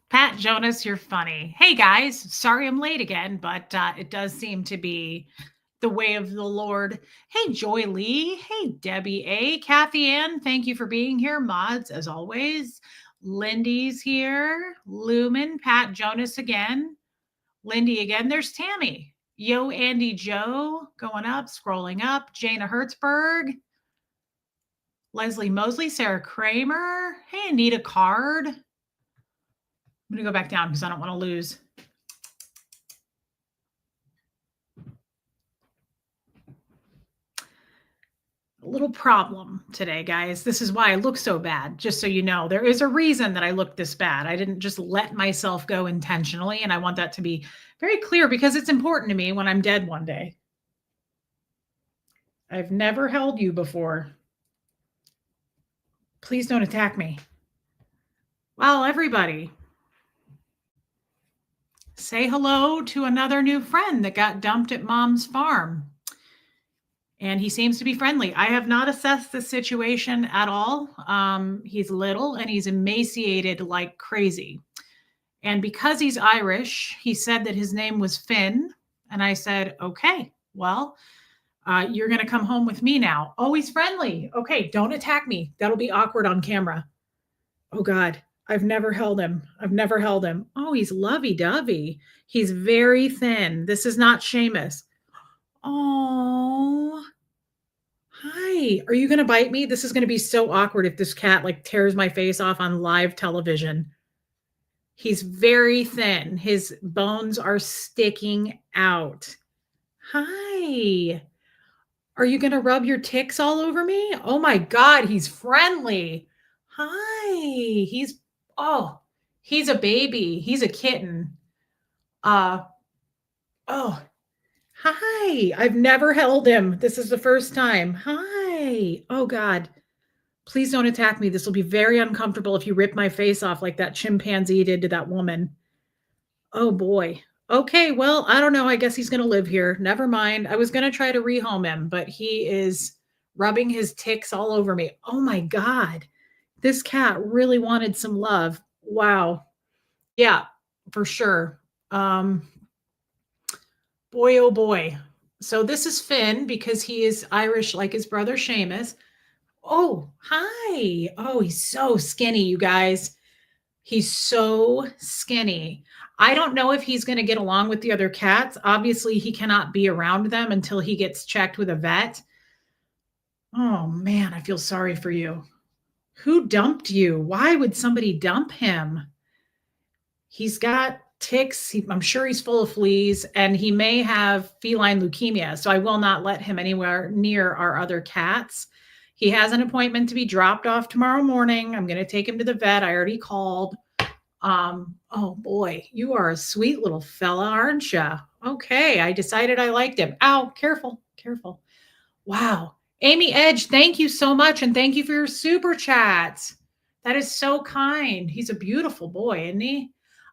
Pat Jonas, you're funny. Hey guys, sorry I'm late again, but it does seem to be the way of the Lord. Hey Joy Lee, hey Debbie A, Kathy Ann, thank you for being here. Mods, as always. Lindy's here. Lumen, Pat Jonas again. Lindy again. There's Tammy. Yo, Andy Joe, going up, scrolling up. Jana Hertzberg. Leslie Mosley, Sarah Kramer. Hey, Anita Card. I'm going to go back down because I don't want to lose. A little problem today, guys. This is why I look so bad, just so you know. There is a reason that I look this bad. I didn't just let myself go intentionally, and I want that to be very clear because it's important to me when I'm dead one day. I've never held you before. Please don't attack me. Well, everybody, say hello to another new friend that got dumped at mom's farm. And he seems to be friendly. I have not assessed the situation at all. He's little and he's emaciated like crazy. And because he's Irish, he said that his name was Finn. And I said, okay, well, you're going to come home with me now. Oh, he's friendly. Okay, don't attack me. That'll be awkward on camera. Oh, God. I've never held him. I've never held him. Oh, he's lovey-dovey. He's very thin. This is not Seamus. Oh, hi. Are you going to bite me? This is going to be so awkward if this cat like tears my face off on live television. He's very thin. His bones are sticking out. Hi. Are you going to rub your ticks all over me? Oh my God, he's friendly. Hi. He's a baby. He's a kitten. Oh, hi. I've never held him. This is the first time. Hi. Oh God. Please don't attack me. This will be very uncomfortable if you rip my face off like that chimpanzee did to that woman. Oh boy. Okay, well, I don't know. I guess he's going to live here. Never mind. I was going to try to rehome him, but he is rubbing his ticks all over me. Oh my God. This cat really wanted some love. Wow. Yeah, for sure. Boy, oh boy. So this is Finn because he is Irish like his brother Seamus. Oh, hi. Oh, he's so skinny, you guys. He's so skinny. I don't know if he's going to get along with the other cats. Obviously, he cannot be around them until he gets checked with a vet. Oh, man, I feel sorry for you. Who dumped you? Why would somebody dump him? He's got ticks. I'm sure he's full of fleas, and he may have feline leukemia. So I will not let him anywhere near our other cats. He has an appointment to be dropped off tomorrow morning. I'm going to take him to the vet. I already called. Oh boy, you are a sweet little fella, aren't you? Okay, I decided I liked him. Ow, careful, careful. Wow. Amy Edge, thank you so much. And thank you for your super chats. That is so kind. He's a beautiful boy, isn't he?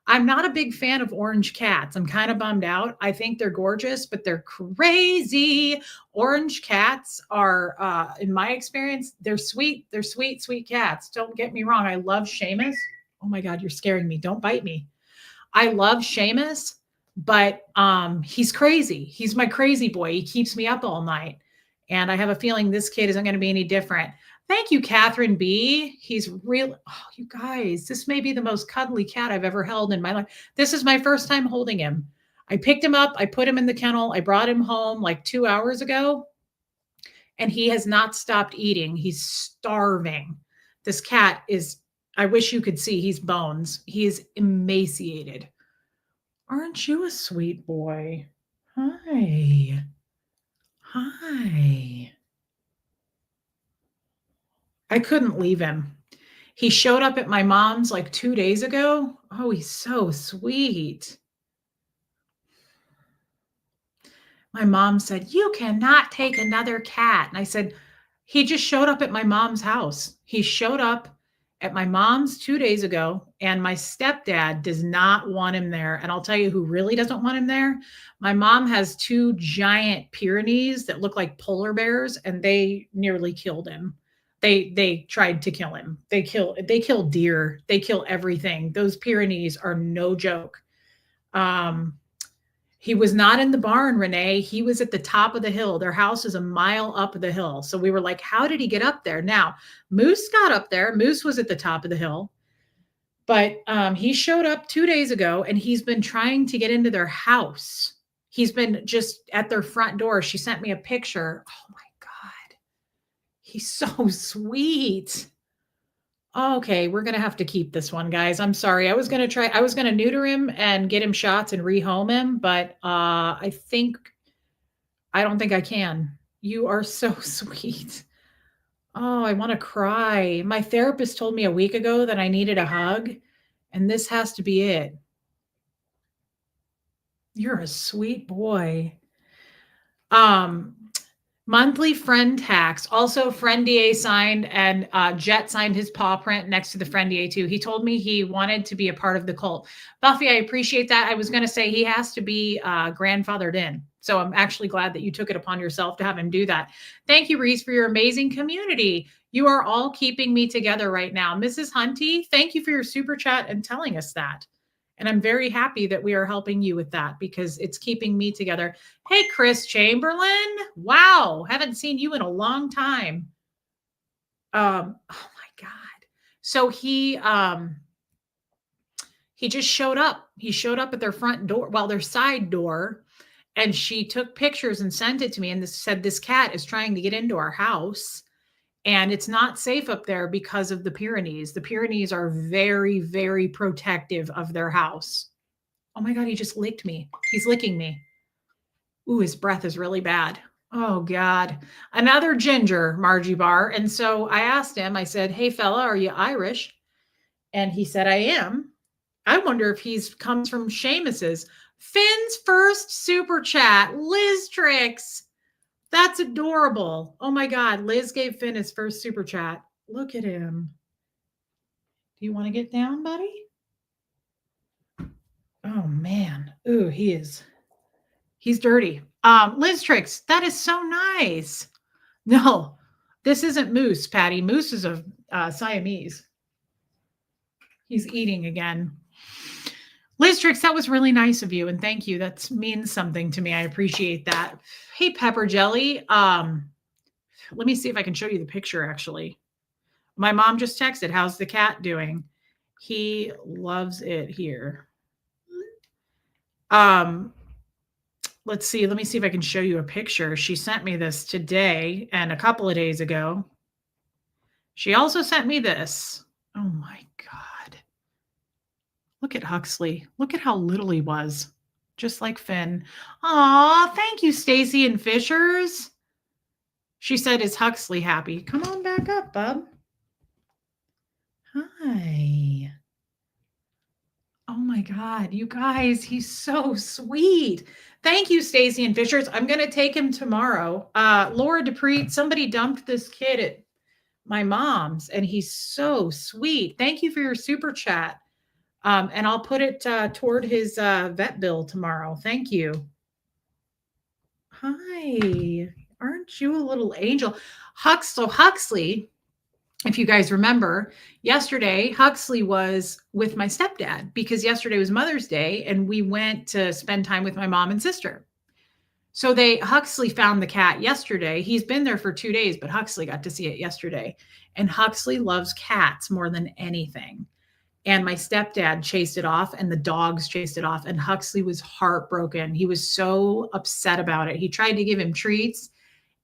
I'm not a big fan of orange cats. I'm kind of bummed out. I think they're gorgeous, but they're crazy. Orange cats are, in my experience, they're sweet. They're sweet, sweet cats. Don't get me wrong. I love Seamus. Oh my God, you're scaring me. Don't bite me. I love Seamus, but he's crazy. He's my crazy boy. He keeps me up all night. And I have a feeling this kid isn't going to be any different. Thank you, Catherine B. He's real. Oh, you guys, this may be the most cuddly cat I've ever held in my life. This is my first time holding him. I picked him up. I put him in the kennel. I brought him home like 2 hours ago, and he has not stopped eating. He's starving. This cat is, I wish you could see, he's bones. He is emaciated. Aren't you a sweet boy? Hi. Hi. I couldn't leave him. He showed up at my mom's like 2 days ago. Oh, he's so sweet. My mom said, you cannot take another cat. And I said, he just showed up at my mom's house. He showed up at my mom's 2 days ago, and my stepdad does not want him there. And I'll tell you who really doesn't want him there. My mom has 2 giant Pyrenees that look like polar bears, and they nearly killed him. They tried to kill him. They kill deer. They kill everything. Those Pyrenees are no joke. Um, he was not in the barn, Renee. He was at the top of the hill. Their house is a mile up the hill. So we were like, how did he get up there? Now, Moose got up there. Moose was at the top of the hill. But he showed up 2 days ago and he's been trying to get into their house. He's been just at their front door. She sent me a picture. Oh my God. He's so sweet. Okay, we're going to have to keep this one, guys. I'm sorry. I was going to neuter him and get him shots and rehome him, but I don't think I can. You are so sweet. Oh, I want to cry. My therapist told me a week ago that I needed a hug, and this has to be it. You're a sweet boy. Monthly friend tax. Also, friend DA signed, and Jet signed his paw print next to the friend DA too. He told me he wanted to be a part of the cult. Buffy, I appreciate that. I was going to say he has to be grandfathered in. So I'm actually glad that you took it upon yourself to have him do that. Thank you, Reese, for your amazing community. You are all keeping me together right now. Mrs. Hunty, thank you for your super chat and telling us that. And I'm very happy that we are helping you with that because it's keeping me together. Hey, Chris Chamberlain. Wow. Haven't seen you in a long time. Oh my God. So he just showed up. He showed up at their front door, their side door, and she took pictures and sent it to me and said, this cat is trying to get into our house. And it's not safe up there because of the Pyrenees. The Pyrenees are very, very protective of their house. Oh my God, he just licked me. He's licking me. Ooh, his breath is really bad. Oh God. Another ginger, Margie Bar. And so I asked him, I said, hey fella, are you Irish? And he said, I am. I wonder if he's comes from Seamus's. Finn's first super chat, Liz Tricks. That's adorable. Oh my God. Liz gave Finn his first super chat. Look at him. Do you want to get down, buddy? Oh man. Ooh, he's dirty. Liz Tricks, that is so nice. No, this isn't Moose, Patty. Moose is a Siamese. He's eating again. Liz Tricks, that was really nice of you. And thank you. That means something to me. I appreciate that. Hey, Pepper Jelly. Let me see if I can show you the picture, actually. My mom just texted, how's the cat doing? He loves it here. Let's see. Let me see if I can show you a picture. She sent me this today and a couple of days ago. She also sent me this. Oh my God. Look at Huxley. Look at how little he was. Just like Finn. Aw, thank you, Stacy and Fishers. She said, is Huxley happy? Come on back up, bub. Hi. Oh my God, you guys, he's so sweet. Thank you, Stacy and Fishers. I'm going to take him tomorrow. Laura Dupree, somebody dumped this kid at my mom's, and he's so sweet. Thank you for your super chat. And I'll put it toward his vet bill tomorrow. Thank you. Hi. Aren't you a little angel? Huxley, if you guys remember, yesterday, Huxley was with my stepdad because yesterday was Mother's Day and we went to spend time with my mom and sister. So Huxley found the cat yesterday. He's been there for 2 days, but Huxley got to see it yesterday. And Huxley loves cats more than anything. And my stepdad chased it off and the dogs chased it off. And Huxley was heartbroken. He was so upset about it. He tried to give him treats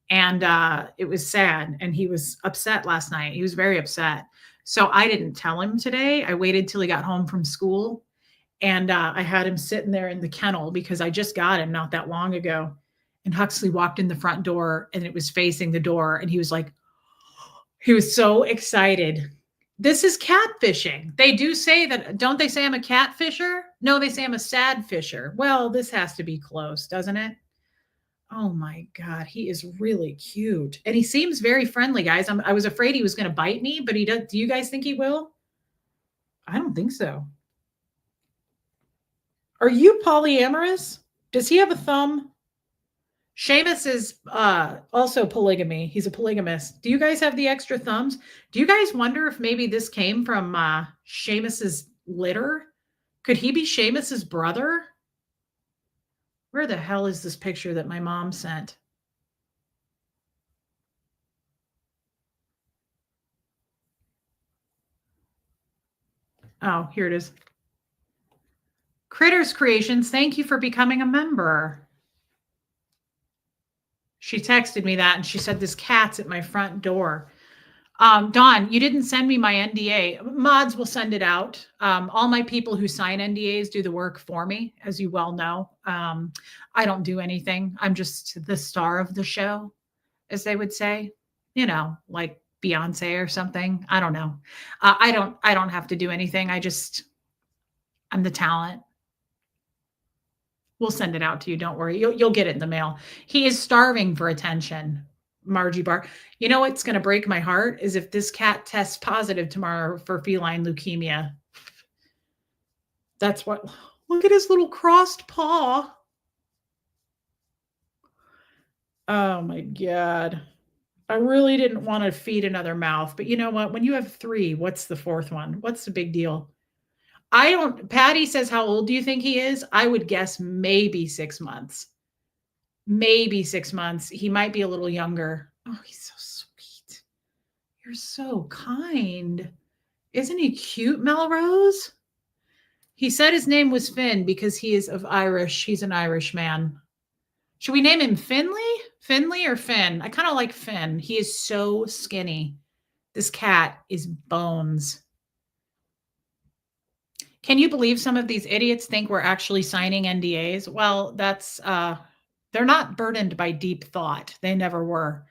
and it was sad. And he was upset last night. He was very upset. So I didn't tell him today. I waited till he got home from school. And I had him sitting there in the kennel because I just got him not that long ago. And Huxley walked in the front door and it was facing the door. And he was like, he was so excited. This is catfishing. They do say that, don't they say I'm a catfisher? No, they say I'm a sad fisher. Well, this has to be close, doesn't it? Oh my God, he is really cute. And he seems very friendly, guys. I was afraid he was going to bite me, but he does. Do you guys think he will? I don't think so. Are you polyamorous? Does he have a thumb? Seamus is also polygamy. He's a polygamist. Do you guys have the extra thumbs? Do you guys wonder if maybe this came from Seamus's litter? Could he be Seamus's brother? Where the hell is this picture that my mom sent? Oh, here it is. Critters Creations, thank you for becoming a member. She texted me that and she said, this cat's at my front door. Dawn, you didn't send me my NDA. Mods will send it out. All my people who sign NDAs do the work for me, as you well know. I don't do anything. I'm just the star of the show, as they would say, you know, like Beyonce or something. I don't know. I don't have to do anything. I'm the talent. We'll send it out to you. Don't worry. You'll get it in the mail. He is starving for attention. Margie Bar. You know what's going to break my heart is if this cat tests positive tomorrow for feline leukemia. That's what. Look at his little crossed paw. Oh my God. I really didn't want to feed another mouth, but you know what? When you have 3, what's the 4th one? What's the big deal? Patty says, how old do you think he is? I would guess maybe 6 months. Maybe 6 months. He might be a little younger. Oh, he's so sweet. You're so kind. Isn't he cute, Melrose? He said his name was Finn because he is of Irish. He's an Irish man. Should we name him Finley? Finley or Finn? I kind of like Finn. He is so skinny. This cat is bones. Can you believe some of these idiots think we're actually signing NDAs? Well, that's they're not burdened by deep thought. They never were.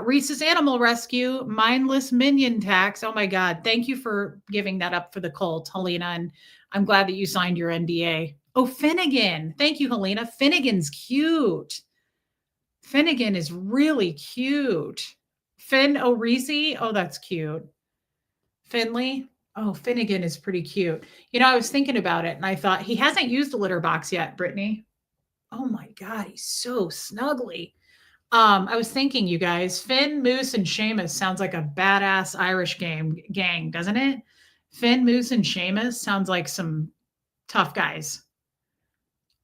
Reese's Animal Rescue, mindless minion tax. Oh my God. Thank you for giving that up for the cult, Helena. And I'm glad that you signed your NDA. Oh, Finnegan. Thank you, Helena. Finnegan's cute. Finnegan is really cute. Finn O'Reese. Oh, that's cute. Finley. Oh, Finnegan is pretty cute. You know, I was thinking about it and I thought he hasn't used a litter box yet, Brittany. Oh my God, he's so snuggly. I was thinking, you guys, Finn, Moose, and Seamus sounds like a badass Irish gang, doesn't it? Finn, Moose, and Seamus sounds like some tough guys.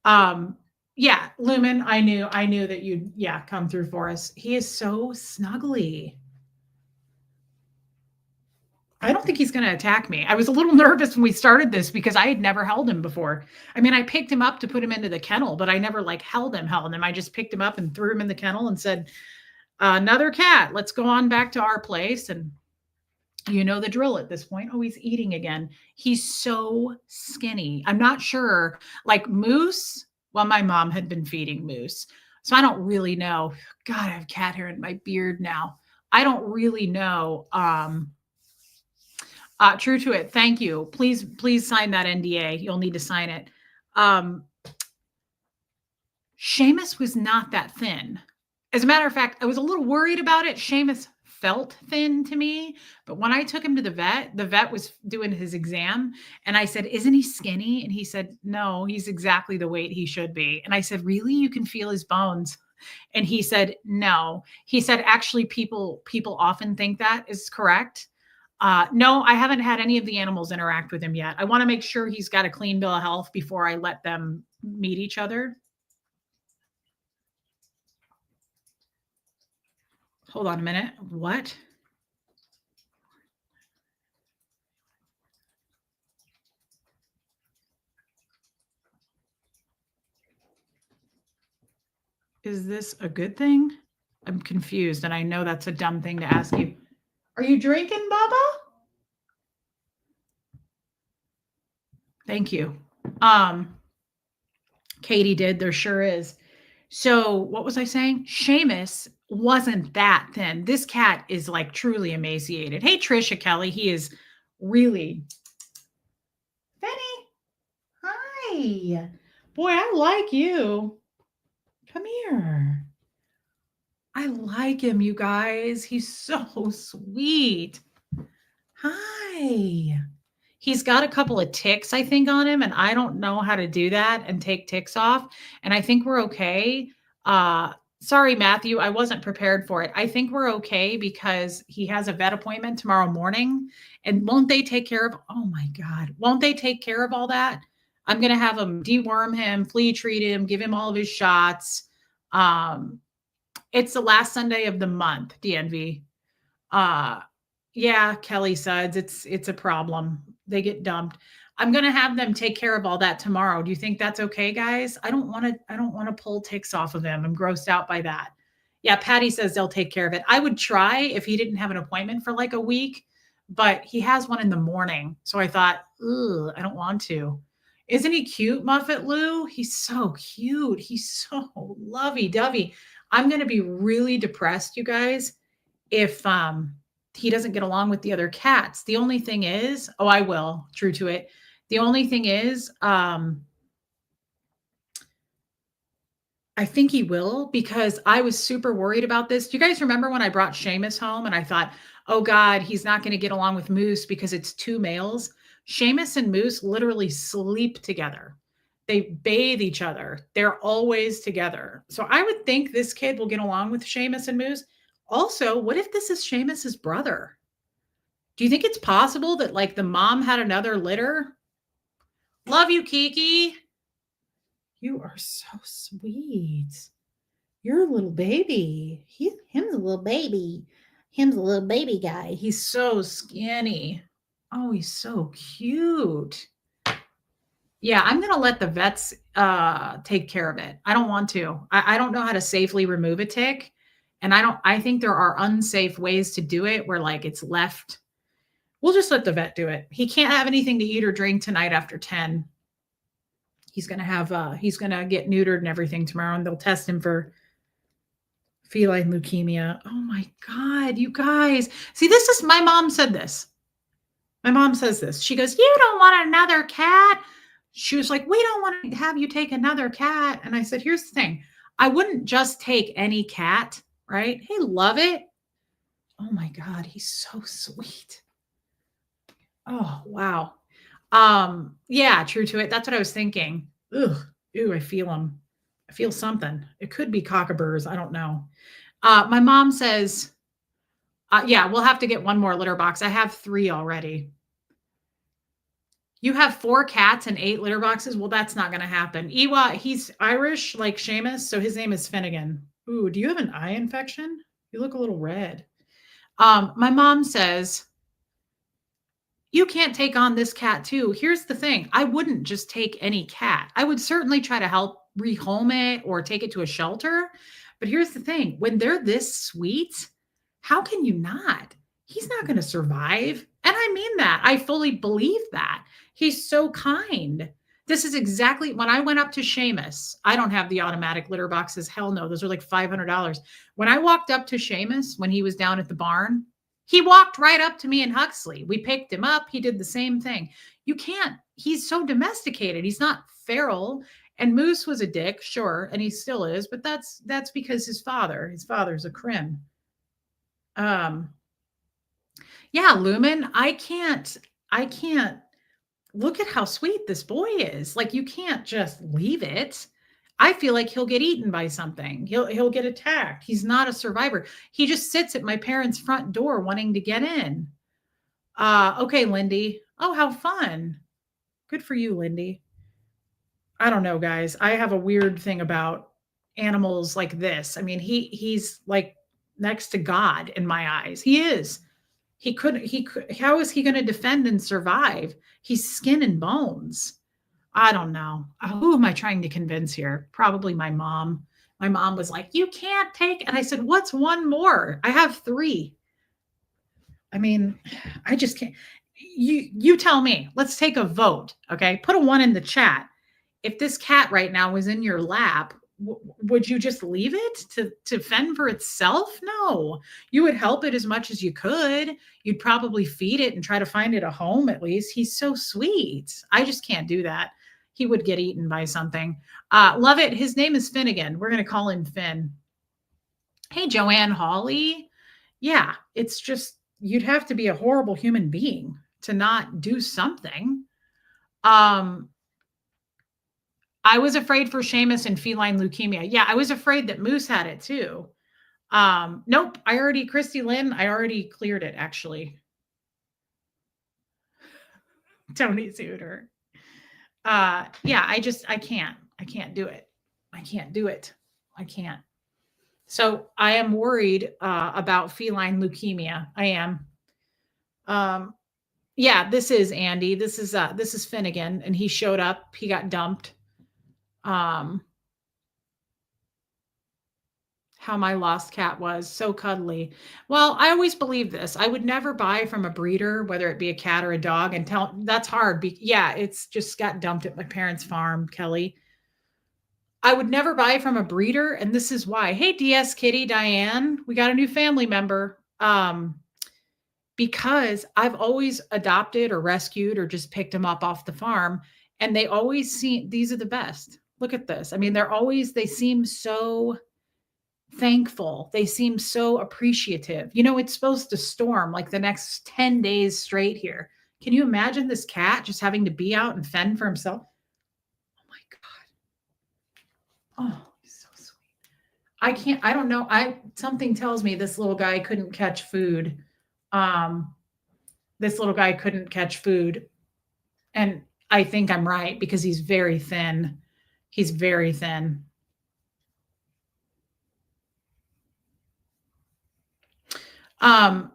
Yeah, Lumen, I knew that you'd come through for us. He is so snuggly. I don't think he's going to attack me. I was a little nervous when we started this because I had never held him before. I mean, I picked him up to put him into the kennel, but I never like held him. I just picked him up and threw him in the kennel and said, another cat, let's go on back to our place. And you know the drill at this point. Oh, he's eating again. He's so skinny. I'm not sure. Like Moose, well, my mom had been feeding Moose. So I don't really know. God, I have cat hair in my beard now. I don't really know. True to it. Thank you. Please sign that NDA. You'll need to sign it. Seamus was not that thin. As a matter of fact, I was a little worried about it. Seamus felt thin to me, but when I took him to the vet was doing his exam and I said, isn't he skinny? And he said, no, he's exactly the weight he should be. And I said, really? You can feel his bones. And he said, no. He said, actually, people often think that is correct. No, I haven't had any of the animals interact with him yet. I want to make sure he's got a clean bill of health before I let them meet each other. Hold on a minute. What? Is this a good thing? I'm confused, and I know that's a dumb thing to ask you. Are you drinking, Bubba? Thank you. Katie did. There sure is. So what was I saying? Seamus wasn't that thin. This cat is like truly emaciated. Hey, Trisha Kelly. He is really. Benny. Hi. Boy, I like you. Come here. I like him, you guys. He's so sweet. Hi. He's got a couple of ticks, I think, on him, and I don't know how to do that and take ticks off. And I think we're okay. Sorry, Matthew, I wasn't prepared for it. I think we're okay because he has a vet appointment tomorrow morning. And won't they take care of, oh my God, won't they take care of all that? I'm going to have them deworm him, flea treat him, give him all of his shots. Um, it's the last Sunday of the month, DNV. Uh, yeah, Kelly Suds, it's a problem. They get dumped. I'm gonna have them take care of all that tomorrow. Do you think that's okay, guys? I don't want to pull ticks off of him. I'm grossed out by that. Yeah, Patty says they'll take care of it. I would try if he didn't have an appointment for like a week, but he has one in the morning. So I thought, ugh, I don't want to. Isn't he cute, Muffet Lou? He's so cute. He's so lovey-dovey. I'm gonna be really depressed, you guys, if he doesn't get along with the other cats. The only thing is, oh, I will, true to it. The only thing is, I think he will because I was super worried about this. Do you guys remember when I brought Seamus home and I thought, oh God, he's not going to get along with Moose because it's two males? Seamus and Moose literally sleep together. They bathe each other. They're always together. So I would think this kid will get along with Seamus and Moose. Also, what if this is Seamus's brother? Do you think it's possible that like the mom had another litter? Love you, Kiki. You are so sweet. You're a little baby. Him's a little baby. Him's a little baby guy. He's so skinny. Oh, he's so cute. Yeah, I'm gonna let the vets take care of it. I don't want to. I don't know how to safely remove a tick. And I think there are unsafe ways to do it where like it's left. We'll just let the vet do it. He can't have anything to eat or drink tonight after 10. He's gonna get neutered and everything tomorrow, and they'll test him for feline leukemia. Oh my God, you guys. See, this is my mom said this. My mom says this. She goes, you don't want another cat. She was like, we don't want to have you take another cat. And I said, here's the thing. I wouldn't just take any cat, right? Hey, love it. Oh my God, he's so sweet. Oh, wow. Yeah, true to it. That's what I was thinking. Ugh. Ooh, I feel him. I feel something. It could be cockaburs. I don't know. My mom says, yeah, we'll have to get one more litter box. I have 3 already. You have 4 cats and 8 litter boxes? Well, that's not going to happen. Ewa, he's Irish like Seamus, so his name is Finnegan. Ooh, do you have an eye infection? You look a little red. My mom says, you can't take on this cat too. Here's the thing. I wouldn't just take any cat. I would certainly try to help rehome it or take it to a shelter. But here's the thing. When they're this sweet, how can you not? He's not going to survive. And I mean that. I fully believe that. He's so kind. This is exactly when I went up to Seamus. I don't have the automatic litter boxes. Hell no. Those are like $500. When I walked up to Seamus when he was down at the barn, he walked right up to me and Huxley. We picked him up. He did the same thing. You can't, he's so domesticated. He's not feral. And Moose was a dick, sure, and he still is, but that's because his father's a crim. Yeah, Lumen, I can't look at how sweet this boy is. Like you can't just leave it. I feel like he'll get eaten by something. He'll get attacked. He's not a survivor. He just sits at my parents' front door wanting to get in. Okay, Lindy. Oh, how fun. Good for you, Lindy. I don't know, guys. I have a weird thing about animals like this. I mean, he's like next to God in my eyes. He is. How is he going to defend and survive? He's skin and bones. I don't know. Who am I trying to convince here? Probably my mom. My mom was like, you can't take, and I said, what's one more? I have 3. I mean, I just can't. You tell me. Let's take a vote. Okay. Put a 1 in the chat. If this cat right now was in your lap, would you just leave it to fend for itself? No, you would help it as much as you could. You'd probably feed it and try to find it a home at least. He's so sweet. I just can't do that. He would get eaten by something. Love it. His name is Finnegan. We're going to call him Finn. Hey, Joanne Hawley. Yeah, it's just, you'd have to be a horrible human being to not do something. I was afraid for Seamus and feline leukemia. Yeah, I was afraid that Moose had it too. Nope, Christy Lynn, I already cleared it actually. Tony Suter. Yeah, I can't do it. I can't do it. I can't. So I am worried about feline leukemia. I am. Um, yeah, this is Andy. This is Finnegan, and he showed up. He got dumped. Um, how my lost cat was so cuddly. Well, I always believe this. I would never buy from a breeder, whether it be a cat or a dog, and tell that's hard. Yeah, it's just got dumped at my parents' farm, Kelly. I would never buy from a breeder, and this is why. Hey, DS Kitty, Diane, we got a new family member. Because I've always adopted or rescued or just picked them up off the farm, and they always seem these are the best. Look at this. I mean, they seem so thankful. They seem so appreciative. You know, it's supposed to storm like the next 10 days straight here. Can you imagine this cat just having to be out and fend for himself? Oh my God. Oh, he's so sweet. I don't know. Something tells me this little guy couldn't catch food. Um, this little guy couldn't catch food. And I think I'm right because he's very thin. He's very thin. Um,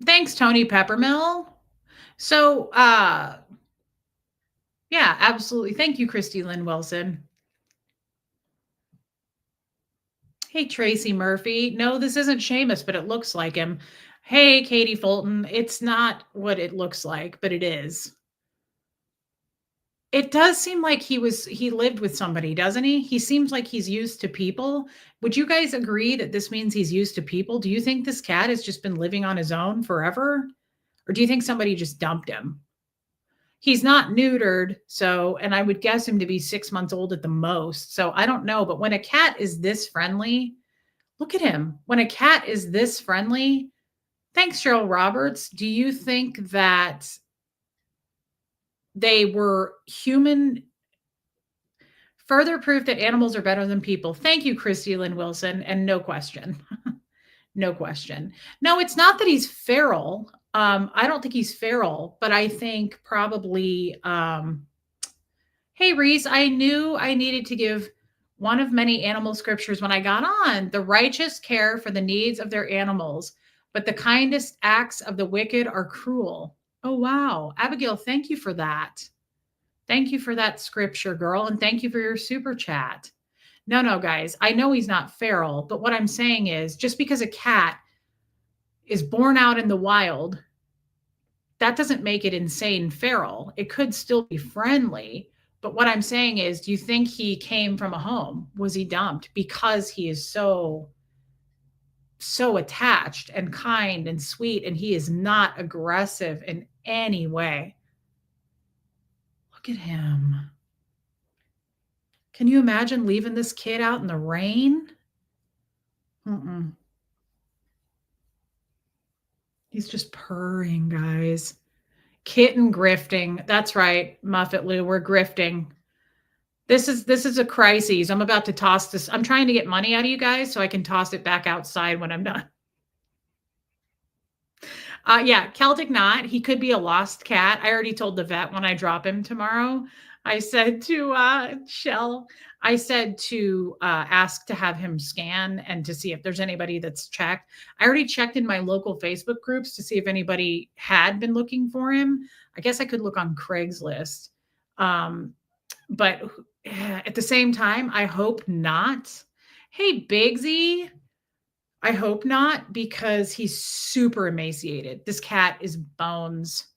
thanks, Tony Peppermill. So, yeah, absolutely. Thank you, Christy Lynn Wilson. Hey, Tracy Murphy. No, this isn't Seamus, but it looks like him. Hey, Katie Fulton. It's not what it looks like, but it is. It does seem like he lived with somebody, doesn't he? He seems like he's used to people. Would you guys agree that this means he's used to people? Do you think this cat has just been living on his own forever? Or do you think somebody just dumped him? He's not neutered, so, and I would guess him to be 6 months old at the most. So I don't know, but when a cat is this friendly, look at him. When a cat is this friendly, thanks, Cheryl Roberts. Do you think that they were human? Further proof that animals are better than people. Thank you, Christy Lynn Wilson, and no question. No question. No, it's not that he's feral. I don't think he's feral, but I think probably, hey, Reese, I knew I needed to give one of many animal scriptures when I got on. The righteous care for the needs of their animals, but the kindest acts of the wicked are cruel. Oh, wow. Abigail, thank you for that. Thank you for that scripture, girl. And thank you for your super chat. No, guys, I know he's not feral, but what I'm saying is just because a cat is born out in the wild, that doesn't make it insane feral. It could still be friendly. But what I'm saying is, do you think he came from a home? Was he dumped because he is so attached and kind and sweet, and he is not aggressive in any way? Look at him. Can you imagine leaving this kid out in the rain? Mm-mm. He's just purring, guys. Kitten grifting. That's right, Muffet Lou. We're grifting. This is a crisis. I'm about to toss this. I'm trying to get money out of you guys so I can toss it back outside when I'm done. Yeah, Celtic Knot. He could be a lost cat. I already told the vet when I drop him tomorrow. I said to Shell, I said to ask to have him scan and to see if there's anybody that's checked. I already checked in my local Facebook groups to see if anybody had been looking for him. I guess I could look on Craigslist. But at the same time, I hope not. Hey, Bigsy. I hope not, because he's super emaciated. This cat is bones.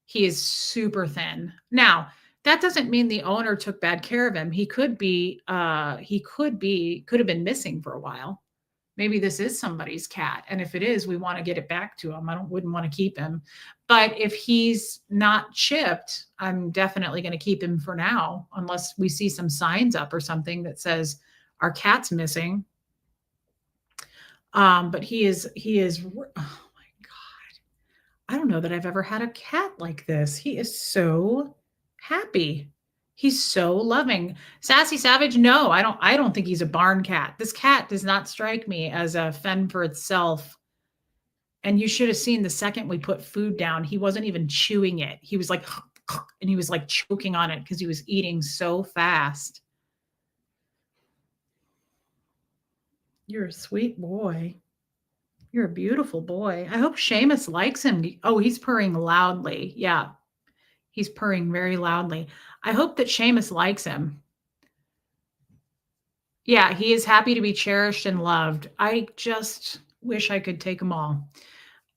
He is super thin. Now, that doesn't mean the owner took bad care of him. He could have been missing for a while. Maybe this is somebody's cat. And if it is, we want to get it back to him. Wouldn't want to keep him. But if he's not chipped, I'm definitely going to keep him for now, unless we see some signs up or something that says our cat's missing. But he is, oh my God. I don't know that I've ever had a cat like this. He is so happy. He's so loving. Sassy Savage, no, I don't think he's a barn cat. This cat does not strike me as a fend for itself. And you should have seen the second we put food down, he wasn't even chewing it. He was like, and he was like choking on it because he was eating so fast. You're a sweet boy. You're a beautiful boy. I hope Seamus likes him. Oh, he's purring loudly. Yeah, he's purring very loudly. I hope that Seamus likes him. Yeah, he is happy to be cherished and loved. I just wish I could take them all.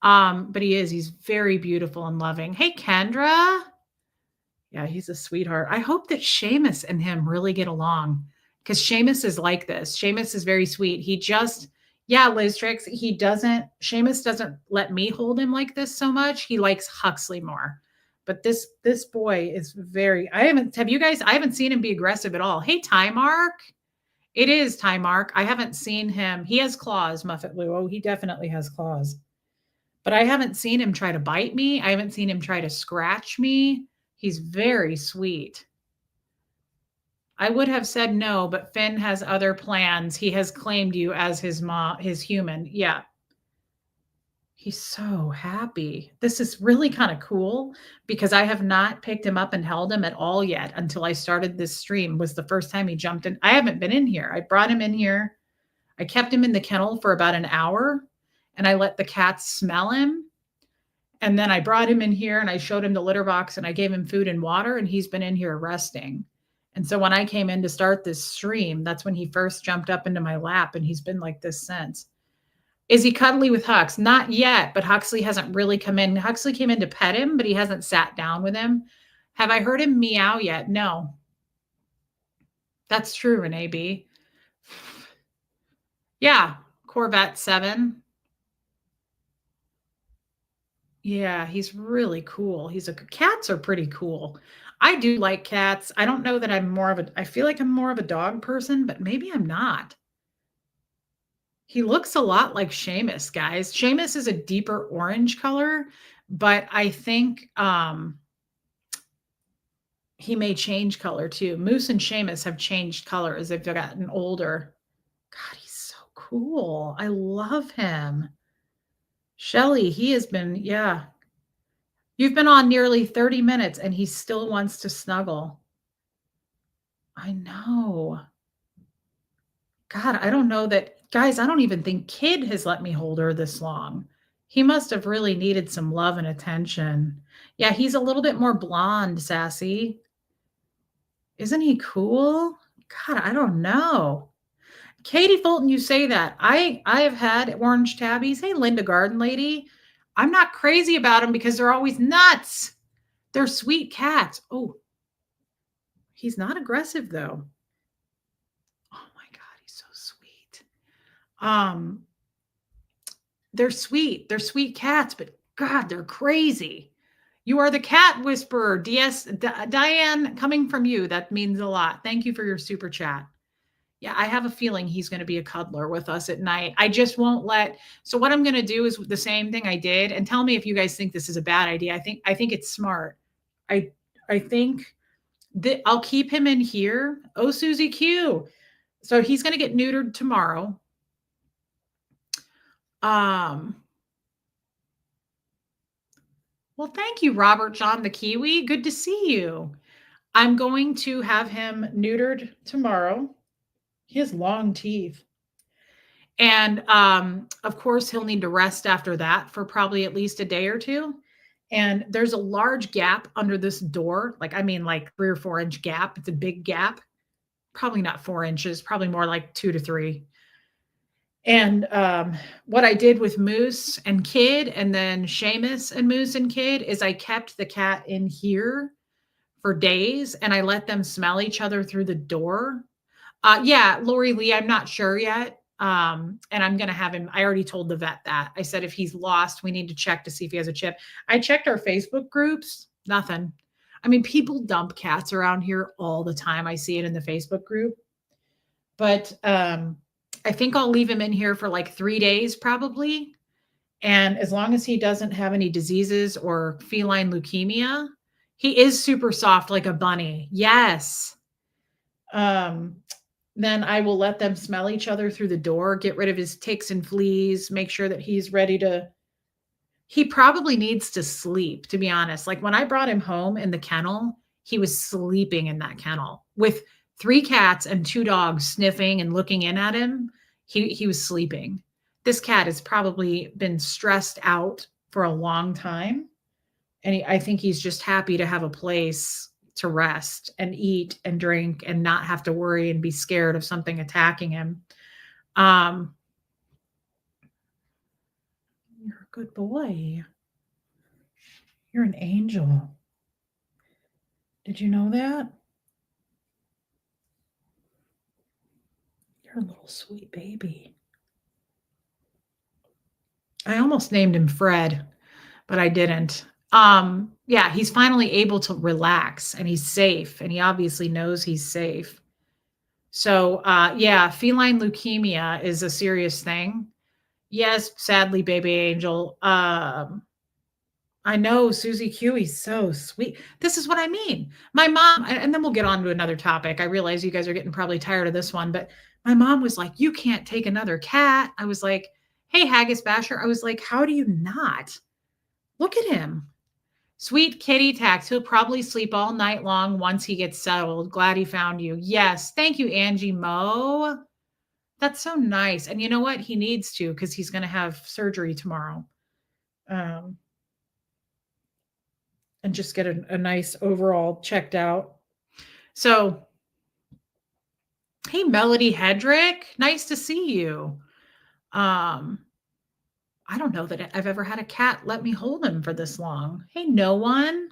But he is. He's very beautiful and loving. Hey, Kendra. Yeah, he's a sweetheart. I hope that Seamus and him really get along because Seamus is like this. Seamus is very sweet. He just, yeah, Liz Tricks, Seamus doesn't let me hold him like this so much. He likes Huxley more. But this boy is I haven't seen him be aggressive at all. Hey, Ty Mark. It is Ty Mark. I haven't seen him. He has claws, Muffet Lou. Oh, he definitely has claws. But I haven't seen him try to bite me. I haven't seen him try to scratch me. He's very sweet. I would have said no, but Finn has other plans. He has claimed you as his human. Yeah. He's so happy. This is really kind of cool because I have not picked him up and held him at all yet until I started this stream. Was the first time he jumped in. I haven't been in here. I brought him in here. I kept him in the kennel for about an hour and I let the cats smell him. And then I brought him in here and I showed him the litter box and I gave him food and water and he's been in here resting. And so when I came in to start this stream, that's when he first jumped up into my lap and he's been like this since. Is he cuddly with Hux? Not yet, but Huxley hasn't really come in. Huxley came in to pet him, but he hasn't sat down with him. Have I heard him meow yet? No. That's true, Renee B. Yeah, Corvette 7. Yeah, he's really cool. Cats are pretty cool. I do like cats. I don't know that I feel like I'm more of a dog person, but maybe I'm not. He looks a lot like Seamus, guys. Seamus is a deeper orange color, but I think he may change color too. Moose and Seamus have changed color as they've gotten older. God, he's so cool. I love him. Shelly, he has been, yeah. You've been on nearly 30 minutes and he still wants to snuggle. I know. God, I don't know that. Guys, I don't even think Kid has let me hold her this long. He must have really needed some love and attention. Yeah, he's a little bit more blonde, Sassy. Isn't he cool? God, I don't know. Katie Fulton, you say that. I have had orange tabbies. Hey, Linda Garden Lady. I'm not crazy about them because they're always nuts. They're sweet cats. Oh, he's not aggressive though. Oh my God, he's so sweet. They're sweet. They're sweet cats, but God, they're crazy. You are the cat whisperer. Diane, coming from you, that means a lot. Thank you for your super chat. Yeah, I have a feeling he's going to be a cuddler with us at night. I just won't so what I'm going to do is the same thing I did, and tell me if you guys think this is a bad idea. I think it's smart. I think that I'll keep him in here. Oh, Susie Q. So he's going to get neutered tomorrow. Well, thank you, Robert John the Kiwi. Good to see you. I'm going to have him neutered tomorrow. He has long teeth. And of course, he'll need to rest after that for probably at least a day or two. And there's a large gap under this door. Like 3 or 4 inch gap. It's a big gap. Probably not 4 inches, probably more like 2 to 3. And what I did with Moose and Kid, and then Seamus and Moose and Kid, is I kept the cat in here for days and I let them smell each other through the door. Yeah, Lori Lee, I'm not sure yet. And I'm going to have him. I already told the vet that. I said, if he's lost, we need to check to see if he has a chip. I checked our Facebook groups, nothing. I mean, people dump cats around here all the time. I see it in the Facebook group. But I think I'll leave him in here for like 3 days probably. And as long as he doesn't have any diseases or feline leukemia, He is super soft like a bunny. Yes. Um, then I will let them smell each other through the door, get rid of his ticks and fleas, make sure that he's ready to. He probably needs to sleep, to be honest. Like when I brought him home in the kennel, he was sleeping in that kennel with 3 cats and 2 dogs sniffing and looking in at him. He was sleeping. This cat has probably been stressed out for a long time, and I think he's just happy to have a place to rest and eat and drink and not have to worry and be scared of something attacking him. Um, you're a good boy. You're an angel. Did you know that? You're a little sweet baby. I almost named him Fred, but I didn't. Yeah, he's finally able to relax and he's safe and he obviously knows he's safe. So, yeah, feline leukemia is a serious thing. Yes, sadly, baby angel. I know Susie Q. He's so sweet. This is what I mean. My mom, and then we'll get on to another topic. I realize you guys are getting probably tired of this one, but my mom was like, "You can't take another cat." I was like, "Hey, Haggis Basher." I was like, "How do you not? Look at him. Sweet kitty tax. He'll probably sleep all night long once he gets settled. Glad he found you." Yes. Thank you, Angie Mo. That's so nice. And you know what? He needs to because he's going to have surgery tomorrow. Um, and just get a nice overall checked out. So, hey, Melody Hedrick, nice to see you. Um, I don't know that I've ever had a cat let me hold him for this long. Hey, no one.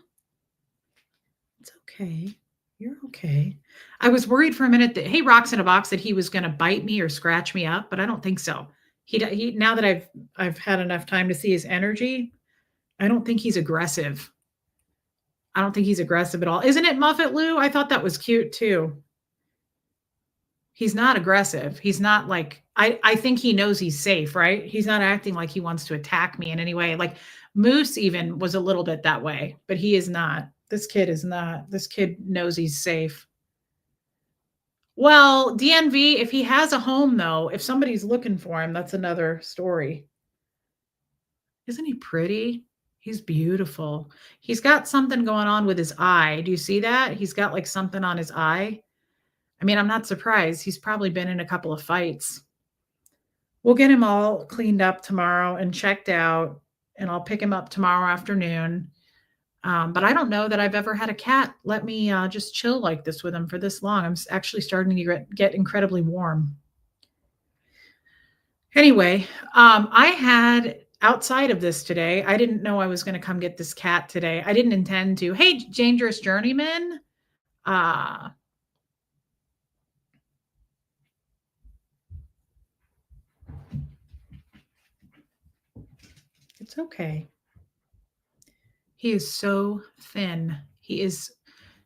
It's okay. You're okay. I was worried for a minute that hey, Rocks in a Box that he was going to bite me or scratch me up, but I don't think so. He now that I've had enough time to see his energy, I don't think he's aggressive. I don't think he's aggressive at all. Isn't it Muffet Lou? I thought that was cute too. He's not aggressive. He's not like I think he knows he's safe, right? He's not acting like he wants to attack me in any way. Like Moose even was a little bit that way, but he is not. This kid is not. This kid knows he's safe. Well, DNV, if he has a home though, if somebody's looking for him, that's another story. Isn't he pretty? He's beautiful. He's got something going on with his eye. Do you see that? He's got like something on his eye. I mean, I'm not surprised. He's probably been in a couple of fights. We'll get him all cleaned up tomorrow and checked out, and I'll pick him up tomorrow afternoon. But I don't know that I've ever had a cat let me just chill like this with him for this long. I'm actually starting to get incredibly warm. Anyway, I had outside of this today, I didn't know I was going to come get this cat today. I didn't intend to. Hey, Dangerous Journeyman. Uh, it's okay. He is so thin. He is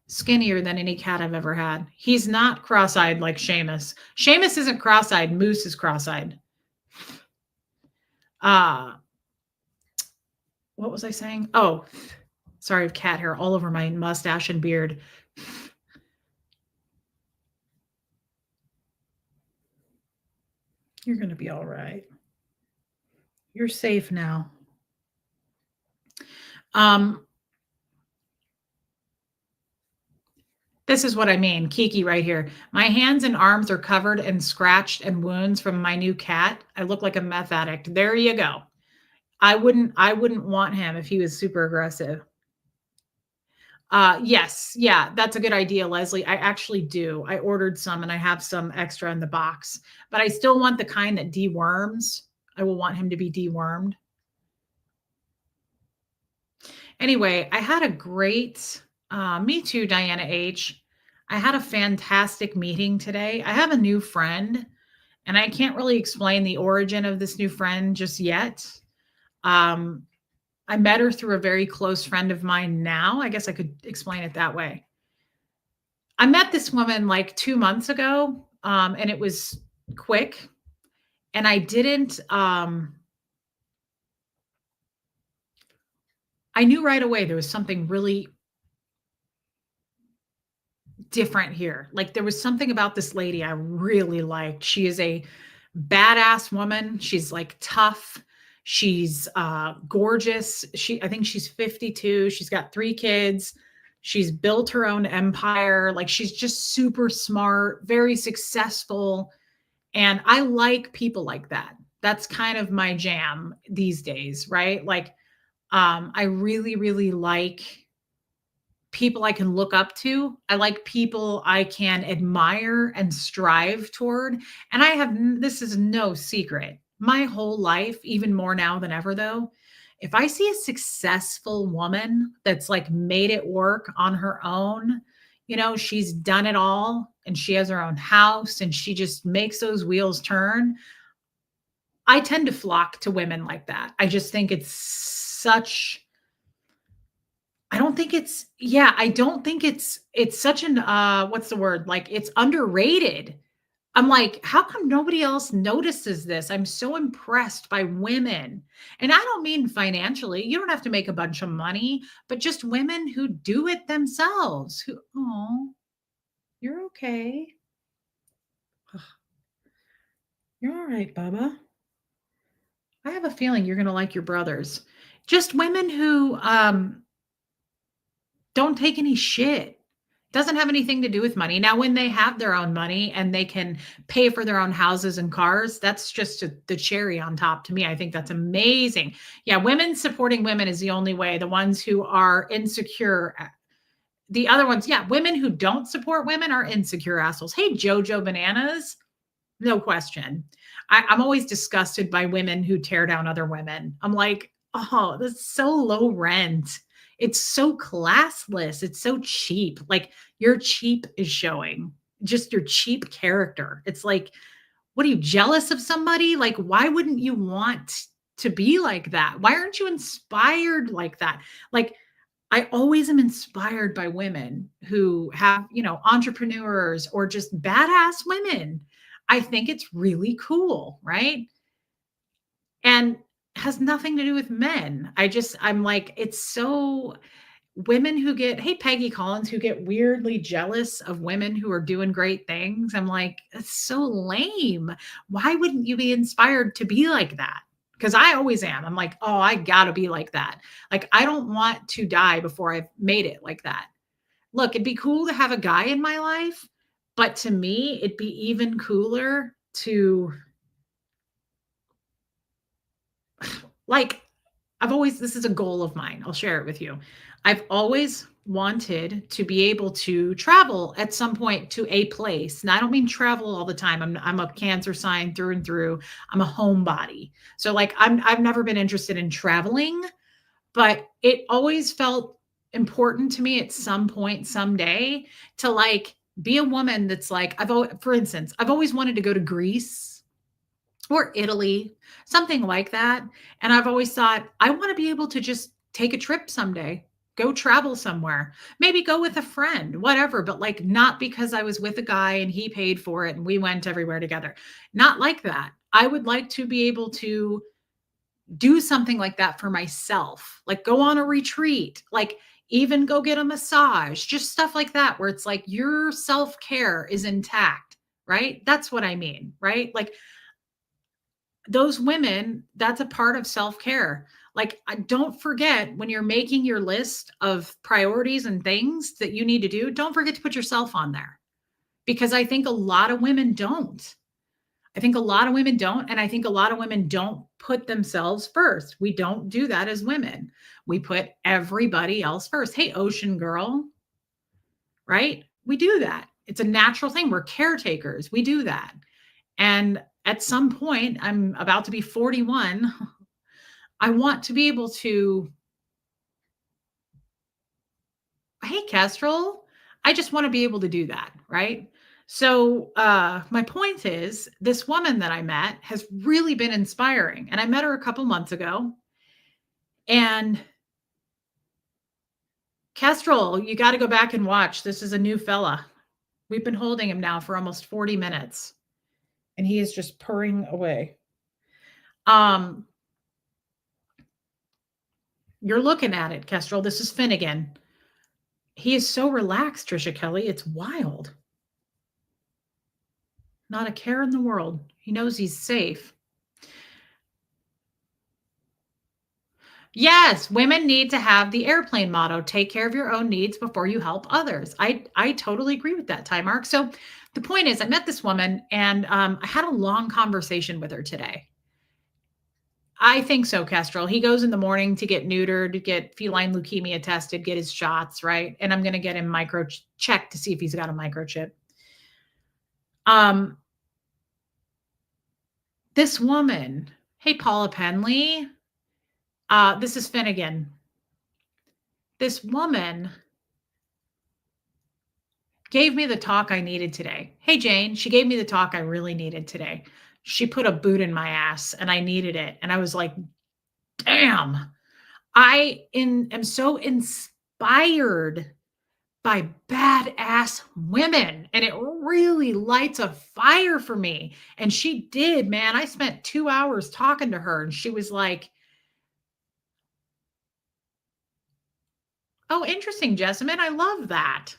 skinnier than any cat I've ever had. He's not cross-eyed like Seamus. Seamus isn't cross-eyed. Moose is cross-eyed. What was I saying? Oh, sorry, I have cat hair all over my mustache and beard. You're going to be all right. You're safe now. This is what I mean. Kiki right here. My hands and arms are covered and scratched and wounds from my new cat. I look like a meth addict. There you go. I wouldn't want him if he was super aggressive. Yes. Yeah, that's a good idea, Leslie. I actually do. I ordered some and I have some extra in the box, but I still want the kind that deworms. I will want him to be dewormed. Anyway, I had a great, me too, Diana H. I had a fantastic meeting today. I have a new friend, and I can't really explain the origin of this new friend just yet. I met her through a very close friend of mine now. I guess I could explain it that way. I met this woman like 2 months ago, and it was quick. And I didn't, I knew right away there was something really different here. Like there was something about this lady I really liked. She is a badass woman. She's like tough. She's gorgeous. I think she's 52. She's got 3 kids. She's built her own empire. Like she's just super smart, very successful. And I like people like that. That's kind of my jam these days, right? Like I really, really like people I can look up to. I like people I can admire and strive toward. And this is no secret. My whole life, even more now than ever, though, if I see a successful woman that's like made it work on her own, she's done it all and she has her own house and she just makes those wheels turn. I tend to flock to women like that. I just think it's such I don't think it's yeah, I don't think it's such an what's the word? Like it's underrated. I'm like, how come nobody else notices this? I'm so impressed by women. And I don't mean financially. You don't have to make a bunch of money, but just women who do it themselves. Oh, you're okay. You're all right, Bubba. I have a feeling you're going to like your brothers. Just women who don't take any shit. Doesn't have anything to do with money. Now, when they have their own money and they can pay for their own houses and cars, that's just the cherry on top to me. I think that's amazing. Yeah, women supporting women is the only way. The ones who are insecure, the other ones, yeah, women who don't support women are insecure assholes. Hey, Jojo Bananas, no question. I'm always disgusted by women who tear down other women. I'm like, oh, that's so low rent. It's so classless. It's so cheap. Like your cheap is showing just your cheap character. It's like, what are you jealous of somebody? Like, why wouldn't you want to be like that? Why aren't you inspired like that? Like, I always am inspired by women who have, entrepreneurs or just badass women. I think it's really cool, right? And has nothing to do with men. I'm like, it's so women who get, hey, Peggy Collins, who get weirdly jealous of women who are doing great things. I'm like, it's so lame. Why wouldn't you be inspired to be like that? Because I always am. I'm like, oh, I gotta be like that. Like, I don't want to die before I've made it like that. Look, it'd be cool to have a guy in my life, but to me, it'd be even cooler to like this is a goal of mine. I'll share it with you. I've always wanted to be able to travel at some point to a place. And I don't mean travel all the time. I'm a Cancer sign through and through. I'm a homebody. So like I've never been interested in traveling, but it always felt important to me at some point someday to like be a woman that's like for instance, I've always wanted to go to Greece or Italy, something like that. And I've always thought, I want to be able to just take a trip someday, go travel somewhere, maybe go with a friend, whatever, but like not because I was with a guy and he paid for it and we went everywhere together. Not like that. I would like to be able to do something like that for myself, like go on a retreat, like even go get a massage, just stuff like that, where it's like your self care is intact, right? That's what I mean, right? Like, those women, that's a part of self-care. Like, don't forget when you're making your list of priorities and things that you need to do, don't forget to put yourself on there because I think a lot of women don't. I think a lot of women don't. And I think a lot of women don't put themselves first. We don't do that as women. We put everybody else first. Hey, ocean girl, right? We do that. It's a natural thing. We're caretakers. We do that. And at some point, I'm about to be 41. I want to be able to, hey, Kestrel, I just want to be able to do that. Right. So, my point is this woman that I met has really been inspiring. And I met her a couple months ago. And Kestrel, you got to go back and watch. This is a new fella. We've been holding him now for almost 40 minutes and he is just purring away. You're looking at it, Kestrel. This is Finnegan. He is so relaxed, Trisha Kelly. It's wild. Not a care in the world. He knows he's safe. Yes, women need to have the airplane motto, take care of your own needs before you help others. I totally agree with that, Ty Mark. So the point is, I met this woman and I had a long conversation with her today. I think so, Kestrel. He goes in the morning to get neutered, get feline leukemia tested, get his shots, right? And I'm going to get him checked to see if he's got a microchip. This woman, hey, Paula Penley, this is Finnegan. This woman gave me the talk I needed today. Hey, Jane, she gave me the talk I really needed today. She put a boot in my ass and I needed it. And I was like, damn, I am so inspired by badass women. And it really lights a fire for me. And she did, man. I spent 2 hours talking to her and she was like, oh, interesting, Jessamine. I love that.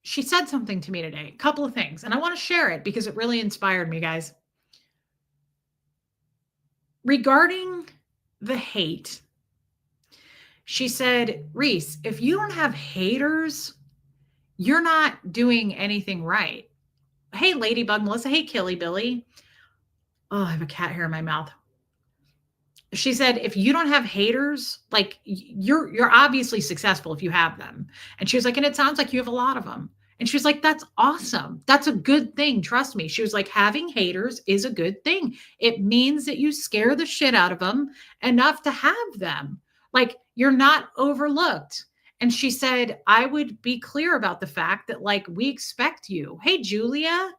She said something to me today, a couple of things, and I want to share it because it really inspired me, guys. Regarding the hate, she said, Reese, if you don't have haters, you're not doing anything right. Hey, Ladybug Melissa. Hey, Killy Billy. Oh, I have a cat hair in my mouth. She said, if you don't have haters, like you're obviously successful if you have them. And she was like, and it sounds like you have a lot of them. And she was like, that's awesome. That's a good thing. Trust me. She was like, having haters is a good thing. It means that you scare the shit out of them enough to have them. Like you're not overlooked. And she said, I would be clear about the fact that like we expect you. Hey, Julia.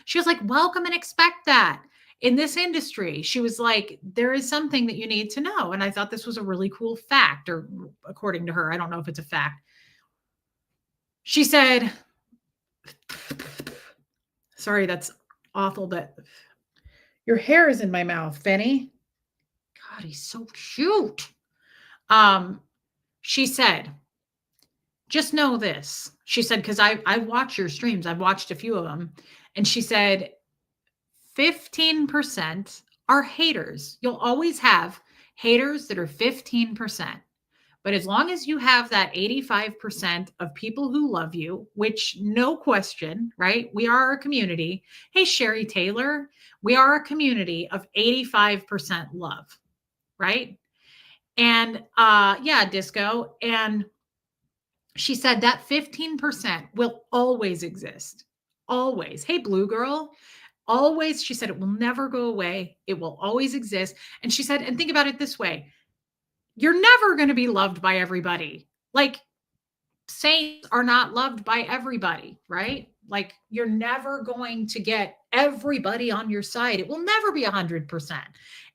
She was like, welcome and expect that. In this industry, she was like, there is something that you need to know. And I thought this was a really cool fact, or according to her, I don't know if it's a fact. She said, sorry, that's awful, but your hair is in my mouth, Benny. God, he's so cute. She said, just know this. She said, because I watch your streams. I've watched a few of them. And she said, 15% are haters. You'll always have haters that are 15%. But as long as you have that 85% of people who love you, which no question, right? We are a community. Hey, Sherry Taylor, we are a community of 85% love, right? And yeah, Disco. And she said that 15% will always exist. Always. Hey, Blue Girl. Always, she said, it will never go away. It will always exist. And she said, and think about it this way. You're never going to be loved by everybody. Like saints are not loved by everybody, right? Like you're never going to get everybody on your side. It will never be 100%,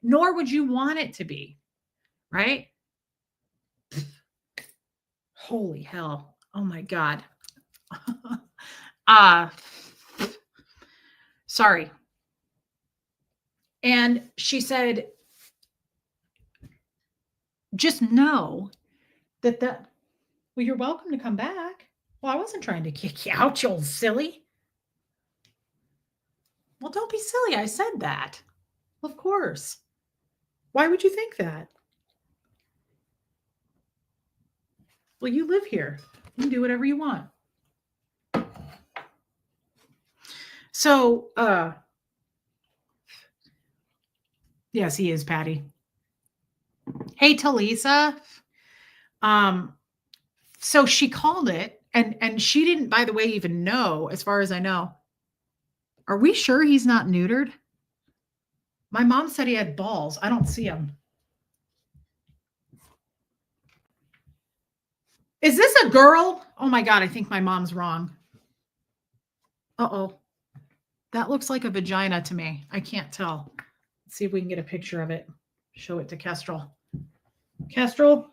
nor would you want it to be, right? Holy hell. Oh my God. Sorry. And she said, just know that well, you're welcome to come back. Well, I wasn't trying to kick you out, you old silly. Well, don't be silly. I said that. Of course. Why would you think that? Well, you live here. You can do whatever you want. So, yes, he is, Patty. Hey, Talisa. So she called it, and she didn't, by the way, even know, as far as I know. Are we sure he's not neutered? My mom said he had balls. I don't see them. Is this a girl? Oh my God, I think my mom's wrong. Uh-oh. That looks like a vagina to me. I can't tell. Let's see if we can get a picture of it. Show it to Kestrel. Kestrel?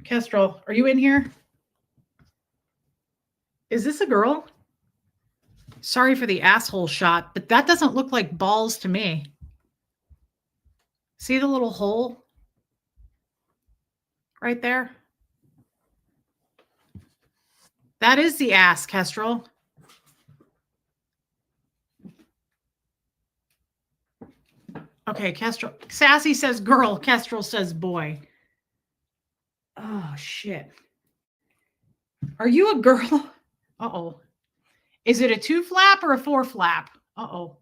Kestrel, are you in here? Is this a girl? Sorry for the asshole shot, but that doesn't look like balls to me. See the little hole? right there. That is the ass, Kestrel. Okay, Kestrel. Sassy says girl. Kestrel says boy. Oh, shit. Are you a girl? Uh-oh. Is it a 2 flap or a 4 flap? Uh-oh.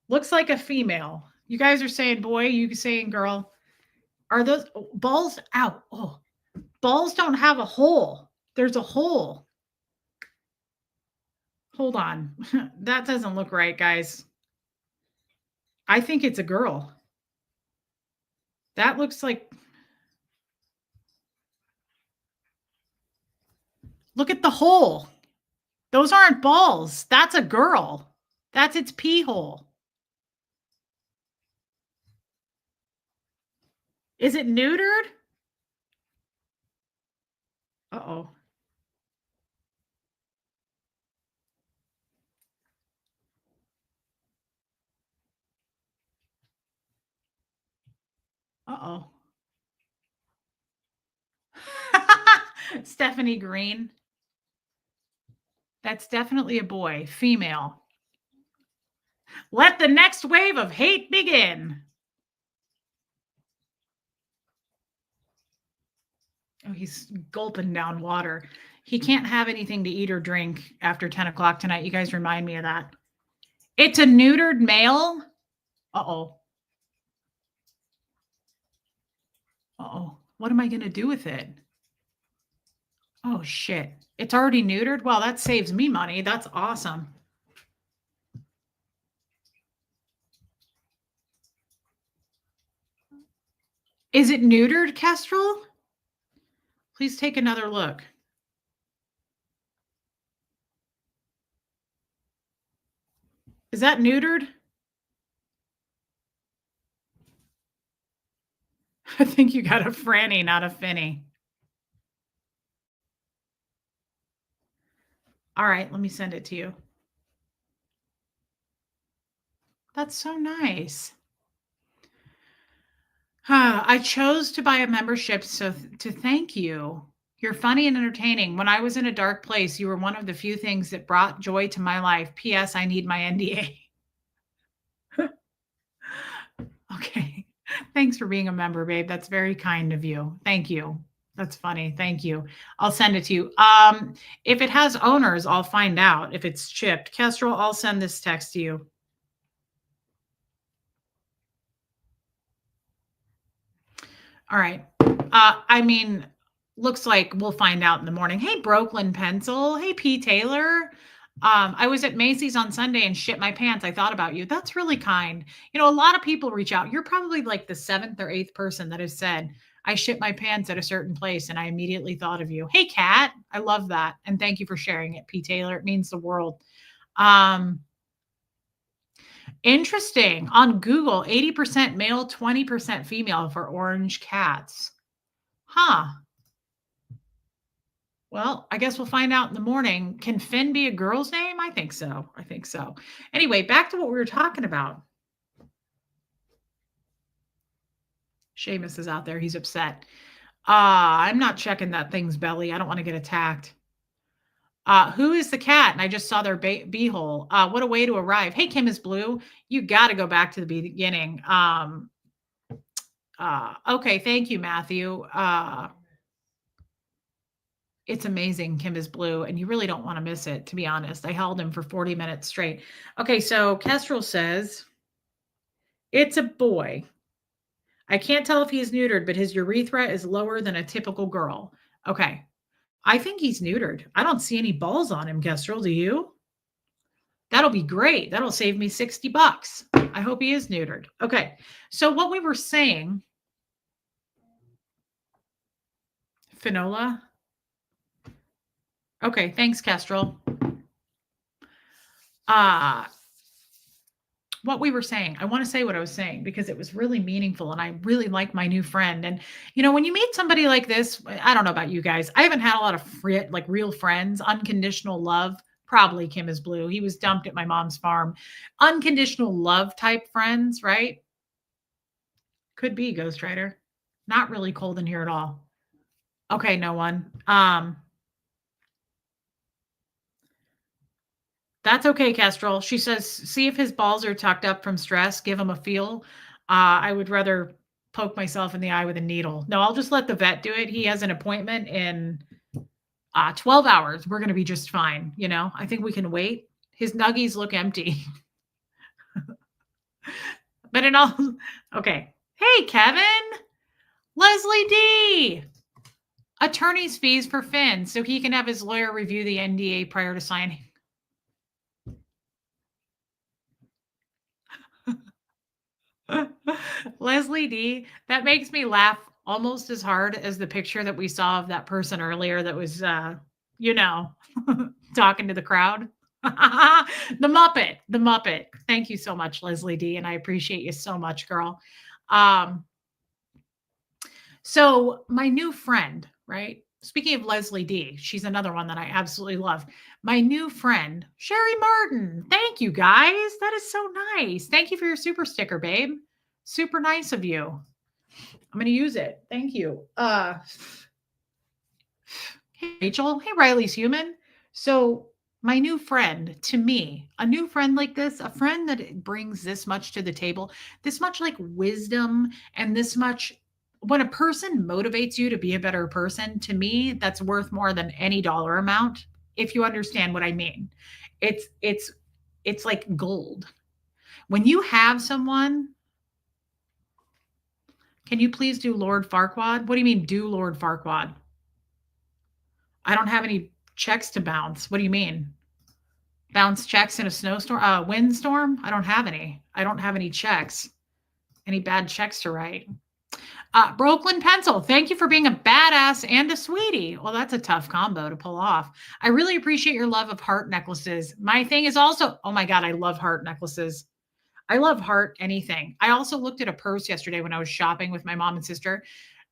Looks like a female. You guys are saying boy, you saying girl. Are those balls out? Oh, balls don't have a hole. There's a hole. Hold on. That doesn't look right, guys. I think it's a girl. That looks like. Look at the hole. Those aren't balls. That's a girl. That's its pee hole. Is it neutered? Uh-oh. Uh-oh. Stephanie Green. That's definitely a boy, female. Let the next wave of hate begin. Oh, he's gulping down water. He can't have anything to eat or drink after 10 o'clock tonight. You guys remind me of that. It's a neutered male. Uh-oh. Uh-oh. What am I going to do with it? Oh, shit. It's already neutered? Well, that saves me money. That's awesome. Is it neutered, Kestrel? Please take another look. Is that neutered? I think you got a Franny, not a Finny. All right, let me send it to you. That's so nice. I chose to buy a membership so to thank you. You're funny and entertaining. When I was in a dark place, you were one of the few things that brought joy to my life. P.S. I need my NDA. Okay. Thanks for being a member, babe. That's very kind of you. Thank you. That's funny. Thank you. I'll send it to you. If it has owners, I'll find out if it's chipped. Kestrel, I'll send this text to you. All right. I mean, looks like we'll find out in the morning. Hey, Brooklyn Pencil. Hey, P. Taylor. I was at Macy's on Sunday and shit my pants. I thought about you. That's really kind. You know, a lot of people reach out. You're probably like the 7th or 8th person that has said, I shit my pants at a certain place and I immediately thought of you. Hey, Kat. I love that. And thank you for sharing it, P. Taylor. It means the world. Interesting. On Google, 80% male, 20% female for orange cats. Huh. Well, I guess we'll find out in the morning. Can Finn be a girl's name? I think so. I think so. Anyway, back to what we were talking about. Seamus is out there. He's upset. I'm not checking that thing's belly. I don't want to get attacked. Who is the cat? And I just saw their beehole. What a way to arrive. Hey, Kim is blue. You got to go back to the beginning. Okay. Thank you, Matthew. It's amazing. Kim is blue, and you really don't want to miss it, to be honest. I held him for 40 minutes straight. Okay, so Kestrel says, it's a boy. I can't tell if he's neutered, but his urethra is lower than a typical girl. Okay, I think he's neutered. I don't see any balls on him, Kestrel. Do you? That'll be great. That'll save me $60. I hope he is neutered. Okay, so what we were saying, Finola. Okay, thanks, Kestrel. What we were saying, I want to say what I was saying because it was really meaningful and I really like my new friend. And, you know, when you meet somebody like this, I don't know about you guys. I haven't had a lot of real friends, unconditional love. Probably Kim is blue. He was dumped at my mom's farm. Unconditional love type friends, right? Could be Ghost Rider. Not really cold in here at all. Okay, no one. That's okay, Kestrel. She says, "See if his balls are tucked up from stress, give him a feel." I would rather poke myself in the eye with a needle. No, I'll just let the vet do it. He has an appointment in 12 hours. We're gonna be just fine, you know? I think we can wait. His nuggies look empty. But in all okay. Hey, Kevin! Leslie D! Attorney's fees for Finn, so he can have his lawyer review the NDA prior to signing. Leslie D, that makes me laugh almost as hard as the picture that we saw of that person earlier that was, you know, talking to the crowd. The Muppet. Thank you so much, Leslie D, and I appreciate you so much, girl. Um, so my new friend, right? Speaking of Leslie D, she's another one that I absolutely love. My new friend, Sherry Martin. Thank you guys. That is so nice. Thank you for your super sticker, babe. Super nice of you. I'm going to use it. Thank you. Hey Rachel. Hey Riley's human. So my new friend, to me, a new friend like this, a friend that brings this much to the table, this much like wisdom and this much when a person motivates you to be a better person, to me, that's worth more than any dollar amount, if you understand what I mean. It's like gold. When you have someone, can you please do Lord Farquaad? What do you mean do Lord Farquaad? I don't have any checks to bounce. What do you mean? Bounce checks in a snowstorm, windstorm? I don't have any. I don't have any checks. Any bad checks to write. Brooklyn Pencil, thank you for being a badass and a sweetie. Well, that's a tough combo to pull off. I really appreciate your love of heart necklaces. My thing is also, oh my God, I love heart necklaces. I love heart anything. I also looked at a purse yesterday when I was shopping with my mom and sister.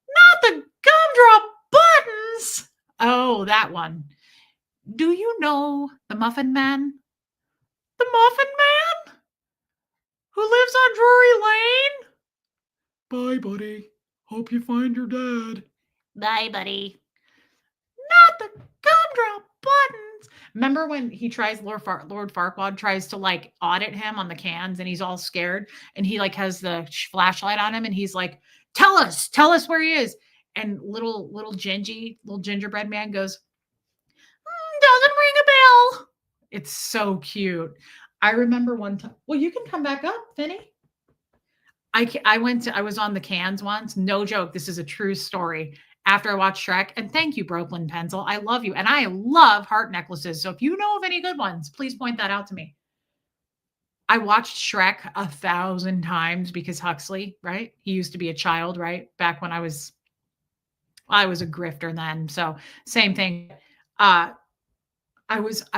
Not the gumdrop buttons. Oh, that one. Do you know the Muffin Man? The Muffin Man who lives on Drury Lane? Bye, buddy. Hope you find your dad. Bye, buddy. Not the gumdrop buttons. Remember when he tries Lord Farquaad tries to like audit him on the cans and he's all scared and he like has the flashlight on him and he's like, tell us where he is. And little gingerbread man goes, doesn't ring a bell. It's so cute. I remember one time. Well, you can come back up, Finny. I was on the cans once. No joke. This is a true story. After I watched Shrek, and thank you, Brooklyn Pencil. I love you. And I love heart necklaces. So if you know of any good ones, please point that out to me. I watched Shrek 1,000 times because Huxley, right? He used to be a child, right? Back when I was a grifter then. So same thing. I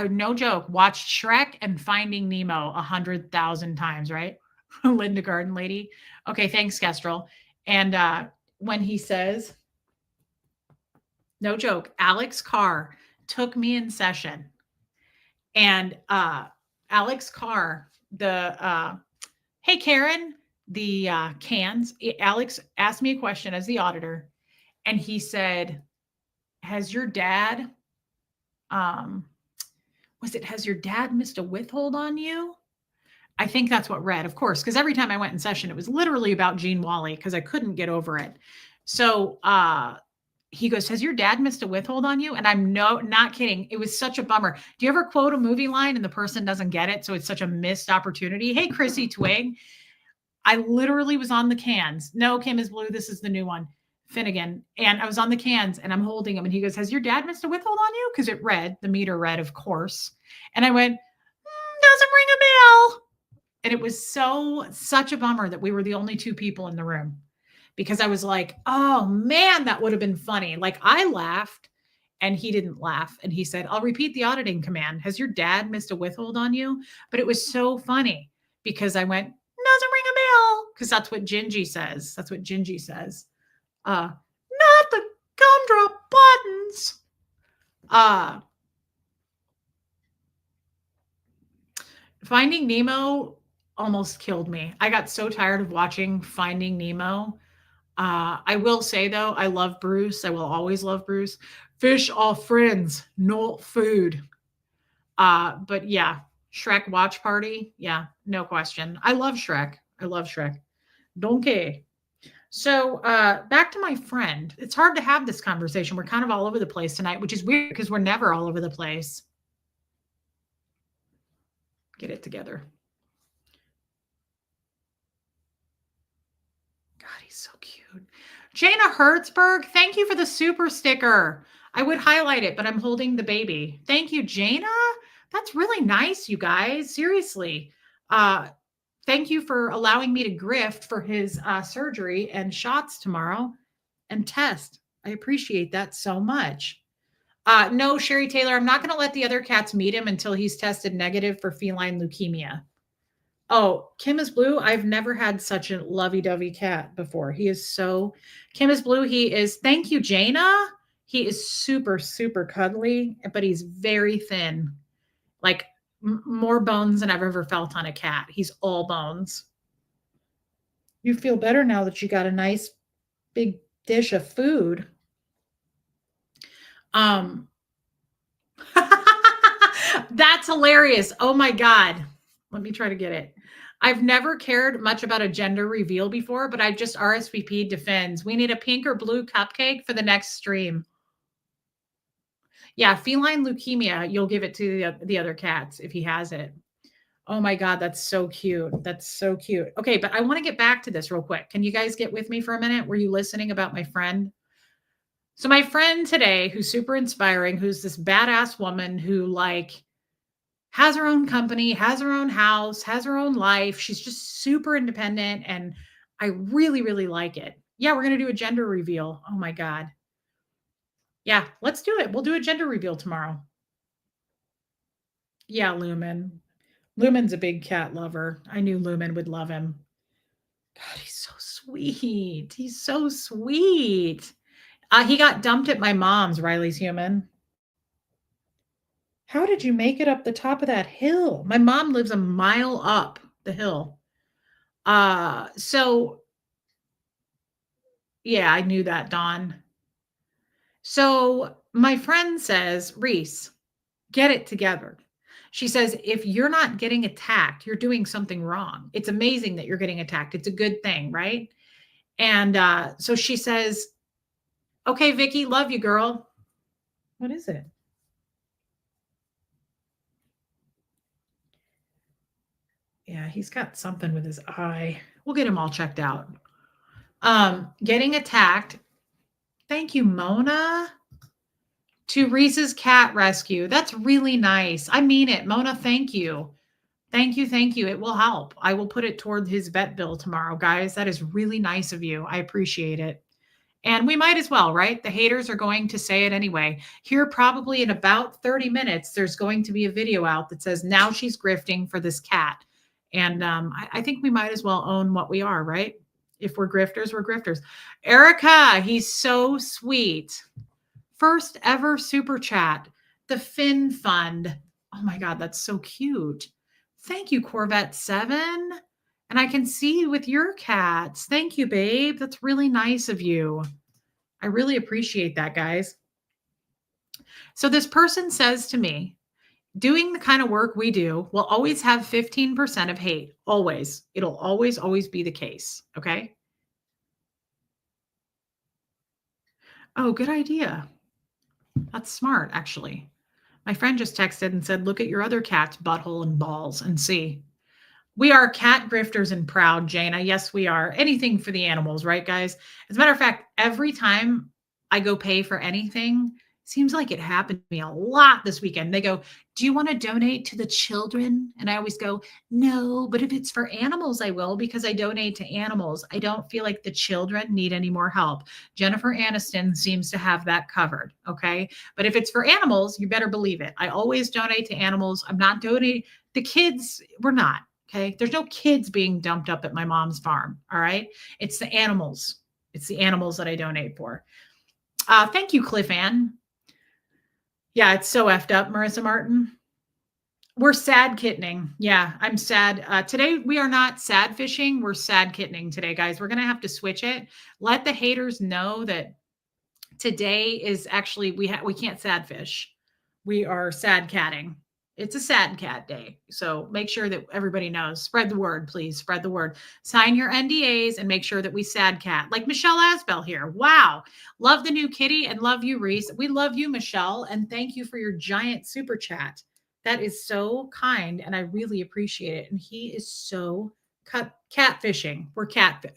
no joke, watched Shrek and Finding Nemo 100,000 times, right? Linda Garden Lady. Okay, thanks, Kestrel. And when he says, no joke, Alex Carr took me in session. And Alex Carr, hey, Karen, the cans, Alex asked me a question as the auditor. And he said, has your dad, has your dad missed a withhold on you? I think that's what read, of course, because every time I went in session, it was literally about Gene Wally because I couldn't get over it. So he goes, has your dad missed a withhold on you? And I'm not kidding. It was such a bummer. Do you ever quote a movie line and the person doesn't get it? So it's such a missed opportunity. Hey, Chrissy Twig. I literally was on the cans. No, Kim is blue. This is the new one. Finnegan. And I was on the cans and I'm holding him. And he goes, has your dad missed a withhold on you? Because it read, the meter read, of course. And I went, doesn't ring a bell. And it was such a bummer that we were the only two people in the room because I was like, oh man, that would have been funny. Like I laughed and he didn't laugh. And he said, I'll repeat the auditing command. Has your dad missed a withhold on you? But it was so funny because I went, doesn't ring a bell. Because that's what Gingy says. That's what Gingy says. Not the gumdrop buttons. Finding Nemo almost killed me. I got so tired of watching Finding Nemo. I will say though, I love Bruce. I will always love Bruce. Fish are friends, not food. But yeah, Shrek watch party. Yeah, no question. I love Shrek. I love Shrek. Donkey. So back to my friend. It's hard to have this conversation. We're kind of all over the place tonight, which is weird because we're never all over the place. Get it together. God, he's so cute. Jana Hertzberg, thank you for the super sticker. I would highlight it, but I'm holding the baby. Thank you, Jana. That's really nice, you guys. Seriously. Thank you for allowing me to grift for his surgery and shots tomorrow and test. I appreciate that so much. No, Sherry Taylor, I'm not going to let the other cats meet him until he's tested negative for feline leukemia. Oh, Kim is Blue. I've never had such a lovey-dovey cat before. He is so Kim is Blue. He is, thank you, Jana. He is super, super cuddly, but he's very thin. Like more bones than I've ever felt on a cat. He's all bones. You feel better now that you got a nice big dish of food. Um That's hilarious. Oh my God. Let me try to get it. I've never cared much about a gender reveal before, but I just RSVP'd to Finn's. We need a pink or blue cupcake for the next stream. Yeah, feline leukemia. You'll give it to the other cats if he has it. Oh my God, that's so cute. That's so cute. Okay, but I want to get back to this real quick. Can you guys get with me for a minute? Were you listening about my friend? So my friend today, who's super inspiring, who's this badass woman who like has her own company, has her own house, has her own life. She's just super independent and I really, really like it. Yeah, we're going to do a gender reveal. Oh my God. Yeah, let's do it. We'll do a gender reveal tomorrow. Yeah, Lumen. Lumen's a big cat lover. I knew Lumen would love him. God, he's so sweet. He's so sweet. He got dumped at my mom's, Riley's human. How did you make it up the top of that hill? My mom lives a mile up the hill. So yeah, I knew that, Dawn. So my friend says, Reese, get it together. She says, if you're not getting attacked, you're doing something wrong. It's amazing that you're getting attacked. It's a good thing, right? And so she says, okay, Vicky, love you, girl. What is it? Yeah, he's got something with his eye. We'll get him all checked out. Getting attacked. Thank you, Mona. To Reese's cat rescue. That's really nice. I mean it. Mona, thank you. Thank you. Thank you. It will help. I will put it toward his vet bill tomorrow, guys. That is really nice of you. I appreciate it. And we might as well, right? The haters are going to say it anyway. Here, probably in about 30 minutes, there's going to be a video out that says, now she's grifting for this cat. And I think we might as well own what we are, right? If we're grifters, we're grifters. Erica, he's so sweet. First ever super chat, the Finn Fund. Oh my God, that's so cute. Thank you, Corvette 7. And I can see you with your cats. Thank you, babe. That's really nice of you. I really appreciate that, guys. So this person says to me, doing the kind of work we do will always have 15% of hate. Always. It'll always, always be the case. Okay. Oh, good idea. That's smart, actually. My friend just texted and said, look at your other cat's butthole and balls and see. We are cat grifters and proud, Jana. Yes, we are. Anything for the animals, right, guys? As a matter of fact, every time I go pay for anything, seems like it happened to me a lot this weekend. They go, do you want to donate to the children? And I always go, no, but if it's for animals, I will, because I donate to animals. I don't feel like the children need any more help. Jennifer Aniston seems to have that covered. Okay. But if it's for animals, you better believe it. I always donate to animals. I'm not donating. The kids, we're not. Okay. There's no kids being dumped up at my mom's farm. All right. It's the animals. It's the animals that I donate for. Thank you, Cliff Ann. Yeah, it's so effed up, Marissa Martin. We're sad kittening. Yeah, I'm sad. Today we are not sad fishing. We're sad kittening today, guys. We're gonna have to switch it. Let the haters know that today is actually we can't sad fish. We are sad catting. It's a sad cat day. So make sure that everybody knows. Spread the word, please. Spread the word. Sign your NDAs and make sure that we sad cat. Like Michelle Asbell here. Wow. Love the new kitty and love you, Reese. We love you, Michelle. And thank you for your giant super chat. That is so kind. And I really appreciate it. And he is so catfishing. We're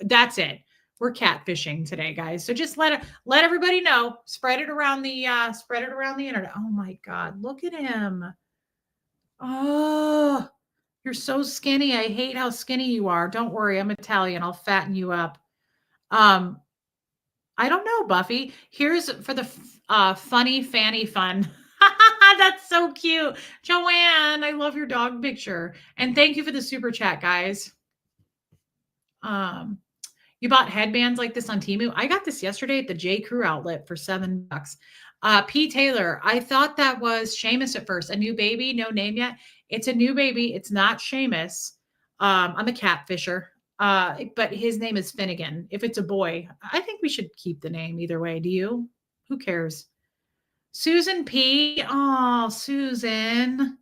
That's it. We're catfishing today, guys. So just let everybody know. Spread it around the internet. Oh my God, look at him. Oh, you're so skinny. I hate how skinny you are. Don't worry, I'm Italian. I'll fatten you up. Um, I don't know, Buffy. Here's for the funny fanny fun. That's so cute. Joanne, I love your dog picture. And thank you for the super chat, guys. You bought headbands like this on Temu? I got this yesterday at the J. Crew outlet for $7. P. Taylor, I thought that was Seamus at first. A new baby, no name yet. It's a new baby. It's not Seamus. I'm a catfisher. But his name is Finnegan. If it's a boy, I think we should keep the name either way. Do you? Who cares? Susan P. Oh, Susan.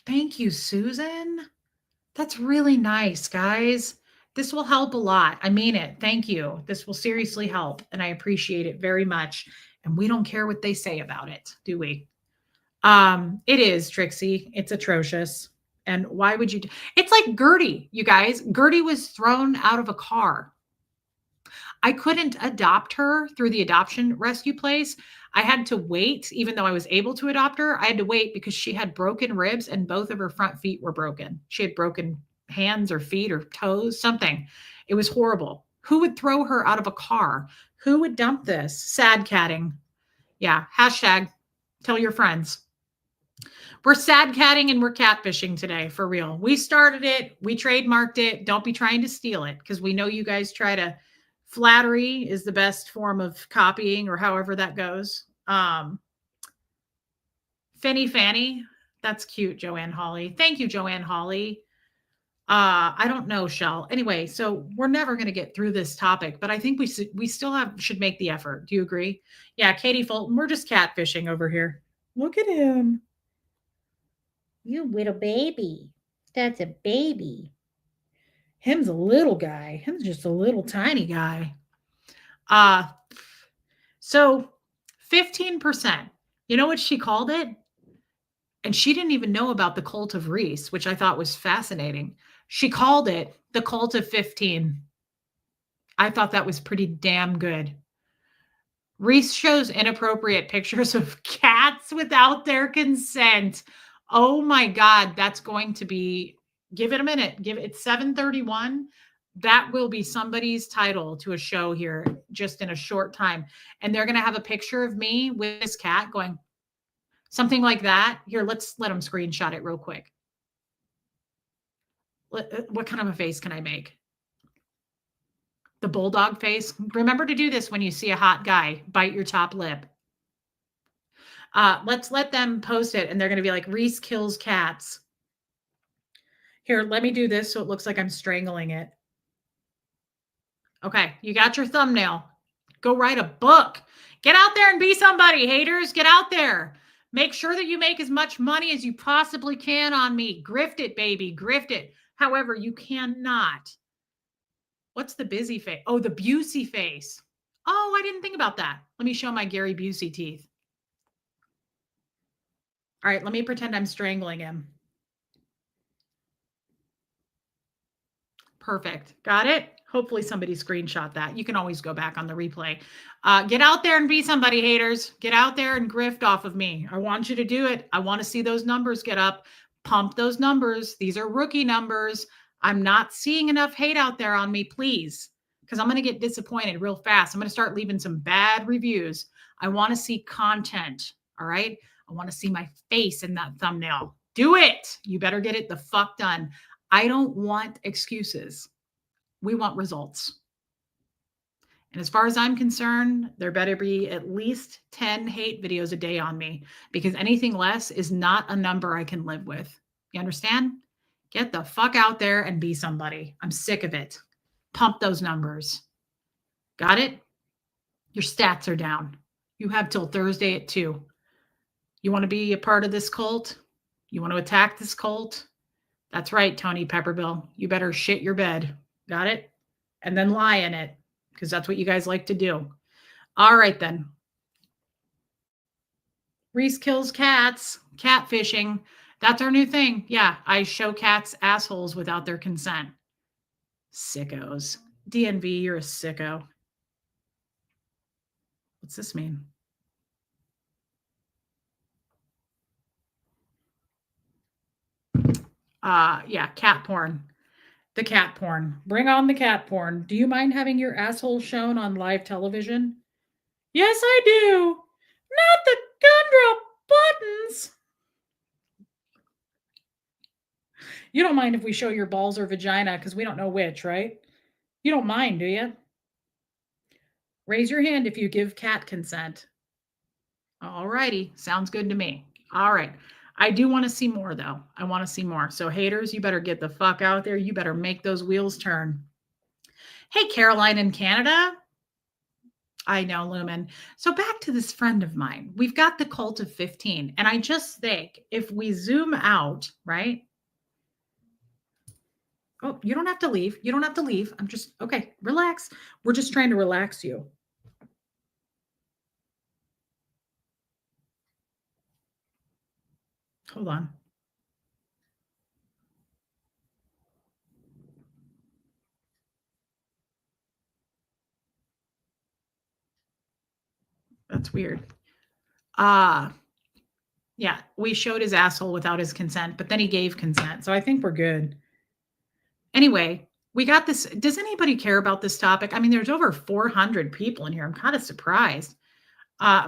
Thank you, Susan. That's really nice, guys. This will help a lot. I mean it. Thank you. This will seriously help, and I appreciate it very much. And we don't care what they say about it, do we? It is, Trixie. It's atrocious. And why would you it's like Gertie, you guys. Gertie was thrown out of a car. I couldn't adopt her through the adoption rescue place. I had to wait, even though I was able to adopt her. I had to wait because she had broken ribs and both of her front feet were broken. She had broken hands or feet or toes, something. It was horrible. Who would throw her out of a car? Who would dump this? Sad catting. Yeah. Hashtag tell your friends. We're sad catting and we're catfishing today, for real. We started it. We trademarked it. Don't be trying to steal it because we know you guys try to. Flattery is the best form of copying or however that goes. Finny Fanny. That's cute, Joanne Hawley. Thank you, Joanne Hawley. I don't know, Shell. Anyway, so we're never going to get through this topic, but I think we still should make the effort. Do you agree? Yeah, Katie Fulton, we're just catfishing over here. Look at him. You little baby. That's a baby. Him's a little guy. Him's just a little tiny guy. So 15%. You know what she called it? And she didn't even know about the cult of Reese, which I thought was fascinating. She called it the cult of 15. I thought that was pretty damn good. Reese shows inappropriate pictures of cats without their consent. Oh my God, that's going to be, give it a minute. It's 7:31. That will be somebody's title to a show here just in a short time. And they're going to have a picture of me with this cat going something like that. Here, let's let them screenshot it real quick. What kind of a face can I make? The bulldog face. Remember to do this when you see a hot guy. Bite your top lip. Let's let them post it, and they're going to be like, Reese kills cats. Here, let me do this so it looks like I'm strangling it. Okay, you got your thumbnail. Go write a book. Get out there and be somebody, haters. Get out there. Make sure that you make as much money as you possibly can on me. Grift it, baby. Grift it. However, you cannot. What's the busy face? Oh, the Busey face. Oh, I didn't think about that. Let me show my Gary Busey teeth. All right, let me pretend I'm strangling him. Perfect. Got it? Hopefully somebody screenshot that. You can always go back on the replay. Get out there and be somebody, haters. Get out there and grift off of me. I want you to do it. I want to see those numbers get up. Pump those numbers. These are rookie numbers. I'm not seeing enough hate out there on me, please, because I'm going to get disappointed real fast. I'm going to start leaving some bad reviews. I want to see content. All right. I want to see my face in that thumbnail. Do it. You better get it the fuck done. I don't want excuses. We want results. And as far as I'm concerned, there better be at least 10 hate videos a day on me, because anything less is not a number I can live with. You understand? Get the fuck out there and be somebody. I'm sick of it. Pump those numbers. Got it? Your stats are down. You have till Thursday at 2. You want to be a part of this cult? You want to attack this cult? That's right, Tony Pepperbill. You better shit your bed. Got it? And then lie in it, because that's what you guys like to do. All right, then. Reese kills cats. Catfishing. That's our new thing. Yeah, I show cats assholes without their consent. Sickos. DNV, you're a sicko. What's this mean? Yeah, cat porn. The cat porn. Bring on the cat porn. Do you mind having your asshole shown on live television? Yes, I do. Not the gumdrop buttons. You don't mind if we show your balls or vagina, because we don't know which, right? You don't mind, do you? Raise your hand if you give cat consent. All righty. Sounds good to me. All right. I do want to see more, though. I want to see more. So, haters, you better get the fuck out there. You better make those wheels turn. Hey, Caroline in Canada. I know, Lumen. So back to this friend of mine. We've got the cult of 15. And I just think if we zoom out, right? Oh, you don't have to leave. You don't have to leave. I'm just, okay, relax. We're just trying to relax you. Hold on. That's weird. Yeah, we showed his asshole without his consent, but then he gave consent. So I think we're good. Anyway, we got this. Does anybody care about this topic? I mean, there's over 400 people in here. I'm kind of surprised.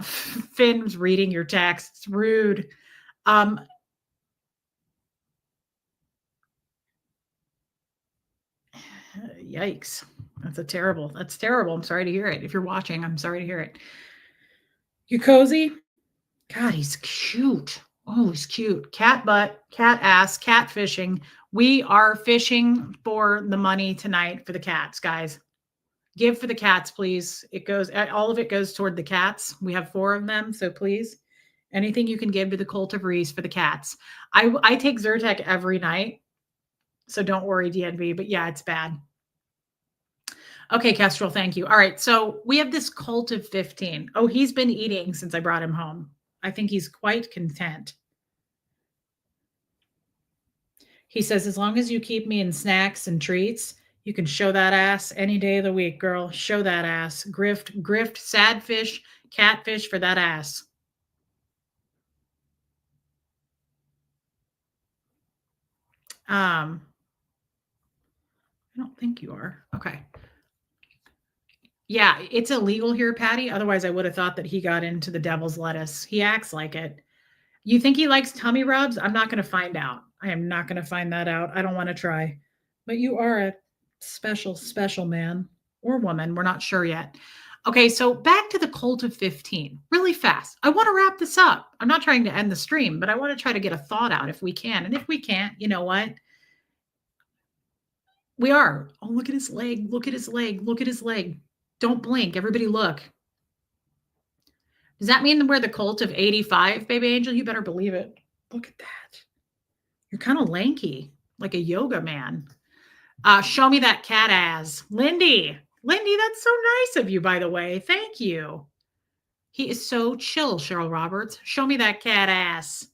Finn's reading your text. It's rude. Yikes. That's terrible. I'm sorry to hear it. If you're watching, I'm sorry to hear it. You cozy? God, he's cute. Oh, he's cute. Cat butt, cat ass, cat fishing. We are fishing for the money tonight for the cats, guys. Give for the cats, please. All of it goes toward the cats. We have 4 of them, so please, anything you can give to the Cult of Reese for the cats. I take Zyrtec every night, so don't worry, DNV. But yeah, it's bad. Okay, Kestrel, thank you. All right, so we have this Cult of 15. Oh, he's been eating since I brought him home. I think he's quite content. He says, as long as you keep me in snacks and treats, you can show that ass any day of the week, girl. Show that ass. Grift, sad fish, catfish for that ass. I don't think you are. Okay. Yeah, it's illegal here, Patty. Otherwise, I would have thought that he got into the devil's lettuce. He acts like it. You think he likes tummy rubs? I'm not going to find out. I am not going to find that out. I don't want to try. But you are a special man or woman. We're not sure yet. Okay, so back to the Cult of 15 really fast. I want to wrap this up. I'm not trying to end the stream, but I want to try to get a thought out if we can. And if we can't, you know what? We are. Oh, look at his leg. Look at his leg. Look at his leg. Don't blink. Everybody look. Does that mean we're the Cult of 85, baby angel? You better believe it. Look at that. You're kind of lanky, like a yoga man. Show me that cat ass. Lindy, that's so nice of you, by the way. Thank you. He is so chill, Cheryl Roberts. Show me that cat ass.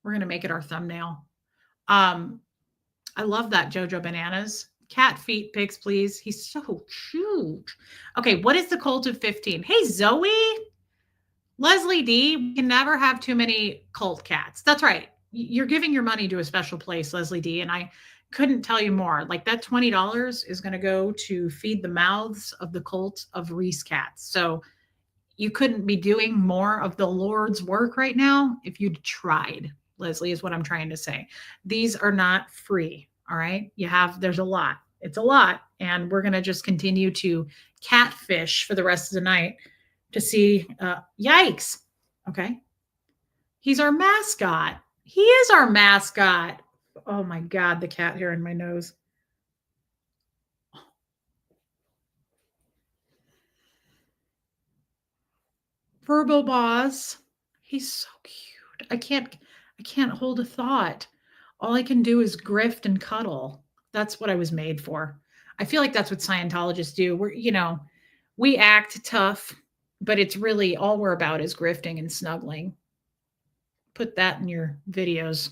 We're going to make it our thumbnail. I love that, Jojo Bananas. Cat feet pics, please. He's so cute. Okay, what is the Cult of 15? Hey, Zoe. Leslie D, we can never have too many cult cats. That's right. You're giving your money to a special place, Leslie D, and I couldn't tell you more. Like that $20 is going to go to feed the mouths of the Cult of Reese cats. So you couldn't be doing more of the Lord's work right now if you'd tried, Leslie, is what I'm trying to say. These are not free. All right. There's a lot. It's a lot. And we're going to just continue to Catfish for the rest of the night to see. Yikes. Okay. He's our mascot. He is our mascot. Oh my God, the cat hair in my nose. Verbo Boss. He's so cute. I can't hold a thought. All I can do is grift and cuddle. That's what I was made for. I feel like that's what Scientologists do. We act tough, but it's really all we're about is grifting and snuggling. Put that in your videos.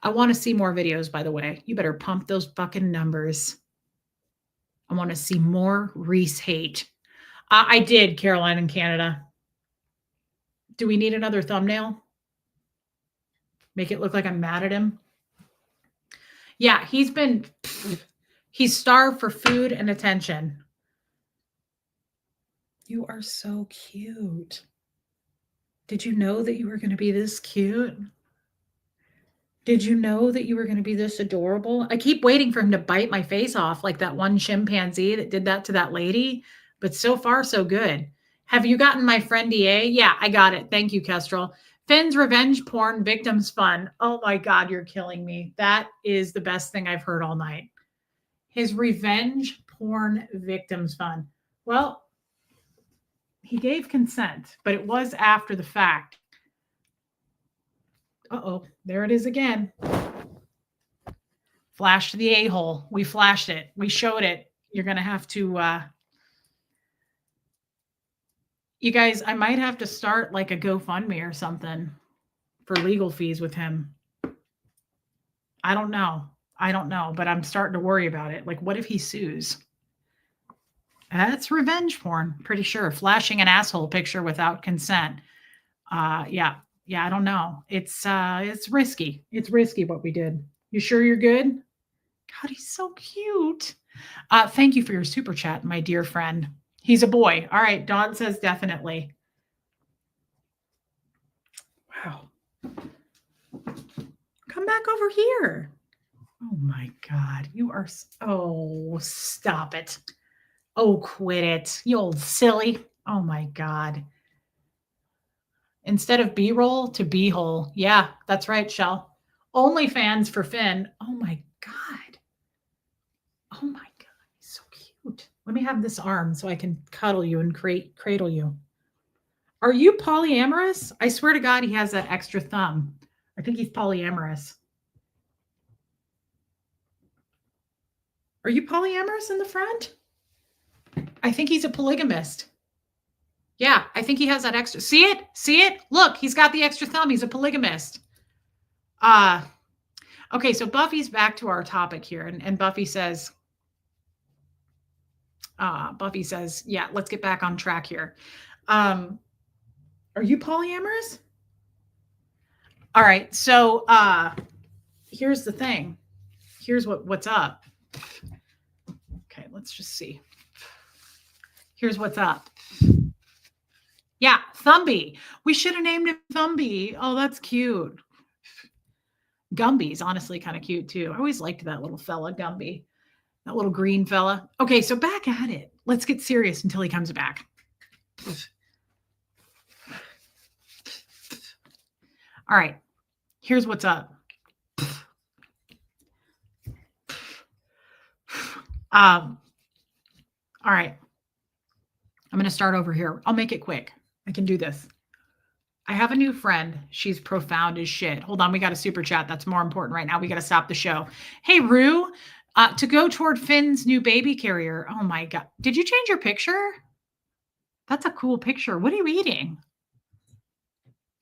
I want to see more videos, by the way. You better pump those fucking numbers. I want to see more Reese hate. I did, Caroline in Canada. Do we need another thumbnail? Make it look like I'm mad at him? Yeah, he's starved for food and attention. You are so cute. Did you know that you were going to be this cute? Did you know that you were going to be this adorable? I keep waiting for him to bite my face off like that one chimpanzee that did that to that lady, but so far so good. Have you gotten my friend EA? Yeah, I got it. Thank you, Kestrel. Finn's revenge porn victims fun. Oh my God, you're killing me. That is the best thing I've heard all night. His revenge porn victims fun. Well, he gave consent, but it was after the fact. Uh-oh, there it is again. Flash to the a-hole. We flashed it. We showed it. You're going to have to, you guys, I might have to start like a GoFundMe or something for legal fees with him. I don't know, but I'm starting to worry about it. Like, what if he sues? That's revenge porn, pretty sure. Flashing an asshole picture without consent. Yeah, I don't know. It's risky. It's risky what we did. You sure you're good? God, he's so cute. Thank you for your super chat, my dear friend. He's a boy. All right, Dawn says definitely. Wow. Come back over here. Oh my God, you are. Oh, stop it. Oh, quit it, you old silly. Oh my God. Instead of B-roll to B-hole. Yeah, that's right, Shell. OnlyFans for Finn. Oh my God. Oh my God, he's so cute. Let me have this arm so I can cuddle you and cradle you. Are you polyamorous? I swear to God, he has that extra thumb. I think he's polyamorous. Are you polyamorous in the front? I think he's a polygamist. Yeah, I think he has that extra. See it? See it? Look, he's got the extra thumb. He's a polygamist. Okay, so Buffy's back to our topic here, and Buffy says, yeah, let's get back on track here. Are you polyamorous? All right, so here's the thing. Here's what's up. Okay, let's just see. Here's what's up. Yeah, Thumby. We should have named him Thumby. Oh, that's cute. Gumby's honestly kind of cute too. I always liked that little fella, Gumby. That little green fella. Okay, so back at it. Let's get serious until he comes back. All right, here's what's up. All right. I'm going to start over here. I'll make it quick. I can do this. I have a new friend. She's profound as shit. Hold on. We got a super chat. That's more important right now. We got to stop the show. Hey, Rue, to go toward Finn's new baby carrier. Oh my God. Did you change your picture? That's a cool picture. What are you eating?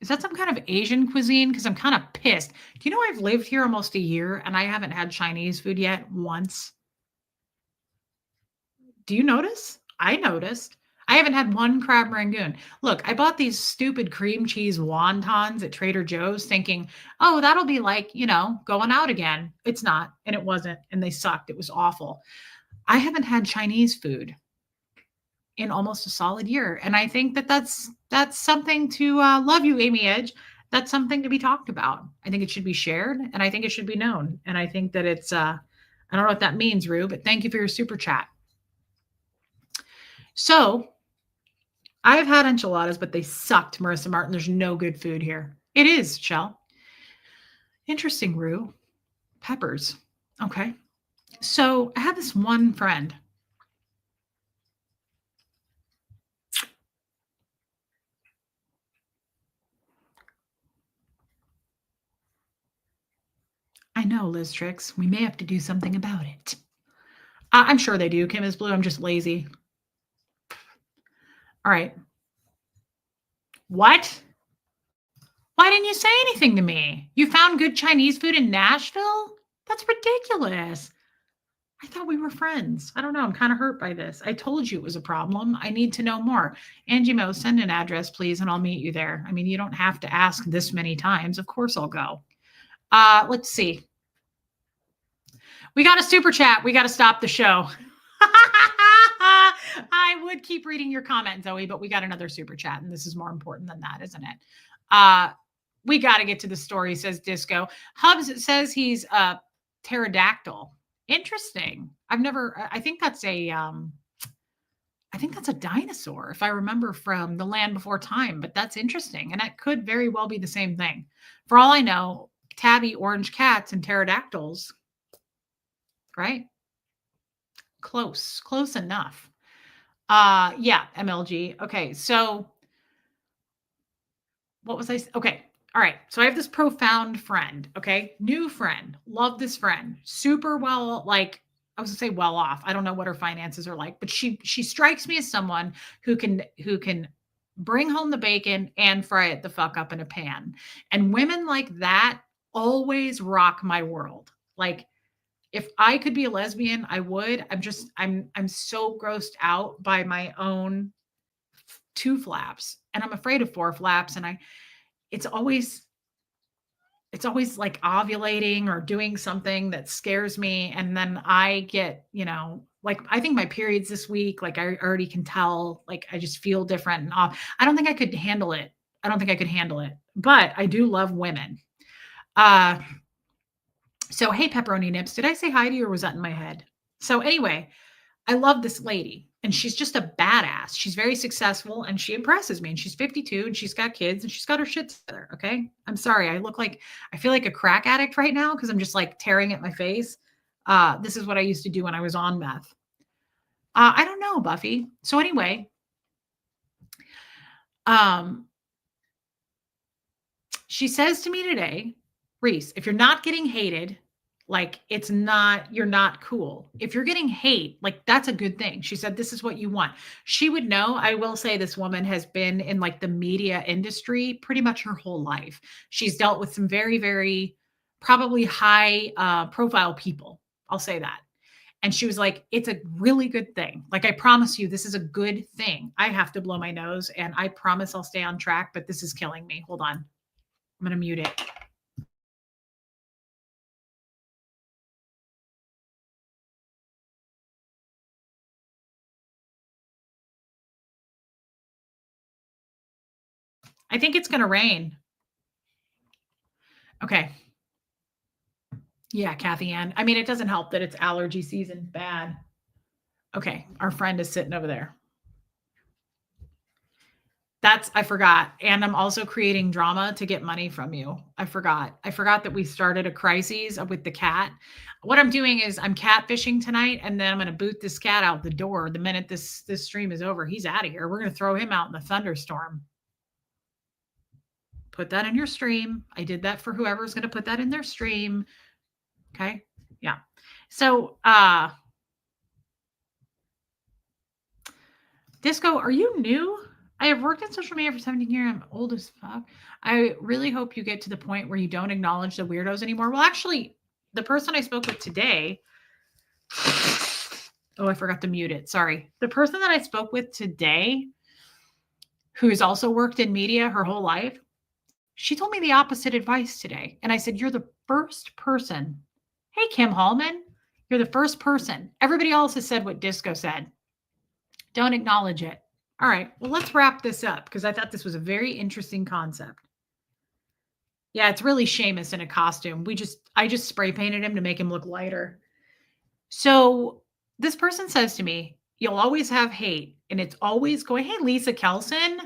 Is that some kind of Asian cuisine? Because I'm kind of pissed. Do you know I've lived here almost a year and I haven't had Chinese food yet once? Do you notice? I noticed. I haven't had one crab rangoon. Look, I bought these stupid cream cheese wontons at Trader Joe's thinking, oh, that'll be like, going out again. It's not. And it wasn't. And they sucked. It was awful. I haven't had Chinese food in almost a solid year. And I think that's something to love you, Amy Edge. That's something to be talked about. I think it should be shared and I think it should be known. And I think that it's, I don't know what that means, Rue, but thank you for your super chat. So I've had enchiladas, but they sucked, Marissa Martin. There's no good food here. It is, Shell. Interesting, Rue. Peppers. Okay. So I had this one friend. I know, Liz Tricks. We may have to do something about it. I'm sure they do. Kim is blue. I'm just lazy. All right. What? Why didn't you say anything to me? You found good Chinese food in Nashville? That's ridiculous. I thought we were friends. I don't know. I'm kind of hurt by this. I told you it was a problem. I need to know more. Angie Mo, send an address, please, and I'll meet you there. I mean, you don't have to ask this many times. Of course I'll go. Let's see. We got a super chat. We got to stop the show. I would keep reading your comment, Zoe, but we got another super chat, and this is more important than that, isn't it? We got to get to the story, says Disco. Hubs says he's a pterodactyl. Interesting. I think that's a dinosaur, if I remember from The Land Before Time, but that's interesting. And it could very well be the same thing. For all I know, tabby orange cats and pterodactyls, right? Close enough. Yeah, MLG. Okay, so what was I? Okay, all right. So I have this profound friend. Okay, new friend. Love this friend. Super well, like I was gonna say well off. I don't know what her finances are like, but she strikes me as someone who can bring home the bacon and fry it the fuck up in a pan. And women like that always rock my world. Like if I could be a lesbian, I would. I'm so grossed out by my own two flaps, and I'm afraid of four flaps. And it's always like ovulating or doing something that scares me. And then I get, like I think my period's this week, like I already can tell, like I just feel different and off. I don't think I could handle it. But I do love women. So, hey, Pepperoni Nips, did I say hi to you or was that in my head? So, anyway, I love this lady and she's just a badass. She's very successful and she impresses me. And she's 52 and she's got kids and she's got her shit together. Okay. I'm sorry. I feel like a crack addict right now because I'm just like tearing at my face. This is what I used to do when I was on meth. I don't know, Buffy. So, anyway, she says to me today, Reese, if you're not getting hated, like you're not cool. If you're getting hate, like that's a good thing. She said, this is what you want. She would know. I will say this woman has been in like the media industry pretty much her whole life. She's dealt with some very, very probably high profile people. I'll say that. And she was like, it's a really good thing. Like, I promise you, this is a good thing. I have to blow my nose and I promise I'll stay on track, but this is killing me. Hold on. I'm going to mute it. I think it's going to rain. Okay. Yeah, Kathy Ann. I mean, it doesn't help that it's allergy season. Bad. Okay. Our friend is sitting over there. I forgot. And I'm also creating drama to get money from you. I forgot that we started a crisis with the cat. What I'm doing is I'm catfishing tonight, and then I'm going to boot this cat out the door the minute this stream is over. He's out of here. We're going to throw him out in the thunderstorm. Put that in your stream. I did that for whoever's going to put that in their stream. Okay. Yeah. So, Disco, are you new? I have worked in social media for 17 years. I'm old as fuck. I really hope you get to the point where you don't acknowledge the weirdos anymore. Well, actually, the person I spoke with today, oh, I forgot to mute it. Sorry. The person that I spoke with today, who's also worked in media her whole life, she told me the opposite advice today. And I said, you're the first person. Hey, Kim Hallman, you're the first person. Everybody else has said what Disco said. Don't acknowledge it. All right, well, let's wrap this up because I thought this was a very interesting concept. Yeah, it's really Seamus in a costume. I just spray painted him to make him look lighter. So this person says to me, you'll always have hate, and it's always going, hey, Lisa Kelson,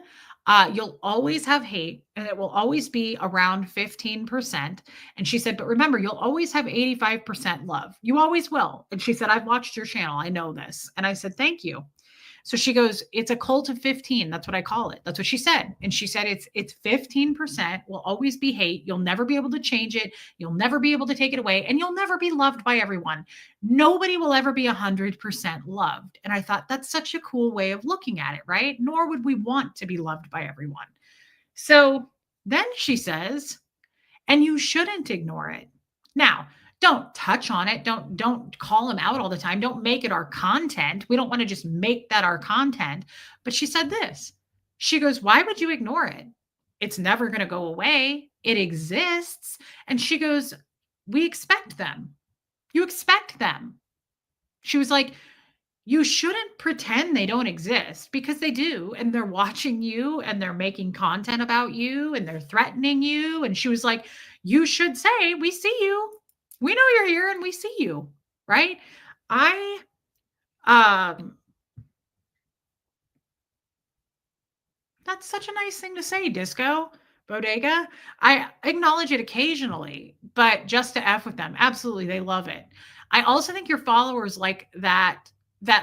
you'll always have hate, and it will always be around 15%. And she said, but remember, you'll always have 85% love. You always will. And she said, I've watched your channel. I know this. And I said, thank you. So she goes, it's a cult of 15. That's what I call it. That's what she said. And she said, it's 15% will always be hate. You'll never be able to change it. You'll never be able to take it away. And you'll never be loved by everyone. Nobody will ever be 100% loved. And I thought that's such a cool way of looking at it, right? Nor would we want to be loved by everyone. So then she says, and you shouldn't ignore it. Now, don't touch on it. Don't call him out all the time. Don't make it our content. We don't want to just make that our content. But she said this. She goes, why would you ignore it? It's never going to go away. It exists. And she goes, we expect them. You expect them. She was like, you shouldn't pretend they don't exist, because they do. And they're watching you, and they're making content about you, and they're threatening you. And she was like, you should say, we see you. We know you're here, and we see you. Right. That's such a nice thing to say, Disco Bodega. I acknowledge it occasionally, but just to F with them. Absolutely. They love it. I also think your followers like that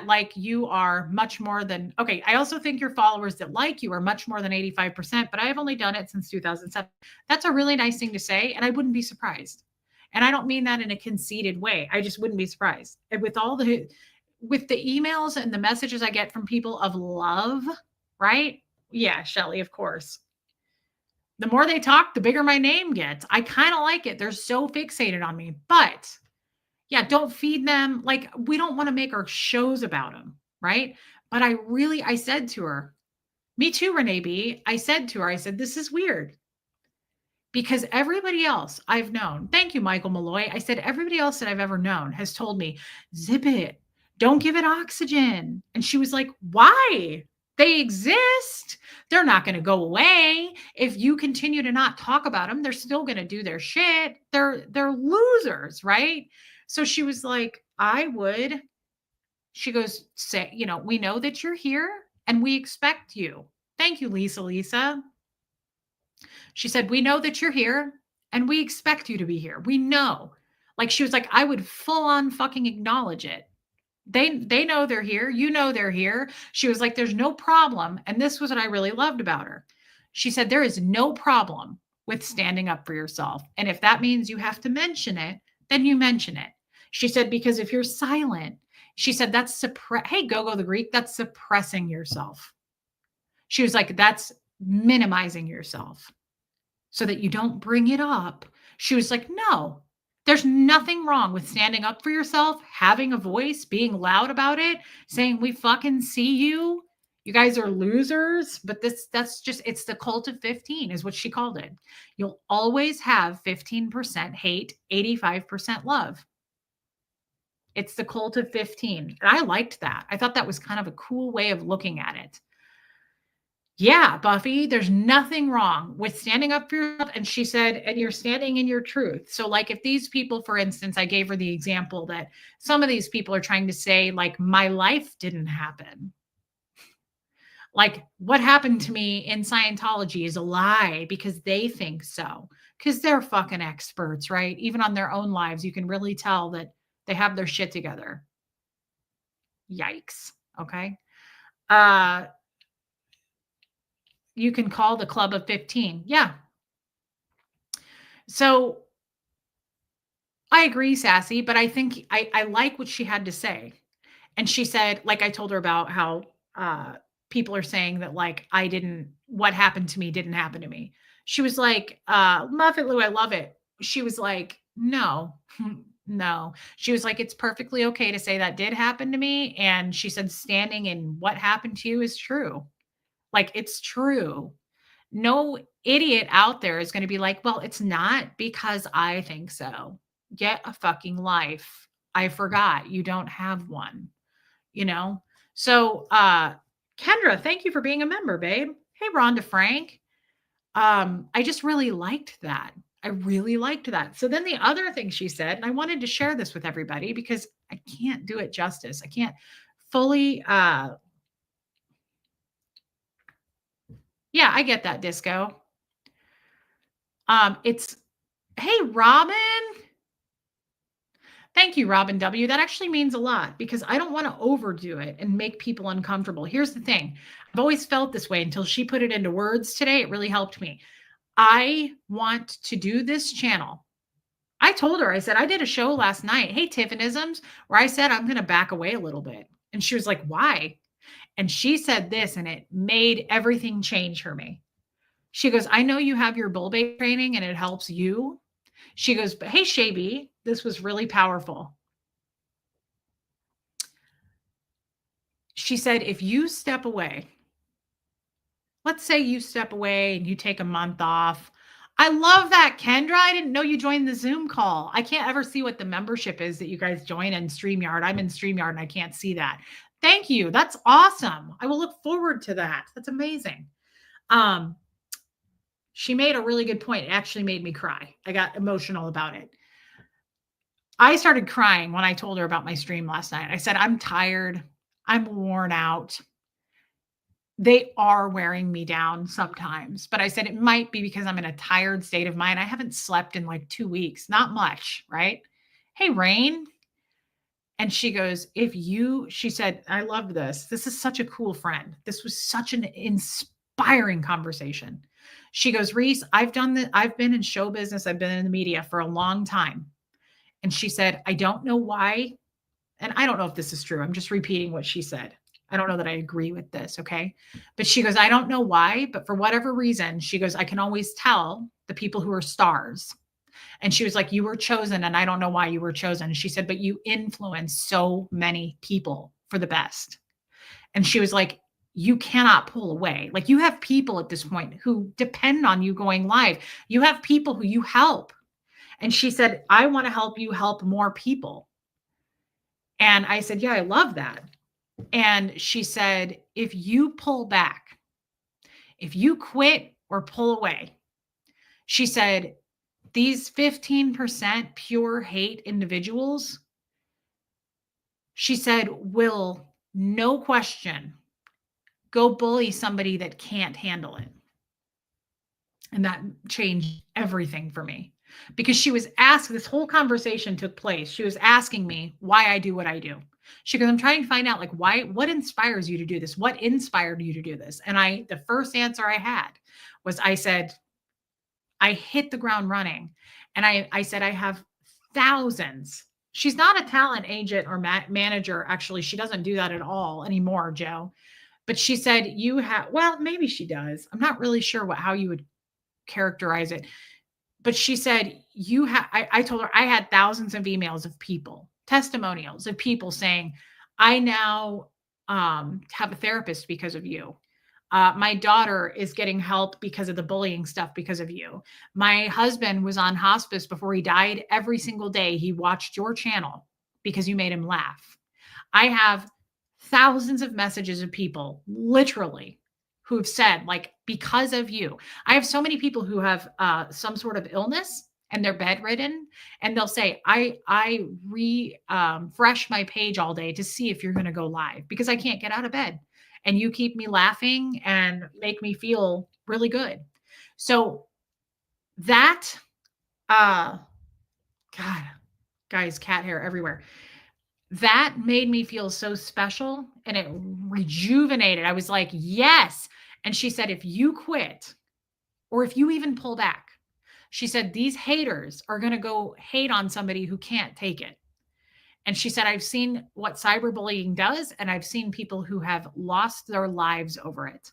like you are much more than, okay. I also think your followers that like you are much more than 85%, but I have only done it since 2007. That's a really nice thing to say. And I wouldn't be surprised. And I don't mean that in a conceited way. I just wouldn't be surprised. And with the emails and the messages I get from people of love, right? Yeah, Shelly, of course. The more they talk, the bigger my name gets. I kind of like it. They're so fixated on me. But yeah, don't feed them. Like, we don't want to make our shows about them, right? But I said to her, me too, Renee B. I said, this is weird. Because everybody else I've known, thank you, Michael Malloy. I said, everybody else that I've ever known has told me, zip it. Don't give it oxygen. And she was like, why? They exist. They're not going to go away. If you continue to not talk about them, they're still going to do their shit. They're losers, right? So she was like, she goes, say, we know that you're here and we expect you. Thank you, Lisa. She said, we know that you're here and we expect you to be here. We know. Like, she was like, I would full on fucking acknowledge it. They know they're here. You know they're here. She was like, there's no problem. And this was what I really loved about her. She said, there is no problem with standing up for yourself. And if that means you have to mention it, then you mention it. She said, because if you're silent, she said, that's hey, Gogo the Greek, that's suppressing yourself. She was like, that's minimizing yourself so that you don't bring it up. She was like, no. There's nothing wrong with standing up for yourself, having a voice, being loud about it, saying, we fucking see you. You guys are losers. But that's just, it's the cult of 15 is what she called it. You'll always have 15% hate, 85% love. It's the cult of 15. And I liked that. I thought that was kind of a cool way of looking at it. Yeah, Buffy, there's nothing wrong with standing up for yourself. And she said, and you're standing in your truth. So like, if these people, for instance, I gave her the example that some of these people are trying to say, like, my life didn't happen. Like, what happened to me in Scientology is a lie because they think so. Because they're fucking experts, right? Even on their own lives, you can really tell that they have their shit together. Yikes. Okay. You can call the club of 15. Yeah. So I agree, Sassy, but I think I like what she had to say. And she said, like, I told her about how people are saying that, like, what happened to me didn't happen to me. She was like, Muffet Lou, I love it. She was like, no. She was like, it's perfectly okay to say that did happen to me. And she said, standing in what happened to you is true. Like, it's true. No idiot out there is going to be like, well, it's not because I think so. Get a fucking life. I forgot you don't have one, So, Kendra, thank you for being a member, babe. Hey, Rhonda Frank. I just really liked that. I really liked that. So then the other thing she said, and I wanted to share this with everybody because I can't do it justice. I can't fully, yeah, I get that, Disco. It's Hey, Robin. Thank you, Robin W. That actually means a lot because I don't want to overdo it and make people uncomfortable. Here's the thing. I've always felt this way until she put it into words today. It really helped me. I want to do this channel. I told her, I said, I did a show last night, Hey Tiffanisms, where I said I'm going to back away a little bit. And she was like, why? And she said this, and it made everything change for me. She goes, I know you have your bull bait training and it helps you. She goes, but hey, Shaby, this was really powerful. She said, if you step away, let's say you step away and you take a month off. I love that, Kendra. I didn't know you joined the Zoom call. I can't ever see what the membership is that you guys join in StreamYard. I'm in StreamYard and I can't see that. Thank you. That's awesome. I will look forward to that. That's amazing. She made a really good point. It actually made me cry. I got emotional about it. I started crying when I told her about my stream last night. I said, I'm tired. I'm worn out. They are wearing me down sometimes, but I said it might be because I'm in a tired state of mind. I haven't slept in like 2 weeks, not much, right? Hey, Rain. And she goes, she said, I love this. This is such a cool friend. This was such an inspiring conversation. She goes, Reese, I've been in show business. I've been in the media for a long time. And she said, I don't know why. And I don't know if this is true. I'm just repeating what she said. I don't know that I agree with this. Okay. But she goes, I don't know why, but for whatever reason, she goes, I can always tell the people who are stars. And she was like, you were chosen. And I don't know why you were chosen. She said, but you influence so many people for the best. And she was like, you cannot pull away. Like you have people at this point who depend on you going live. You have people who you help. And she said, I want to help you help more people. And I said, yeah, I love that. And she said, if you pull back, if you quit or pull away, she said, these 15% pure hate individuals, she said, will no question go bully somebody that can't handle it. And that changed everything for me because she was asked, this whole conversation took place. She was asking me why I do what I do. She goes, I'm trying to find out like what inspires you to do this? What inspired you to do this? And the first answer I had was, I said, I hit the ground running. And I said, I have thousands. She's not a talent agent or manager. Actually, she doesn't do that at all anymore, Joe. But she said, well, maybe she does. I'm not really sure how you would characterize it. But she said, I told her I had thousands of emails of people, testimonials of people saying, I now have a therapist because of you. My daughter is getting help because of the bullying stuff because of you. My husband was on hospice before he died. Every single day he watched your channel because you made him laugh. I have thousands of messages of people literally who've said, like, because of you. I have so many people who have some sort of illness and they're bedridden, and they'll say, I refresh my page all day to see if you're going to go live because I can't get out of bed. And you keep me laughing and make me feel really good. So that, God, guys, cat hair everywhere. That made me feel so special and it rejuvenated. I was like, yes. And she said, if you quit or if you even pull back, she said, these haters are going to go hate on somebody who can't take it. And she said, I've seen what cyberbullying does, and I've seen people who have lost their lives over it.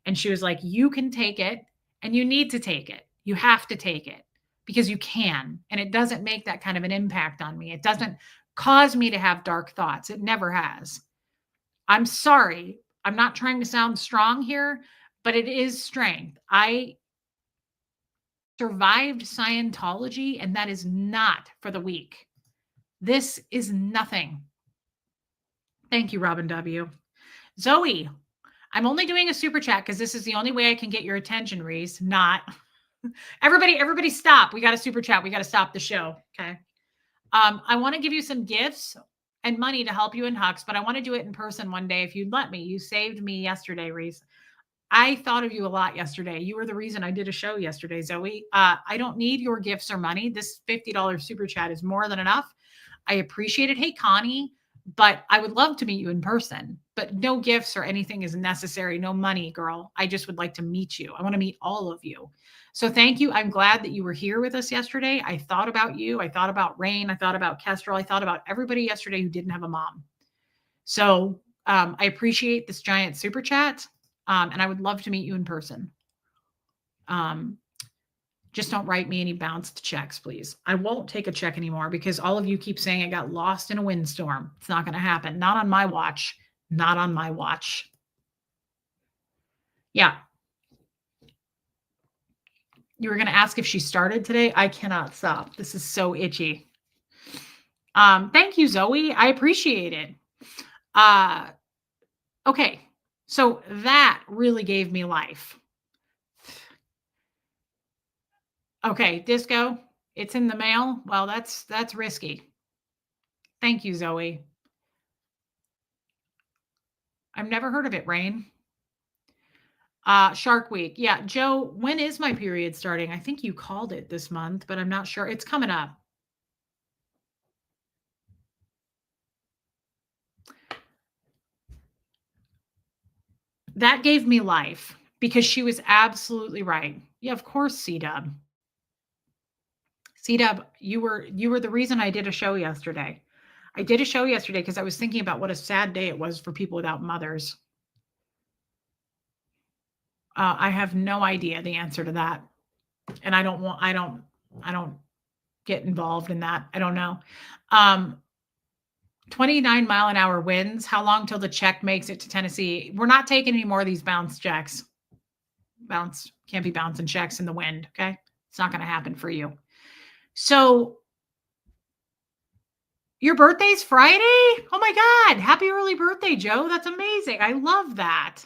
And she was like, you can take it and you need to take it. You have to take it because you can. And it doesn't make that kind of an impact on me. It doesn't cause me to have dark thoughts. It never has. I'm sorry. I'm not trying to sound strong here, but it is strength. I survived Scientology, and that is not for the weak. This is nothing. Thank you, Robin W. Zoe, I'm only doing a super chat because this is the only way I can get your attention, Reese. Not everybody stop. We got a super chat. We got to stop the show. Okay. I want to give you some gifts and money to help you in Hux, but I want to do it in person one day if you'd let me. You saved me yesterday, Reese. I thought of you a lot yesterday. You were the reason I did a show yesterday, Zoe. I don't need your gifts or money. This $50 super chat is more than enough. I appreciate it. Hey, Connie, but I would love to meet you in person, but no gifts or anything is necessary. No money, girl. I just would like to meet you. I want to meet all of you. So thank you. I'm glad that you were here with us yesterday. I thought about you. I thought about Rain. I thought about Kestrel. I thought about everybody yesterday who didn't have a mom. So I appreciate this giant super chat. And I would love to meet you in person. Just don't write me any bounced checks, please. I won't take a check anymore because all of you keep saying I got lost in a windstorm. It's not going to happen. Not on my watch. Not on my watch. Yeah. You were going to ask if she started today. I cannot stop. This is so itchy. Thank you, Zoe. I appreciate it. Okay. So that really gave me life. Okay, Disco, it's in the mail. Well, that's risky. Thank you, Zoe. I've never heard of it, Rain. Shark Week. Yeah, Joe, when is my period starting? I think you called it this month, but I'm not sure. It's coming up. That gave me life because she was absolutely right. Yeah, of course, C-Dub. C-Dub, you were the reason I did a show yesterday. I did a show yesterday because I was thinking about what a sad day it was for people without mothers. I have no idea the answer to that. And I don't get involved in that. I don't know. 29-mile-an-hour winds. How long till the check makes it to Tennessee? We're not taking any more of these bounce checks. Can't be bouncing checks in the wind. Okay. It's not going to happen for you. So your birthday's Friday? Oh my God. Happy early birthday, Joe. That's amazing. I love that.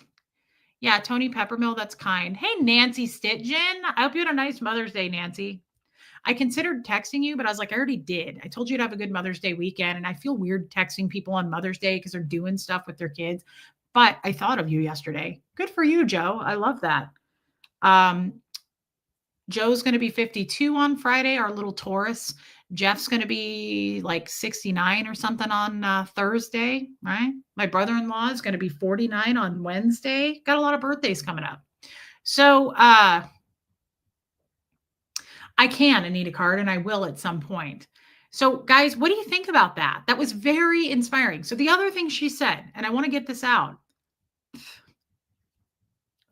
Yeah, Tony Peppermill, that's kind. Hey, Nancy Stitgen. I hope you had a nice Mother's Day, Nancy. I considered texting you, but I was like, I already did. I told you to have a good Mother's Day weekend, and I feel weird texting people on Mother's Day because they're doing stuff with their kids. But I thought of you yesterday. Good for you, Joe. I love that. Joe's going to be 52 on Friday, our little Taurus. Jeff's going to be like 69 or something on Thursday, right? My brother-in-law is going to be 49 on Wednesday. Got a lot of birthdays coming up. So I can, Anita Card, and I will at some point. So guys, what do you think about that? That was very inspiring. So the other thing she said, and I want to get this out.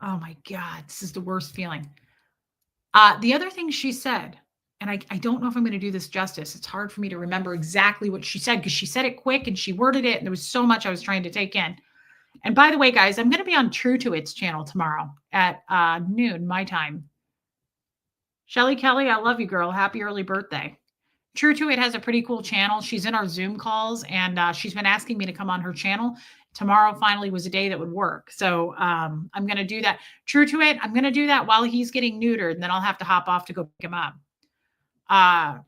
Oh my God, this is the worst feeling. The other thing she said, and I don't know if I'm going to do this justice. It's hard for me to remember exactly what she said because she said it quick and she worded it, and there was so much I was trying to take in. And by the way, guys, I'm going to be on True to It's channel tomorrow at noon, my time. Shelly Kelly, I love you, girl. Happy early birthday. True to It has a pretty cool channel. She's in our Zoom calls, and she's been asking me to come on her channel. Tomorrow finally was a day that would work. So I'm going to do that. True to It, I'm going to do that while he's getting neutered, and then I'll have to hop off to go pick him up. I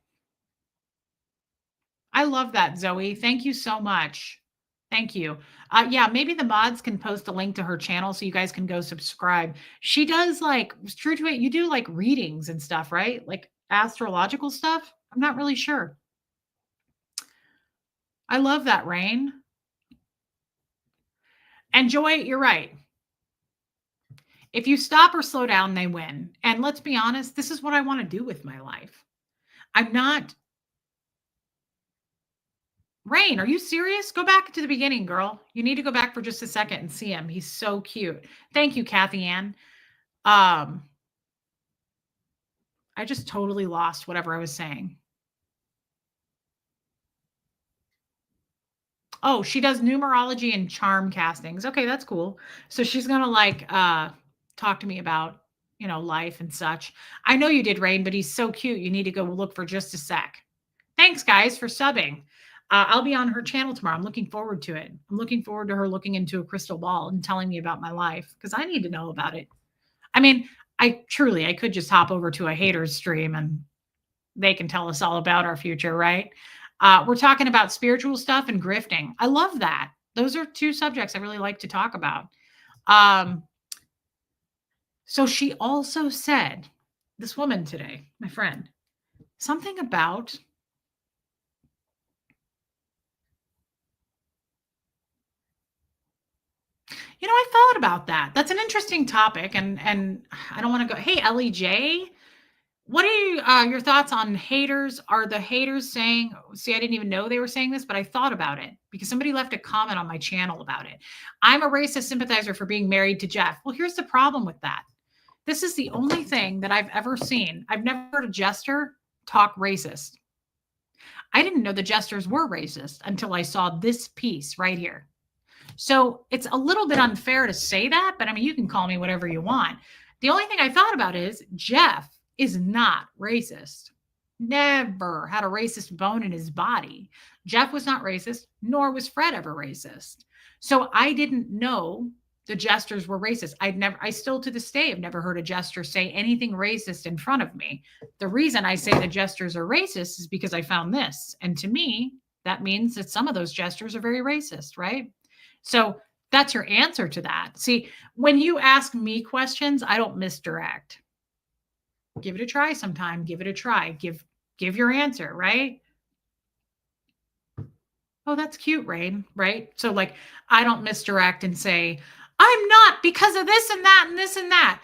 love that, Zoe. Thank you so much. Thank you. Yeah, maybe the mods can post a link to her channel so you guys can go subscribe. She does like, True to It, you do like readings and stuff, right? Like astrological stuff? I'm not really sure. I love that, Rain. And Joy, you're right. If you stop or slow down, they win. And let's be honest, this is what I want to do with my life. I'm not. Rain, are you serious? Go back to the beginning, girl. You need to go back for just a second and see him. He's so cute. Thank you, Kathy Ann. I just totally lost whatever I was saying. Oh, she does numerology and charm castings. Okay, that's cool. So she's going to like talk to me about, life and such. I know you did, Rain, but he's so cute. You need to go look for just a sec. Thanks, guys, for subbing. I'll be on her channel tomorrow. I'm looking forward to it. I'm looking forward to her looking into a crystal ball and telling me about my life because I need to know about it. I mean, I could just hop over to a haters stream and they can tell us all about our future, right? We're talking about spiritual stuff and grifting. I love that. Those are two subjects I really like to talk about. Um, so she also said, this woman today, my friend, something about I thought about that. That's an interesting topic, and I don't want to go. Hey, LEJ, what are your thoughts on haters? Are the haters saying? See, I didn't even know they were saying this, but I thought about it because somebody left a comment on my channel about it. I'm a racist sympathizer for being married to Jeff. Well, here's the problem with that. This is the only thing that I've ever seen. I've never heard a jester talk racist. I didn't know the jesters were racist until I saw this piece right here. So it's a little bit unfair to say that, but I mean, you can call me whatever you want. The only thing I thought about is Jeff is not racist. Never had a racist bone in his body. Jeff was not racist, nor was Fred ever racist. So I didn't know the jesters were racist. I still to this day have never heard a jester say anything racist in front of me. The reason I say the jesters are racist is because I found this. And to me, that means that some of those jesters are very racist, right? So that's your answer to that. See, when you ask me questions, I don't misdirect. Give it a try sometime. Give it a try. Give your answer, right? Oh, that's cute, Rain, right? So like I don't misdirect and say, I'm not because of this and that and this and that.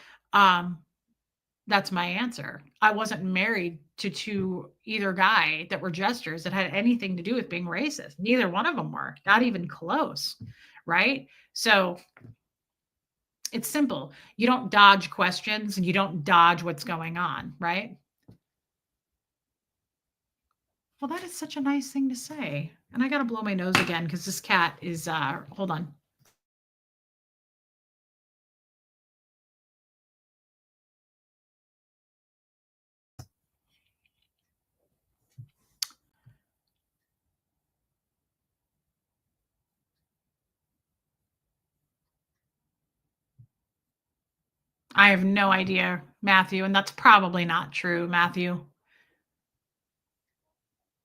That's my answer. I wasn't married to either guy that were jesters that had anything to do with being racist. Neither one of them were, not even close, right? So it's simple. You don't dodge questions and you don't dodge what's going on, right? Well, that is such a nice thing to say. And I got to blow my nose again because this cat is, hold on. I have no idea, Matthew, and that's probably not true, Matthew.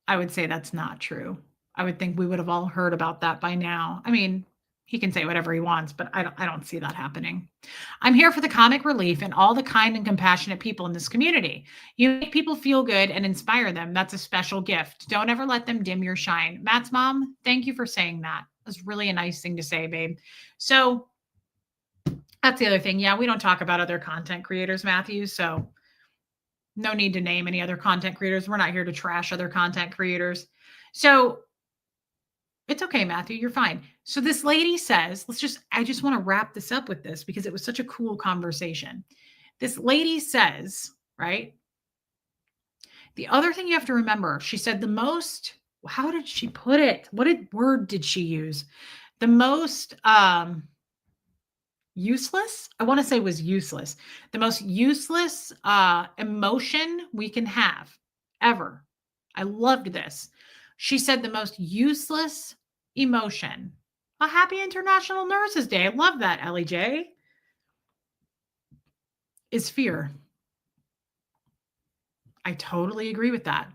I would say that's not true. I would think we would have all heard about that by now. I mean, he can say whatever he wants, but I don't see that happening. I'm here for the comic relief and all the kind and compassionate people in this community. You make people feel good and inspire them. That's a special gift. Don't ever let them dim your shine. Matt's mom, thank you for saying that. That's really a nice thing to say, babe. So that's the other thing. Yeah, we don't talk about other content creators, Matthew. So no need to name any other content creators. We're not here to trash other content creators. So it's okay, Matthew, you're fine. So this lady says, I just want to wrap this up with this because it was such a cool conversation. This lady says, right? The other thing you have to remember, she said how did she put it? What word did she use? The most useless, I want to say was useless. The most useless emotion we can have ever. I loved this. She said the most useless emotion. A happy International Nurses Day. I love that, LEJ. Is fear. I totally agree with that.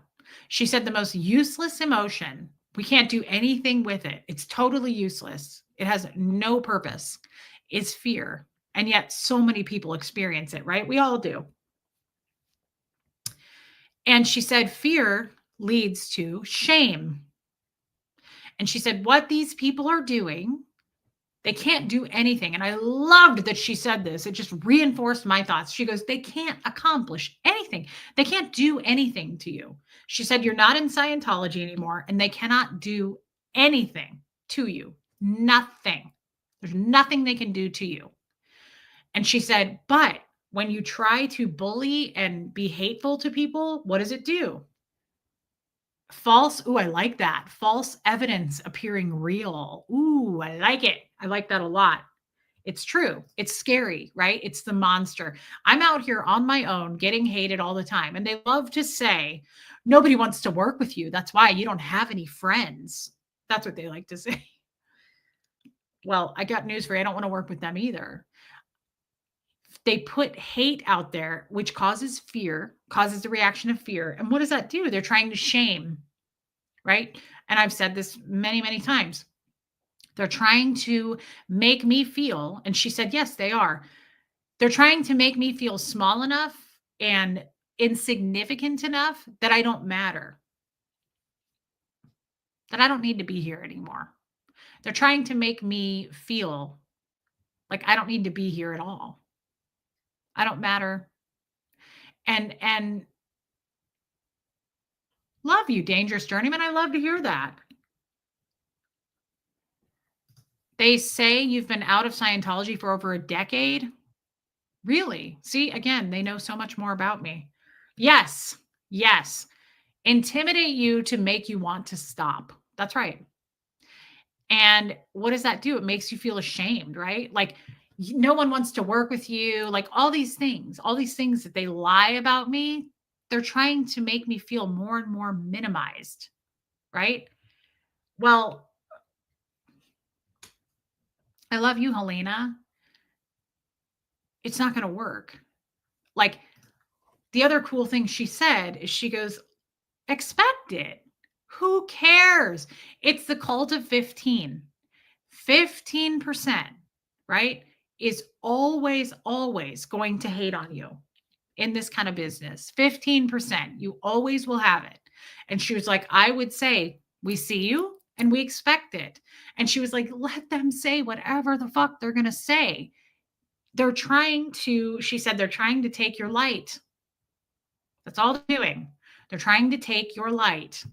She said the most useless emotion. We can't do anything with it. It's totally useless. It has no purpose. Is fear. And yet so many people experience it, right? We all do. And she said fear leads to shame. And she said what these people are doing, they can't do anything. And I loved that she said this. It just reinforced my thoughts. She goes, they can't accomplish anything. They can't do anything to you. She said, you're not in Scientology anymore, and they cannot do anything to you. Nothing. There's nothing they can do to you. And she said, but when you try to bully and be hateful to people, what does it do? I like that. False evidence appearing real. Ooh, I like it. I like that a lot. It's true. It's scary, right? It's the monster. I'm out here on my own getting hated all the time. And they love to say, nobody wants to work with you. That's why you don't have any friends. That's what they like to say. Well, I got news for you. I don't want to work with them either. They put hate out there, which causes fear, causes the reaction of fear. And what does that do? They're trying to shame, right? And I've said this many, many times. They're trying to make me feel, and she said, yes, they are. They're trying to make me feel small enough and insignificant enough that I don't matter, that I don't need to be here anymore. They're trying to make me feel like I don't need to be here at all. I don't matter. And love you, Dangerous Journeyman. I love to hear that. They say you've been out of Scientology for over a decade. Really? See, again, they know so much more about me. Yes. Yes. Intimidate you to make you want to stop. That's right. And what does that do? It makes you feel ashamed, right? Like no one wants to work with you, like all these things that they lie about me, they're trying to make me feel more and more minimized, right? Well, I love you, Helena. It's not going to work. Like the other cool thing she said is she goes, expect it. Who cares? It's the cult of 15. 15%, right, is always, always going to hate on you in this kind of business. 15%, you always will have it. And she was like, I would say, we see you and we expect it. And she was like, let them say whatever the fuck they're going to say. She said, they're trying to take your light. That's all they're doing. They're trying to take your light.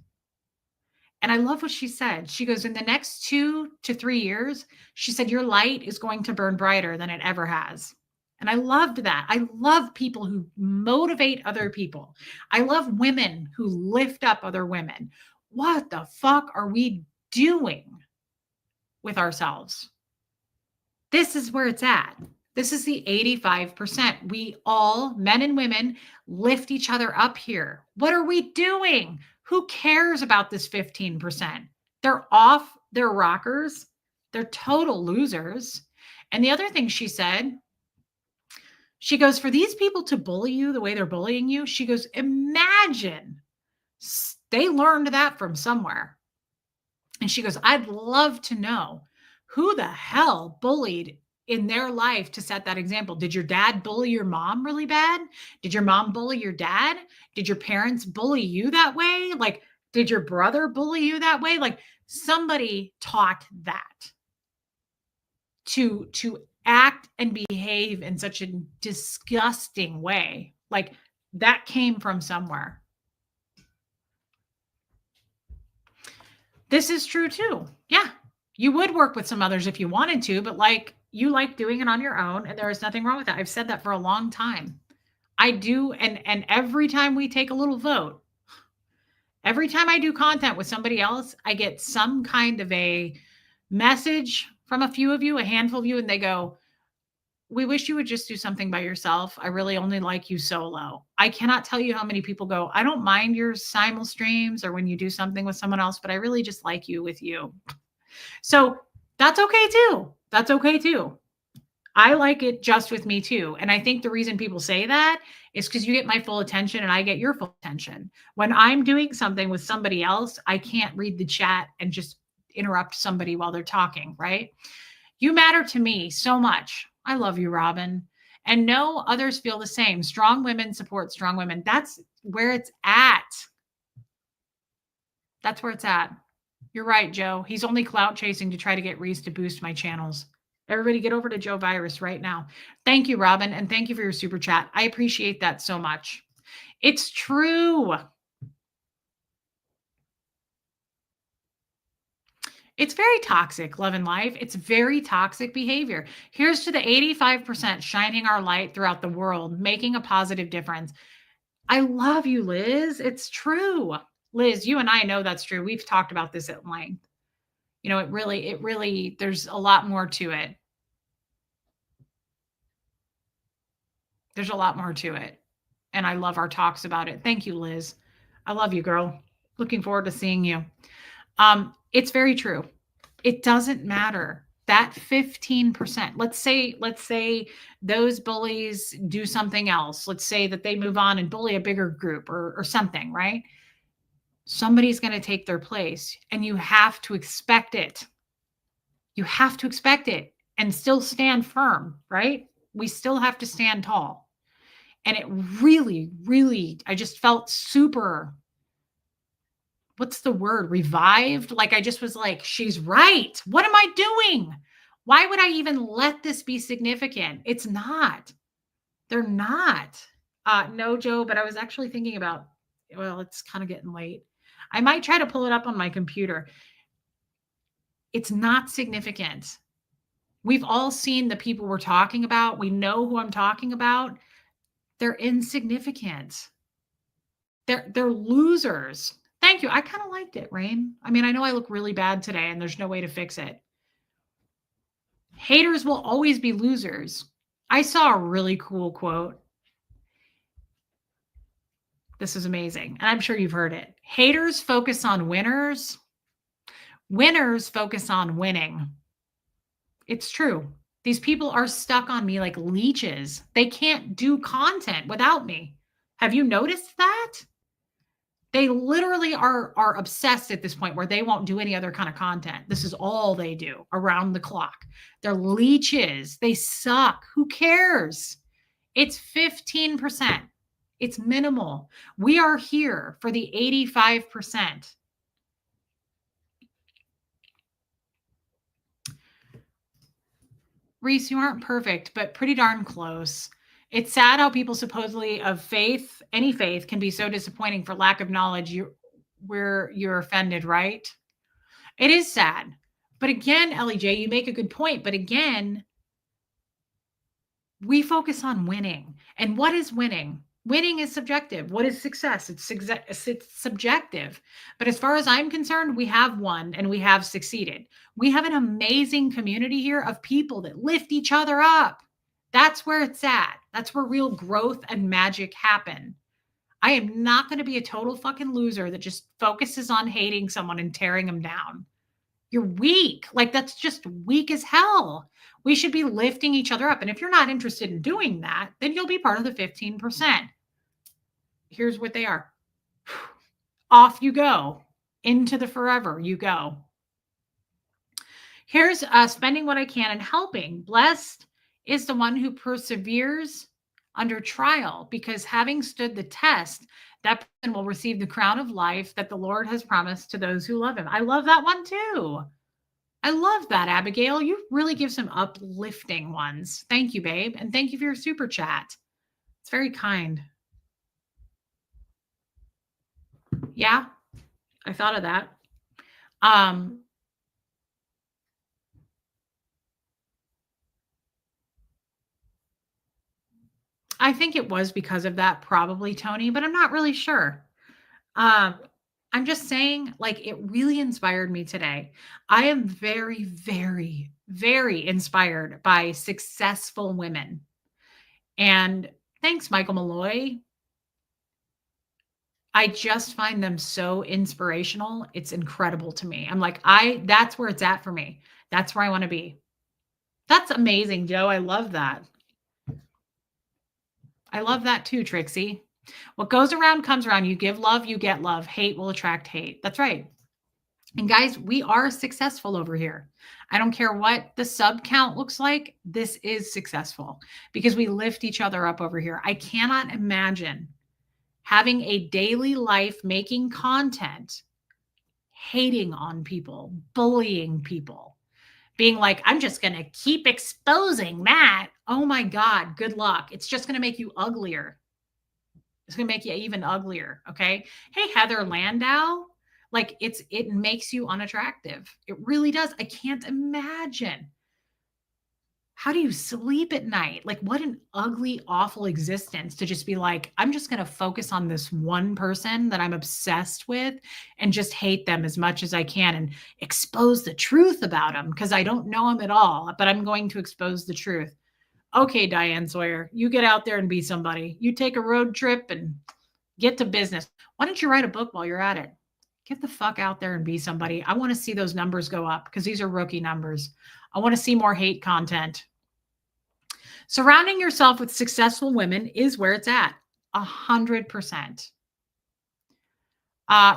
And I love what she said. She goes, in the next 2 to 3 years, she said, your light is going to burn brighter than it ever has. And I loved that. I love people who motivate other people. I love women who lift up other women. What the fuck are we doing with ourselves? This is where it's at. This is the 85%. We all, men and women, lift each other up here. What are we doing? Who cares about this 15%? They're off their rockers. They're total losers. And the other thing she said, she goes, for these people to bully you the way they're bullying you, she goes, imagine they learned that from somewhere. And she goes, I'd love to know who the hell bullied in their life to set that example. Did your dad bully your mom really bad? Did your mom bully your dad? Did your parents bully you that way? Like, did your brother bully you that way? Like somebody taught that to act and behave in such a disgusting way. Like that came from somewhere. This is true too. Yeah. You would work with some others if you wanted to, but like you like doing it on your own, and there is nothing wrong with that. I've said that for a long time. I do, and every time we take a little vote, every time I do content with somebody else, I get some kind of a message from a few of you, a handful of you, and they go, we wish you would just do something by yourself. I really only like you solo. I cannot tell you how many people go, I don't mind your simul streams or when you do something with someone else, but I really just like you with you. So that's okay too. That's okay too. I like it just with me too. And I think the reason people say that is because you get my full attention and I get your full attention. When I'm doing something with somebody else, I can't read the chat and just interrupt somebody while they're talking, right? You matter to me so much. I love you, Robin. And no, others feel the same. Strong women support strong women. That's where it's at. That's where it's at. You're right, Joe. He's only clout chasing to try to get Reese to boost my channels. Everybody get over to Joe Virus right now. Thank you, Robin. And thank you for your super chat. I appreciate that so much. It's true. It's very toxic, love and life. It's very toxic behavior. Here's to the 85% shining our light throughout the world, making a positive difference. I love you, Liz. It's true. Liz, you and I know that's true. We've talked about this at length. You know, it really, there's a lot more to it. There's a lot more to it. And I love our talks about it. Thank you, Liz. I love you, girl. Looking forward to seeing you. It's very true. It doesn't matter. That 15%, let's say those bullies do something else. Let's say that they move on and bully a bigger group or something, right? Somebody's going to take their place, and you have to expect it. You have to expect it and still stand firm, right? We still have to stand tall. And it really, really, I just felt super, what's the word? Revived. Like I just was like, she's right. What am I doing? Why would I even let this be significant? It's not. They're not. No, Joe, but I was actually thinking about, well, it's kind of getting late. I might try to pull it up on my computer. It's not significant. We've all seen the people we're talking about. We know who I'm talking about. They're insignificant. They're losers. Thank you. I kind of liked it, Rain. I mean, I know I look really bad today and there's no way to fix it. Haters will always be losers. I saw a really cool quote. This is amazing. And I'm sure you've heard it. Haters focus on winners. Winners focus on winning. It's true. These people are stuck on me like leeches. They can't do content without me. Have you noticed that? They literally are obsessed at this point where they won't do any other kind of content. This is all they do around the clock. They're leeches. They suck. Who cares? It's 15%. It's minimal. We are here for the 85%. Reese, you aren't perfect, but pretty darn close. It's sad how people supposedly of faith, any faith, can be so disappointing for lack of knowledge. You're offended, right? It is sad. But again, Ellie J, you make a good point. But again, we focus on winning. And what is winning? Winning is subjective. What is success? It's subjective. But as far as I'm concerned, we have won and we have succeeded. We have an amazing community here of people that lift each other up. That's where it's at. That's where real growth and magic happen. I am not going to be a total fucking loser that just focuses on hating someone and tearing them down. You're weak. Like that's just weak as hell. We should be lifting each other up. And if you're not interested in doing that, then you'll be part of the 15%. Here's what they are. Off you go. Into the forever you go. Here's spending what I can and helping. Blessed is the one who perseveres under trial, because having stood the test, that person will receive the crown of life that the Lord has promised to those who love him. I love that one too. I love that, Abigail. You really give some uplifting ones. Thank you, babe. And thank you for your super chat. It's very kind. Yeah, I thought of that. I think it was because of that, probably, Tony, but I'm not really sure. I'm just saying, like, it really inspired me today. I am very, very, very inspired by successful women. And thanks, Michael Malloy. I just find them so inspirational. It's incredible to me. I'm like, that's where it's at for me. That's where I want to be. That's amazing, Joe. I love that. I love that too, Trixie. What goes around comes around. You give love, you get love. Hate will attract hate. That's right. And guys, we are successful over here. I don't care what the sub count looks like. This is successful because we lift each other up over here. I cannot imagine having a daily life making content, hating on people, bullying people, being like, I'm just going to keep exposing that. Oh my God, good luck. It's just going to make you uglier. It's going to make you even uglier. Okay. Hey, Heather Landau, like it makes you unattractive. It really does. I can't imagine. How do you sleep at night? Like, what an ugly, awful existence to just be like, I'm just going to focus on this one person that I'm obsessed with and just hate them as much as I can and expose the truth about them because I don't know them at all, but I'm going to expose the truth. Okay, Diane Sawyer, you get out there and be somebody. You take a road trip and get to business. Why don't you write a book while you're at it? Get the fuck out there and be somebody. I want to see those numbers go up because these are rookie numbers. I want to see more hate content. Surrounding yourself with successful women is where it's at. 100%.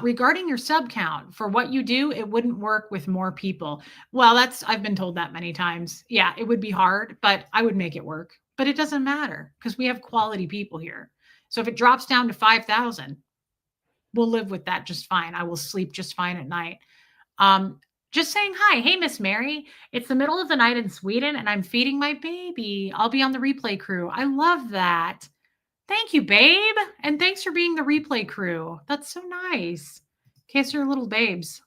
Regarding your sub count, for what you do, it wouldn't work with more people. Well, I've been told that many times. Yeah, it would be hard, but I would make it work. But it doesn't matter because we have quality people here. So if it drops down to 5,000, we'll live with that just fine. I will sleep just fine at night. Um, just saying hi. Hey, Miss Mary. It's the middle of the night in Sweden and I'm feeding my baby. I'll be on the replay crew. I love that. Thank you, babe. And thanks for being the replay crew. That's so nice. In case you're little babes.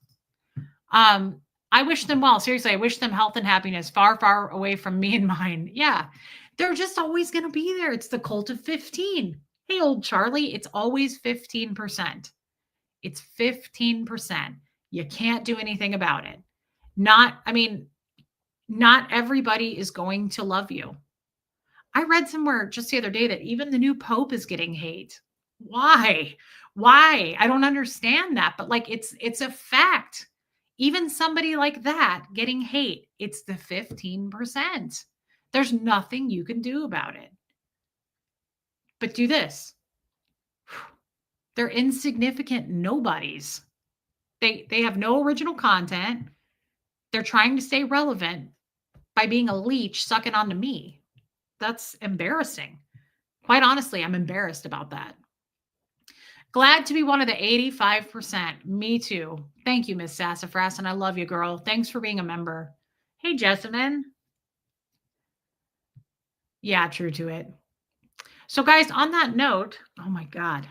I wish them well. Seriously, I wish them health and happiness far, far away from me and mine. Yeah. They're just always going to be there. It's the cult of 15. Hey, old Charlie, it's always 15%. It's 15%. You can't do anything about it. Not everybody is going to love you. I read somewhere just the other day that even the new pope is getting hate. Why? Why? I don't understand that, but like it's a fact. Even somebody like that getting hate, it's the 15%. There's nothing you can do about it. But do this. They're insignificant nobodies. They have no original content. They're trying to stay relevant by being a leech sucking onto me. That's embarrassing. Quite honestly, I'm embarrassed about that. Glad to be one of the 85%. Me too. Thank you, Miss Sassafras, and I love you, girl. Thanks for being a member. Hey, Jessamine. Yeah, true to it. So, guys, on that note, oh my God.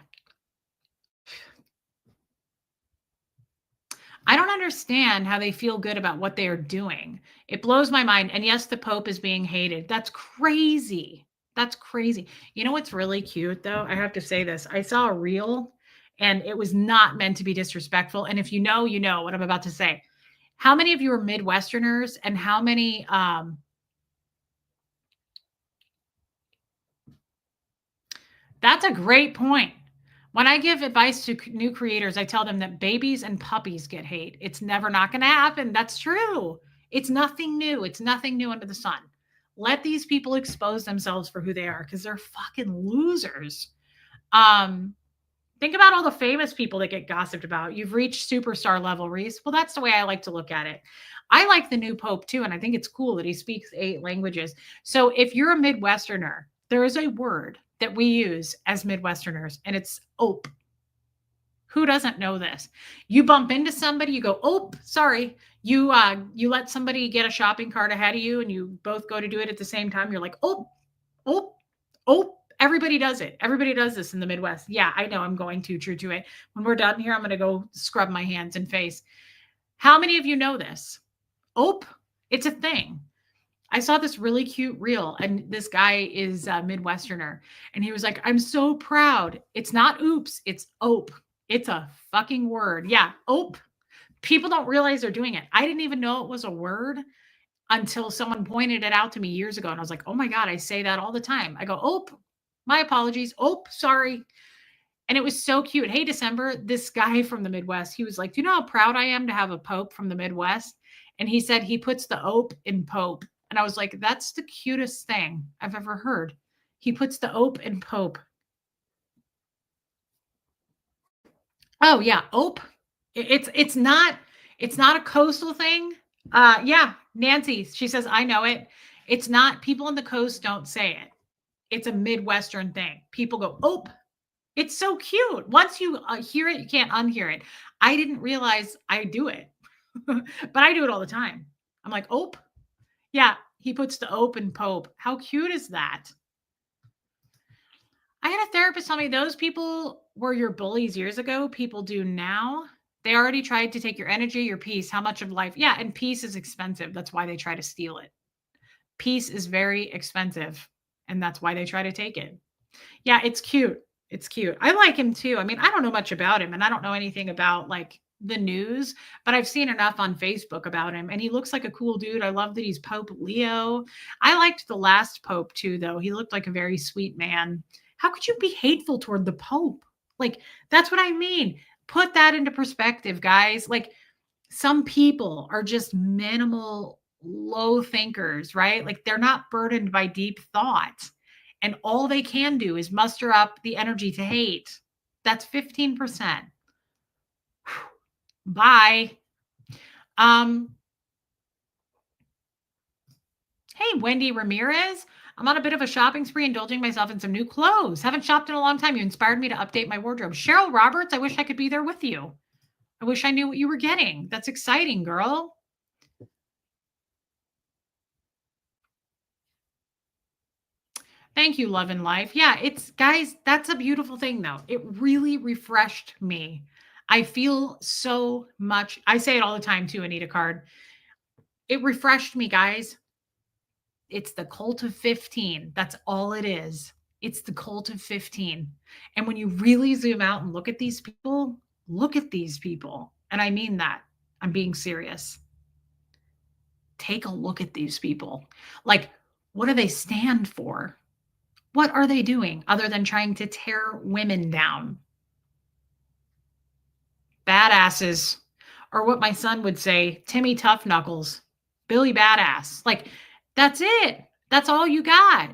I don't understand how they feel good about what they are doing. It blows my mind. And yes, the Pope is being hated. That's crazy. That's crazy. You know what's really cute, though? I have to say this. I saw a reel, and it was not meant to be disrespectful. And if you know what I'm about to say. How many of you are Midwesterners, and how many that's a great point. When I give advice to new creators, I tell them that babies and puppies get hate. It's never not going to happen. That's true. It's nothing new. It's nothing new under the sun. Let these people expose themselves for who they are because they're fucking losers. Think about all the famous people that get gossiped about. You've reached superstar level, Reese. Well, that's the way I like to look at it. I like the new Pope too, and I think it's cool that he speaks 8 languages. So if you're a Midwesterner, there is a word that we use as Midwesterners, and it's ope. Who doesn't know this? You bump into somebody, you go, "Oh, sorry." You let somebody get a shopping cart ahead of you, and you both go to do it at the same time. You're like, "Oh, oh, oh." Everybody does it. Everybody does this in the Midwest. Yeah, I know. I'm going to true to it. When we're done here, I'm going to go scrub my hands and face. How many of you know this? Oh, it's a thing. I saw this really cute reel, and this guy is a Midwesterner, and he was like, "I'm so proud." It's not oops, it's ope. It's a fucking word. Yeah, ope. People don't realize they're doing it. I didn't even know it was a word until someone pointed it out to me years ago, and I was like, "Oh my God, I say that all the time." I go, "Ope, my apologies. Ope, sorry." And it was so cute. Hey, December, this guy from the Midwest, he was like, "Do you know how proud I am to have a Pope from the Midwest?" And he said he puts the ope in Pope. And I was like, that's the cutest thing I've ever heard. He puts the ope in Pope. Oh yeah, ope. It's not a coastal thing. Yeah, Nancy, she says I know it. It's not, people on the coast don't say it. It's a Midwestern thing. People go ope. It's so cute. Once you hear it, you can't unhear it. I didn't realize I do it, but I do it all the time. I'm like, ope. Yeah, he puts the ope in Pope. How cute is that? I had a therapist tell me those people were your bullies years ago. People do now. They already tried to take your energy, your peace, how much of life. Yeah, and peace is expensive. That's why they try to steal it. Peace is very expensive, and that's why they try to take it. Yeah, it's cute. It's cute. I like him too. I mean, I don't know much about him, and I don't know anything about like the news, but I've seen enough on Facebook about him, and he looks like a cool dude. I love that he's Pope Leo. I liked the last Pope too, though. He looked like a very sweet man. How could you be hateful toward the Pope? Like, that's what I mean. Put that into perspective, guys. Like, some people are just minimal, low thinkers, right? Like, they're not burdened by deep thought. And all they can do is muster up the energy to hate. That's 15%. Bye. Um, Hey, Wendy Ramirez. I'm on a bit of a shopping spree, indulging myself in some new clothes. Haven't shopped in a long time. You inspired me to update my wardrobe. Cheryl Roberts, I wish I could be there with you. I wish I knew what you were getting. That's exciting, girl. Thank you, Love and Life. Yeah, it's guys, that's a beautiful thing though. It really refreshed me. I feel so much. I say it all the time too, Anita Card. It refreshed me, guys. It's the cult of 15. That's all it is. It's the cult of 15. And when you really zoom out and look at these people, look at these people. And I mean that. I'm being serious. Take a look at these people. Like, what do they stand for? What are they doing other than trying to tear women down? Badasses. Or what my son would say, Timmy Tough Knuckles, Billy Badass. Like, that's it. That's all you got.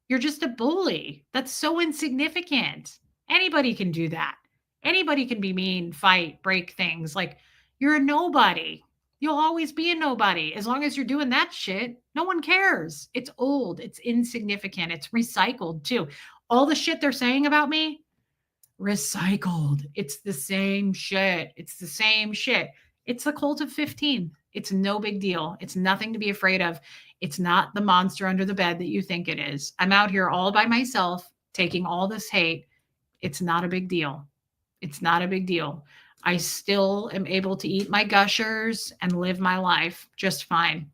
You're just a bully. That's so insignificant. Anybody can do that. Anybody can be mean, fight, break things. Like, you're a nobody. You'll always be a nobody. As long as you're doing that shit, no one cares. It's old. It's insignificant. It's recycled too. All the shit they're saying about me, recycled. It's the same shit. It's the same shit. It's the cult of 15. It's no big deal. It's nothing to be afraid of. It's not the monster under the bed that you think it is. I'm out here all by myself taking all this hate. It's not a big deal. It's not a big deal. I still am able to eat my gushers and live my life just fine.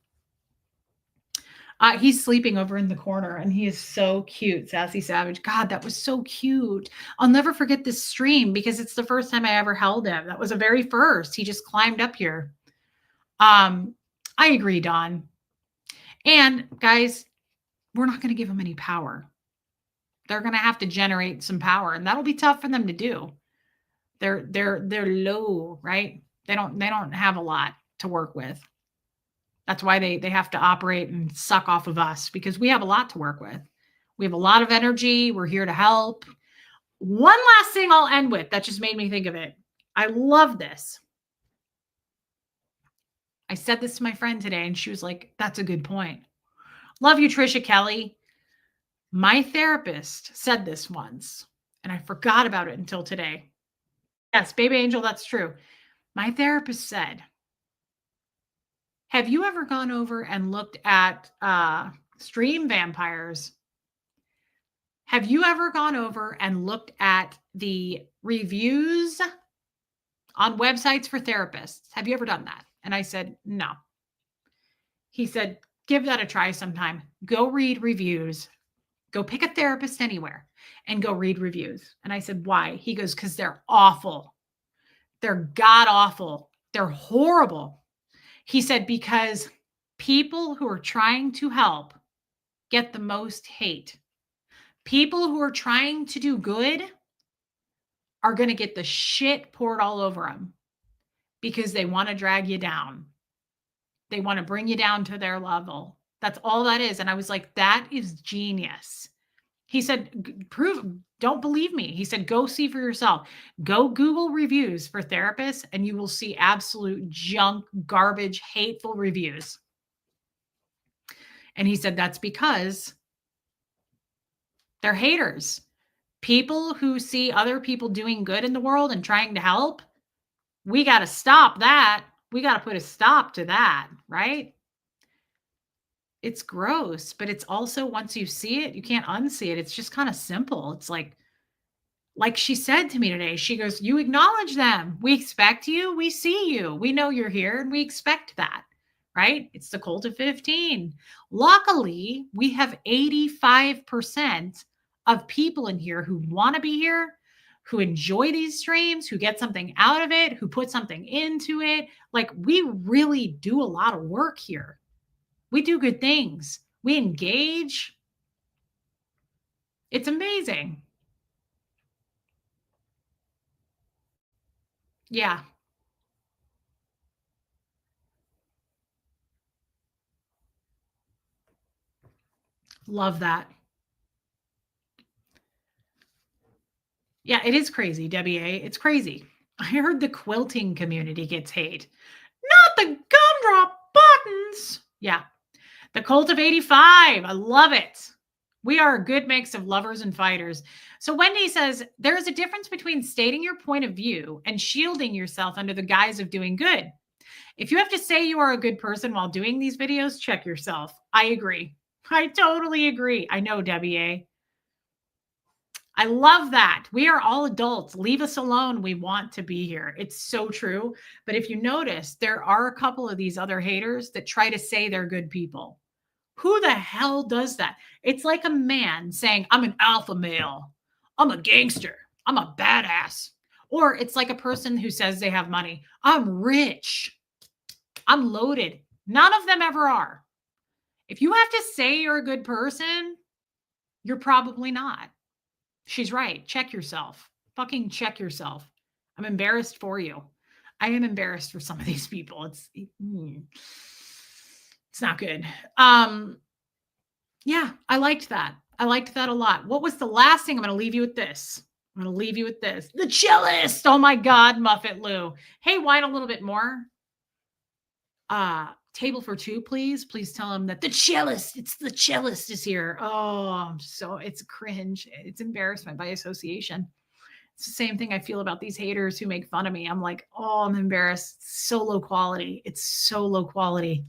He's sleeping over in the corner and he is so cute, Sassy Savage. God, that was so cute. I'll never forget this stream because it's the first time I ever held him. That was the very first. He just climbed up here. I agree, Don. And guys, we're not going to give them any power. They're going to have to generate some power, and that'll be tough for them to do. They're low, right? They don't have a lot to work with. That's why they have to operate and suck off of us because we have a lot to work with. We have a lot of energy. We're here to help. One last thing I'll end with that just made me think of it. I love this. I said this to my friend today and she was like, that's a good point. Love you, Trisha Kelly. My therapist said this once and I forgot about it until today. Yes, baby angel, that's true. My therapist said, have you ever gone over and looked at stream vampires? Have you ever gone over and looked at the reviews on websites for therapists? Have you ever done that? And I said, no. He said, give that a try sometime. Go read reviews. Go pick a therapist anywhere and go read reviews. And I said, why? He goes, because they're awful. They're god awful. They're horrible. He said, because people who are trying to help get the most hate. People who are trying to do good are going to get the shit poured all over them because they want to drag you down. They want to bring you down to their level. That's all that is. And I was like, that is genius. He said, don't believe me. He said, go see for yourself. Go Google reviews for therapists and you will see absolute junk, garbage, hateful reviews. And he said, that's because they're haters. People who see other people doing good in the world and trying to help, we got to stop that. We got to put a stop to that, right? It's gross, but it's also, once you see it, you can't unsee it. It's just kind of simple. It's like she said to me today, she goes, you acknowledge them. We expect you. We see you. We know you're here and we expect that, right? It's the cult of 15. Luckily, we have 85% of people in here who want to be here, who enjoy these streams, who get something out of it, who put something into it. Like, we really do a lot of work here. We do good things. We engage. It's amazing. Yeah. Love that. Yeah, it is crazy, Debbie A. It's crazy. I heard the quilting community gets hate. Not the gumdrop buttons. Yeah. The Cult of 85. I love it. We are a good mix of lovers and fighters. So Wendy says, there is a difference between stating your point of view and shielding yourself under the guise of doing good. If you have to say you are a good person while doing these videos, check yourself. I agree. I totally agree. I know, Debbie A. I love that. We are all adults. Leave us alone. We want to be here. It's so true. But if you notice, there are a couple of these other haters that try to say they're good people. Who the hell does that? It's like a man saying, I'm an alpha male. I'm a gangster. I'm a badass. Or it's like a person who says they have money. I'm rich. I'm loaded. None of them ever are. If you have to say you're a good person, you're probably not. She's right. Check yourself. Fucking check yourself. I'm embarrassed for you. I am embarrassed for some of these people. It's not good. Yeah, I liked that. I liked that a lot. What was the last thing? I'm going to leave you with this. The cellist. Oh my God, Muffet Lou. Hey, whine a little bit more. Table for two, please. Please tell him that the cellist is here. Oh, it's cringe. It's embarrassment by association. It's the same thing I feel about these haters who make fun of me. I'm like, oh, I'm embarrassed. It's so low quality. It's so low quality.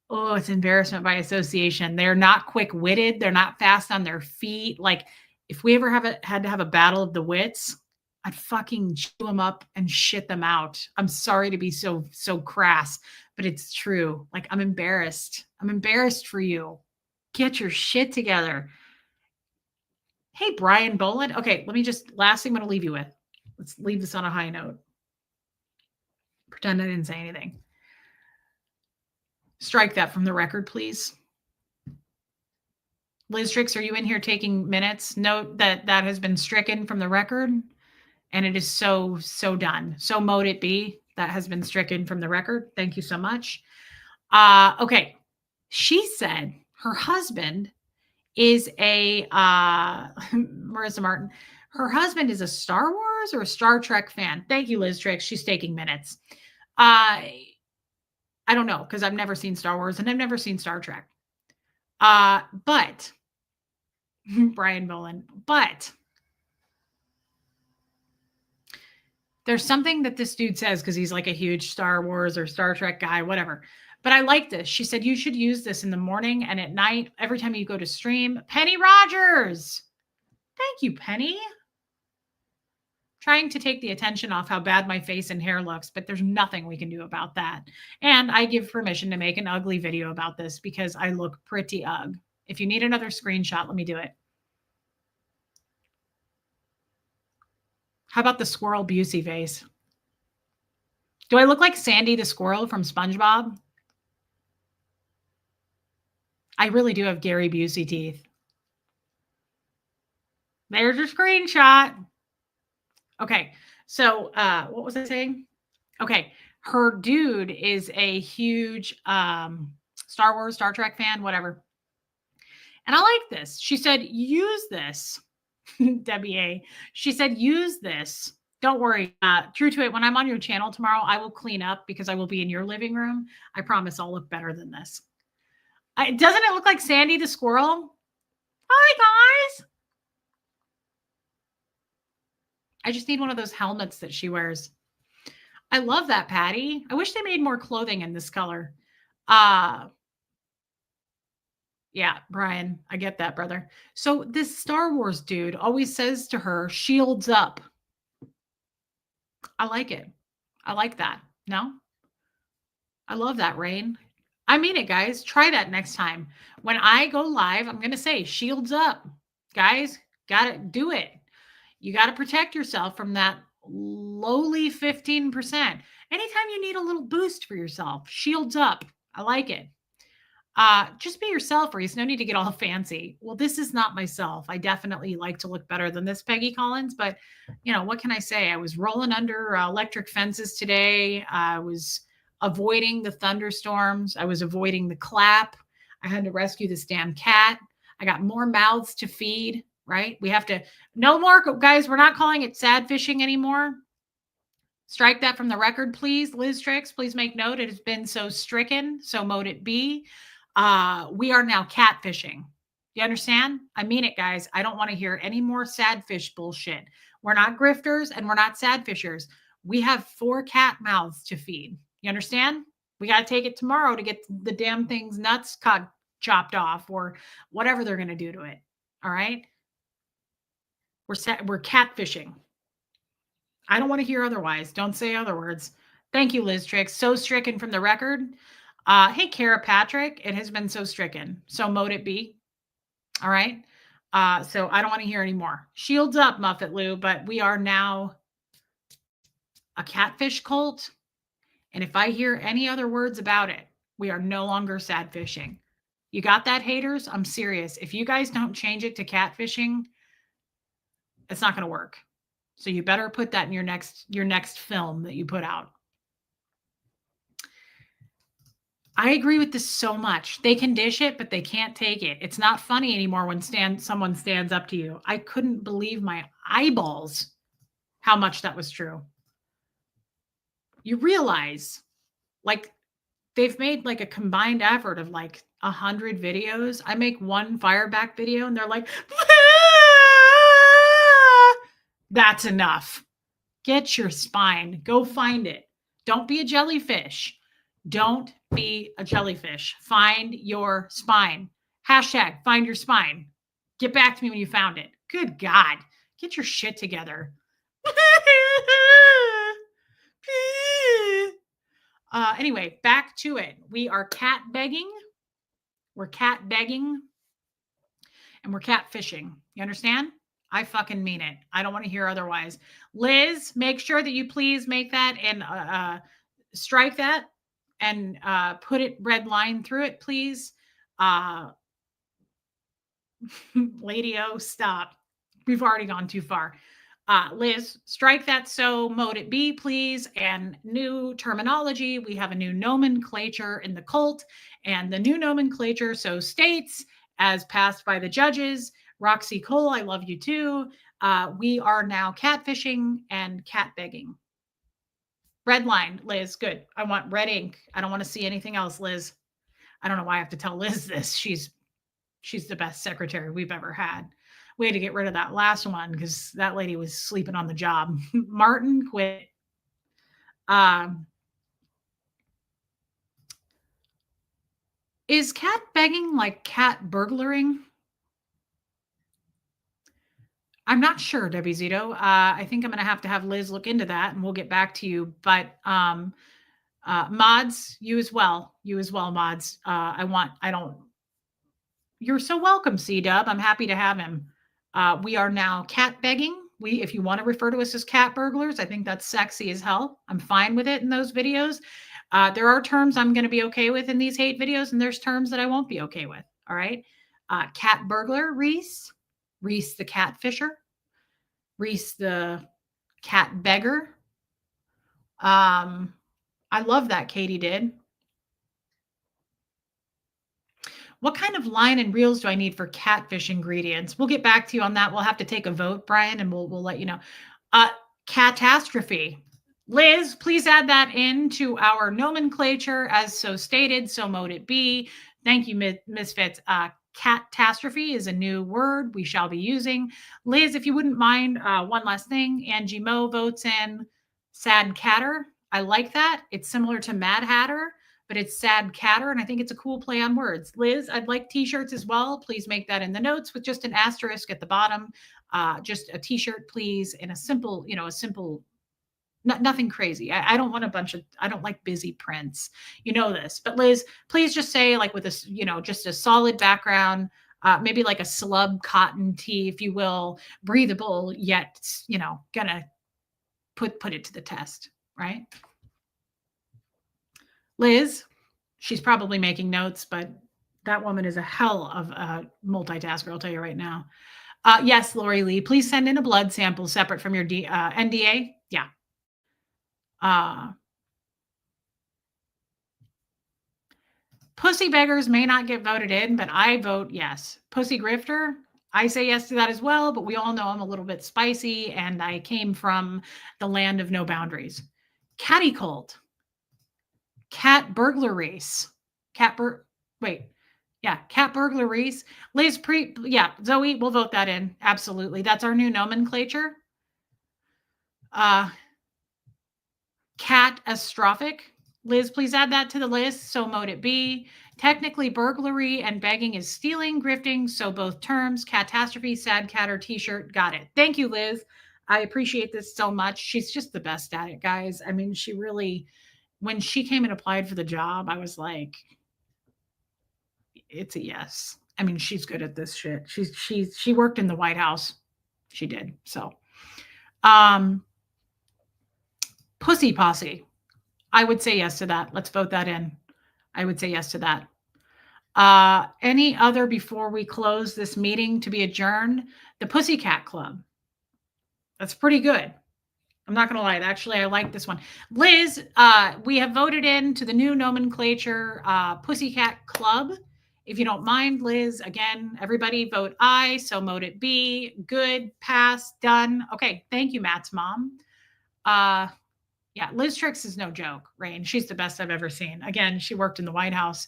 Oh, it's embarrassment by association. They're not quick-witted. They're not fast on their feet. Like, if we ever had to have a battle of the wits, I'd fucking chew them up and shit them out. I'm sorry to be so crass, but it's true. Like, I'm embarrassed. I'm embarrassed for you. Get your shit together. Hey, Brian Boland. Okay, last thing I'm going to leave you with. Let's leave this on a high note. Pretend I didn't say anything. Strike that from the record, please. Liz Trix, are you in here taking minutes? Note that has been stricken from the record, and it is so done. So mote it be. That has been stricken from the record. Thank you so much. Okay. She said her husband is a Marissa Martin. Her husband is a Star Wars or a Star Trek fan. Thank you, Liz Trix. She's taking minutes. I don't know, because I've never seen Star Wars and I've never seen Star Trek. But Brian Boland, but there's something that this dude says, because he's like a huge Star Wars or Star Trek guy, whatever. But I like this. She said, you should use this in the morning and at night, every time you go to stream. Penny Rogers. Thank you, Penny. Trying to take the attention off how bad my face and hair looks, but there's nothing we can do about that. And I give permission to make an ugly video about this because I look pretty ugly. If you need another screenshot, let me do it. How about the squirrel Busey face? Do I look like Sandy the squirrel from SpongeBob? I really do have Gary Busey teeth. There's a screenshot. Okay, so what was I saying? Okay, her dude is a huge Star Wars, Star Trek fan, whatever. And I like this. She said, use this. Debbie A. She said, use this. Don't worry. True to it, when I'm on your channel tomorrow, I will clean up because I will be in your living room. I promise I'll look better than this. Doesn't it look like Sandy the squirrel? Hi, guys. I just need one of those helmets that she wears. I love that, Patty. I wish they made more clothing in this color. Yeah, Brian, I get that, brother. So this Star Wars dude always says to her, shields up. I like it. I like that. No? I love that, Rain. I mean it, guys. Try that next time. When I go live, I'm going to say shields up. Guys, got to do it. You got to protect yourself from that lowly 15%. Anytime you need a little boost for yourself, shields up. I like it. Just be yourself, Reese. No need to get all fancy. Well, this is not myself. I definitely like to look better than this, Peggy Collins. But, what can I say? I was rolling under electric fences today. I was avoiding the thunderstorms. I was avoiding the clap. I had to rescue this damn cat. I got more mouths to feed, right? We have to, no more, guys, we're not calling it sad fishing anymore. Strike that from the record, please. Liz Tricks, please make note. It has been so stricken, so mote it be. We are now catfishing. You understand? I mean it, guys. I don't want to hear any more sad fish bullshit. We're not grifters and we're not sad fishers. We have 4 cat mouths to feed. You understand? We got to take it tomorrow to get the damn thing's nuts chopped off or whatever they're going to do to it. All right? We're catfishing. I don't want to hear otherwise. Don't say other words. Thank you, Liz Tricks. So stricken from the record. Hey, Kara Patrick. It has been so stricken. So mote it be. All right. So I don't want to hear anymore. Shields up, Muffet Lou, but we are now a catfish cult. And if I hear any other words about it, we are no longer sad fishing. You got that, haters? I'm serious. If you guys don't change it to catfishing, it's not going to work. So you better put that in your next film that you put out. I agree with this so much. They can dish it, but they can't take it. It's not funny anymore when someone stands up to you. I couldn't believe my eyeballs how much that was true. You realize, like, they've made like a combined effort of like 100 videos. I make one fireback video and they're like, that's enough. Get your spine. Go find it. Don't be a jellyfish. Don't be a jellyfish. Find your spine. Hashtag find your spine. Get back to me when you found it. Good God. Get your shit together. Anyway, back to it. We are cat begging. We're cat begging. And we're cat fishing. You understand? I fucking mean it. I don't want to hear otherwise. Liz, make sure that you please make that and strike that and put it red line through it, please. Lady O, stop. We've already gone too far. Liz, strike that so mote it be, please. And new terminology. We have a new nomenclature in the cult. And the new nomenclature so states, as passed by the judges, Roxy Cole, I love you too. We are now catfishing and cat begging. Red line, Liz, good. I want red ink. I don't want to see anything else, Liz. I don't know why I have to tell Liz this. She's the best secretary we've ever had. We had to get rid of that last one because that lady was sleeping on the job. Martin, quit. Is cat begging like cat burglaring? I'm not sure, Debbie Zito. I think I'm going to have Liz look into that and we'll get back to you. But mods, you as well, mods. You're so welcome, C-Dub. I'm happy to have him. We are now cat begging. If you want to refer to us as cat burglars, I think that's sexy as hell. I'm fine with it in those videos. There are terms I'm going to be okay with in these hate videos, and there's terms that I won't be okay with. All right. Cat burglar, Reese the catfisher, Reese the cat beggar. I love that Katie did. What kind of line and reels do I need for catfish ingredients? We'll get back to you on that. We'll have to take a vote, Brian, and we'll let you know. Catastrophe. Liz, please add that into our nomenclature as so stated. So mote it be. Thank you, Misfits. Catastrophe is a new word we shall be using. Liz, if you wouldn't mind, one last thing. Angie Mo votes in sad catter. I like that. It's similar to Mad Hatter, but it's sad catter, and I think it's a cool play on words. Liz, I'd like t-shirts as well. Please make that in the notes with just an asterisk at the bottom. Just a t-shirt, please, and a simple, nothing crazy. I don't want I don't like busy prints. You know this. But Liz, please just say like with this, just a solid background, maybe like a slub cotton tee, if you will, breathable, yet, gonna put it to the test, right? Liz, she's probably making notes, but that woman is a hell of a multitasker, I'll tell you right now. Yes, Lori Lee, please send in a blood sample separate from your NDA. Yeah. Pussy beggars may not get voted in, but I vote yes. Pussy grifter, I say yes to that as well, but we all know I'm a little bit spicy and I came from the land of no boundaries. Catty cult. Cat burglaries. Cat burglaries. Liz Zoe, we'll vote that in. Absolutely. That's our new nomenclature. Catastrophic. Liz, please add that to the list. So mote it be. Technically, burglary and begging is stealing, grifting. So both terms, catastrophe, sad cat, or t-shirt. Got it. Thank you, Liz. I appreciate this so much. She's just the best at it, guys. I mean, she really, when she came and applied for the job, I was like, it's a yes. I mean, she's good at this shit. She worked in the White House. She did. So, pussy posse. I would say yes to that. Let's vote that in. I would say yes to that. Any other before we close this meeting to be adjourned? The Pussycat Club. That's pretty good. I'm not going to lie. Actually, I like this one. Liz, we have voted into the new nomenclature, Pussycat Club. If you don't mind, Liz, again, everybody vote aye. So mote it be. Good, pass, done. Okay. Thank you, Matt's mom. Yeah, Liz Trix is no joke, Rain. She's the best I've ever seen. Again, she worked in the White House.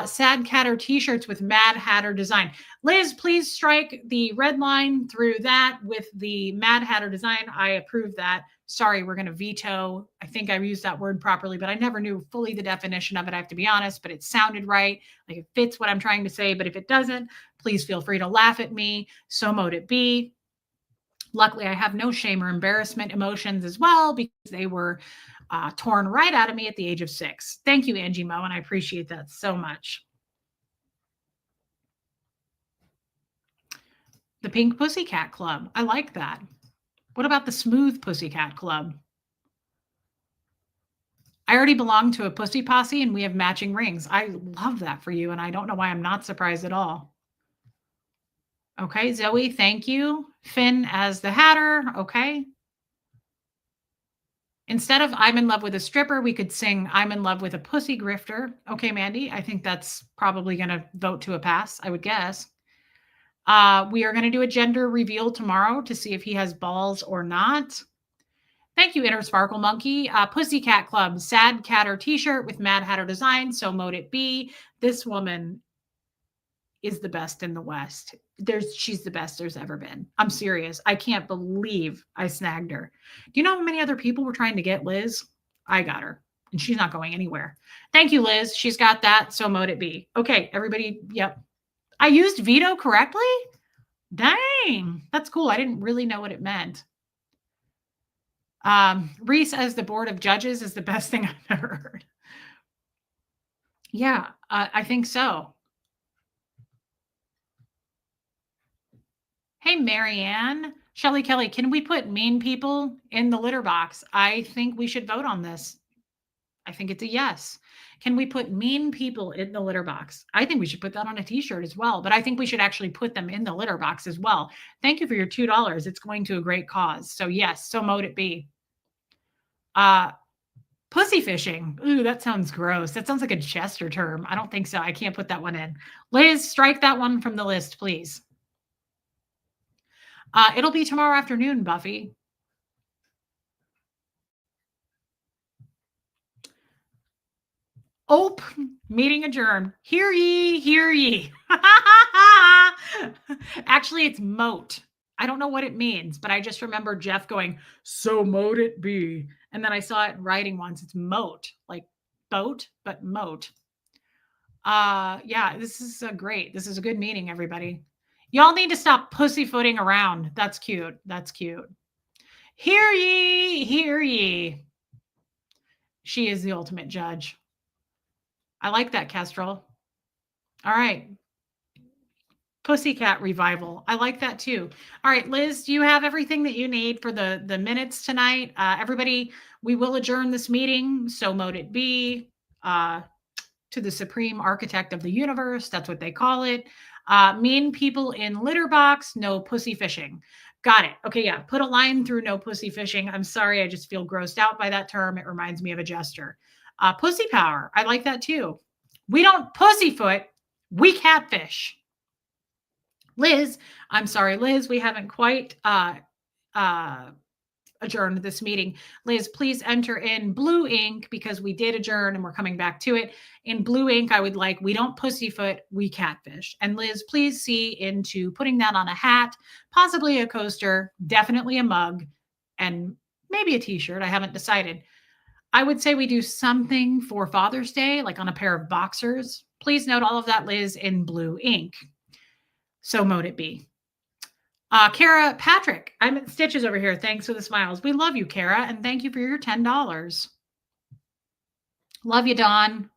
Sad Catter t-shirts with Mad Hatter design. Liz, please strike the red line through that with the Mad Hatter design. I approve that. Sorry, we're going to veto. I think I used that word properly, but I never knew fully the definition of it. I have to be honest, but it sounded right. Like it fits what I'm trying to say. But if it doesn't, please feel free to laugh at me. So mote it be. Luckily, I have no shame or embarrassment emotions as well because they were torn right out of me at the age of 6. Thank you, Angie Mo, and I appreciate that so much. The Pink Pussycat Club. I like that. What about the Smooth Pussycat Club? I already belong to a pussy posse and we have matching rings. I love that for you, and I don't know why I'm not surprised at all. Okay, Zoe, thank you. Finn as the Hatter. Okay. Instead of I'm in love with a stripper, we could sing I'm in love with a pussy grifter. Okay, Mandy, I think that's probably going to vote to a pass, I would guess. We are going to do a gender reveal tomorrow to see if he has balls or not. Thank you, Inner Sparkle Monkey. Pussycat Club, Sad Catter t-shirt with Mad Hatter design. So mote it be. This woman is the best in the West. She's the best there's ever been. I'm serious. I can't believe I snagged her. Do you know how many other people were trying to get Liz? I got her, and she's not going anywhere. Thank you, Liz. She's got that. So mote it be. Okay, everybody. Yep. I used veto correctly? Dang. That's cool. I didn't really know what it meant. Reese as the board of judges is the best thing I've ever heard. Yeah, I think so. Hey, Marianne. Shelly Kelly, can we put mean people in the litter box? I think we should vote on this. I think it's a yes. Can we put mean people in the litter box? I think we should put that on a t-shirt as well, but I think we should actually put them in the litter box as well. Thank you for your $2. It's going to a great cause. So yes, so mote it be. Pussy fishing. Ooh, that sounds gross. That sounds like a Chester term. I don't think so. I can't put that one in. Liz, strike that one from the list, please. It'll be tomorrow afternoon, Buffy. Ope, meeting adjourned. Hear ye, hear ye. Actually, it's moat. I don't know what it means, but I just remember Jeff going, so moat it be. And then I saw it in writing once. It's moat, like boat, but moat. Yeah, this is great. This is a good meeting, everybody. Y'all need to stop pussyfooting around. That's cute. That's cute. Hear ye, hear ye. She is the ultimate judge. I like that, Kestrel. All right. Pussycat revival. I like that too. All right, Liz, do you have everything that you need for the minutes tonight? Everybody, we will adjourn this meeting. So mote it be to the supreme architect of the universe. That's what they call it. Mean people in litter box, no pussy fishing. Got it. Okay, yeah. Put a line through no pussy fishing. I'm sorry. I just feel grossed out by that term. It reminds me of a jester. Pussy power. I like that too. We don't pussyfoot. We catfish. Liz, I'm sorry, Liz, we haven't quite adjourned this meeting. Liz, please enter in blue ink because we did adjourn and we're coming back to it. In blue ink, I would like, we don't pussyfoot, we catfish. And Liz, please see into putting that on a hat, possibly a coaster, definitely a mug, and maybe a t-shirt. I haven't decided. I would say we do something for Father's Day, like on a pair of boxers. Please note all of that, Liz, in blue ink. So mote it be. Kara Patrick, I'm at Stitches over here. Thanks for the smiles. We love you, Kara, and thank you for your $10. Love you, Dawn.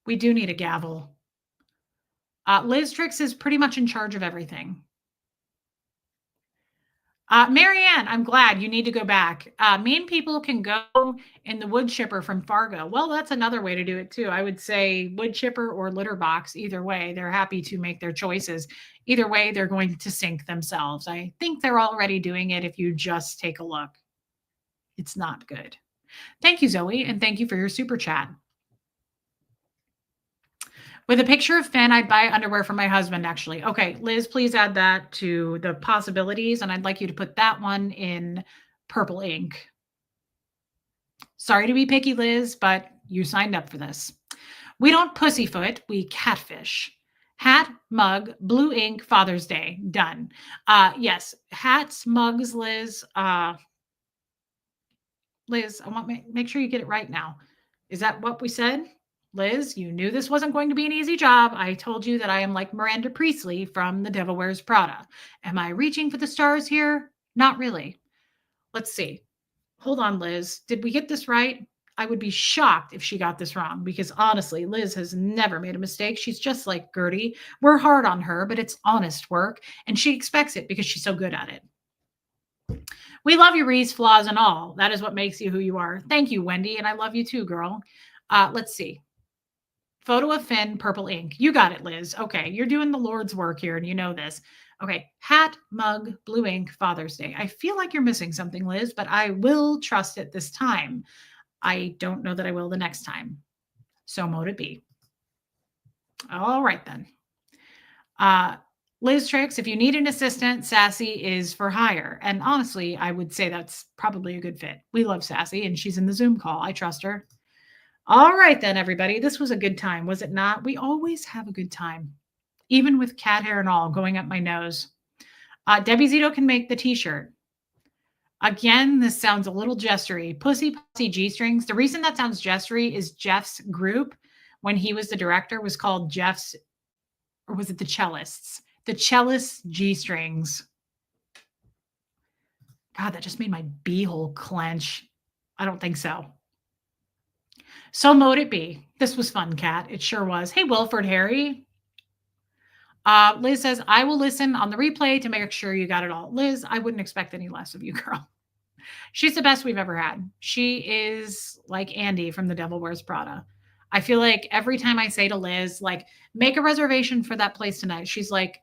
We do need a gavel. Liz Tricks is pretty much in charge of everything. Marianne, I'm glad you need to go back. Mean people can go in the wood chipper from Fargo. Well, that's another way to do it too. I would say wood chipper or litter box. Either way, they're happy to make their choices. Either way, they're going to sink themselves. I think they're already doing it if you just take a look. It's not good. Thank you, Zoe, and thank you for your super chat. With a picture of Finn, I'd buy underwear for my husband, actually. Okay, Liz, please add that to the possibilities, and I'd like you to put that one in purple ink. Sorry to be picky, Liz, but you signed up for this. We don't pussyfoot, we catfish. Hat, mug, blue ink, Father's Day. Done. Yes, hats, mugs, Liz. Liz, I want make sure you get it right now. Is that what we said? Liz, you knew this wasn't going to be an easy job. I told you that I am like Miranda Priestley from The Devil Wears Prada. Am I reaching for the stars here? Not really. Let's see. Hold on, Liz. Did we get this right? I would be shocked if she got this wrong because honestly, Liz has never made a mistake. She's just like Gertie. We're hard on her, but it's honest work and she expects it because she's so good at it. We love you, Reese, flaws and all. That is what makes you who you are. Thank you, Wendy. And I love you too, girl. Let's see. Photo of Finn, purple ink. You got it, Liz. Okay, you're doing the Lord's work here, and you know this. Okay, hat, mug, blue ink, Father's Day. I feel like you're missing something, Liz, but I will trust it this time. I don't know that I will the next time. So mote it be. All right, then. Liz Tricks, if you need an assistant, Sassy is for hire. And honestly, I would say that's probably a good fit. We love Sassy, and she's in the Zoom call. I trust her. All right, then, everybody. This was a good time, was it not? We always have a good time, even with cat hair and all going up my nose. Debbie Zito can make the t-shirt. Again, this sounds a little gestury. Pussy Pussy G-Strings. The reason that sounds gestury is Jeff's group, when he was the director, was called Jeff's, or was it the Cellists? The Cellists G-Strings. God, that just made my beehole clench. I don't think so. So mote it be. This was fun, Kat. It sure was. Hey, Wilford Harry. Liz says, I will listen on the replay to make sure you got it all. Liz, I wouldn't expect any less of you, girl. She's the best we've ever had. She is like Andy from The Devil Wears Prada. I feel like every time I say to Liz, like, make a reservation for that place tonight, she's like,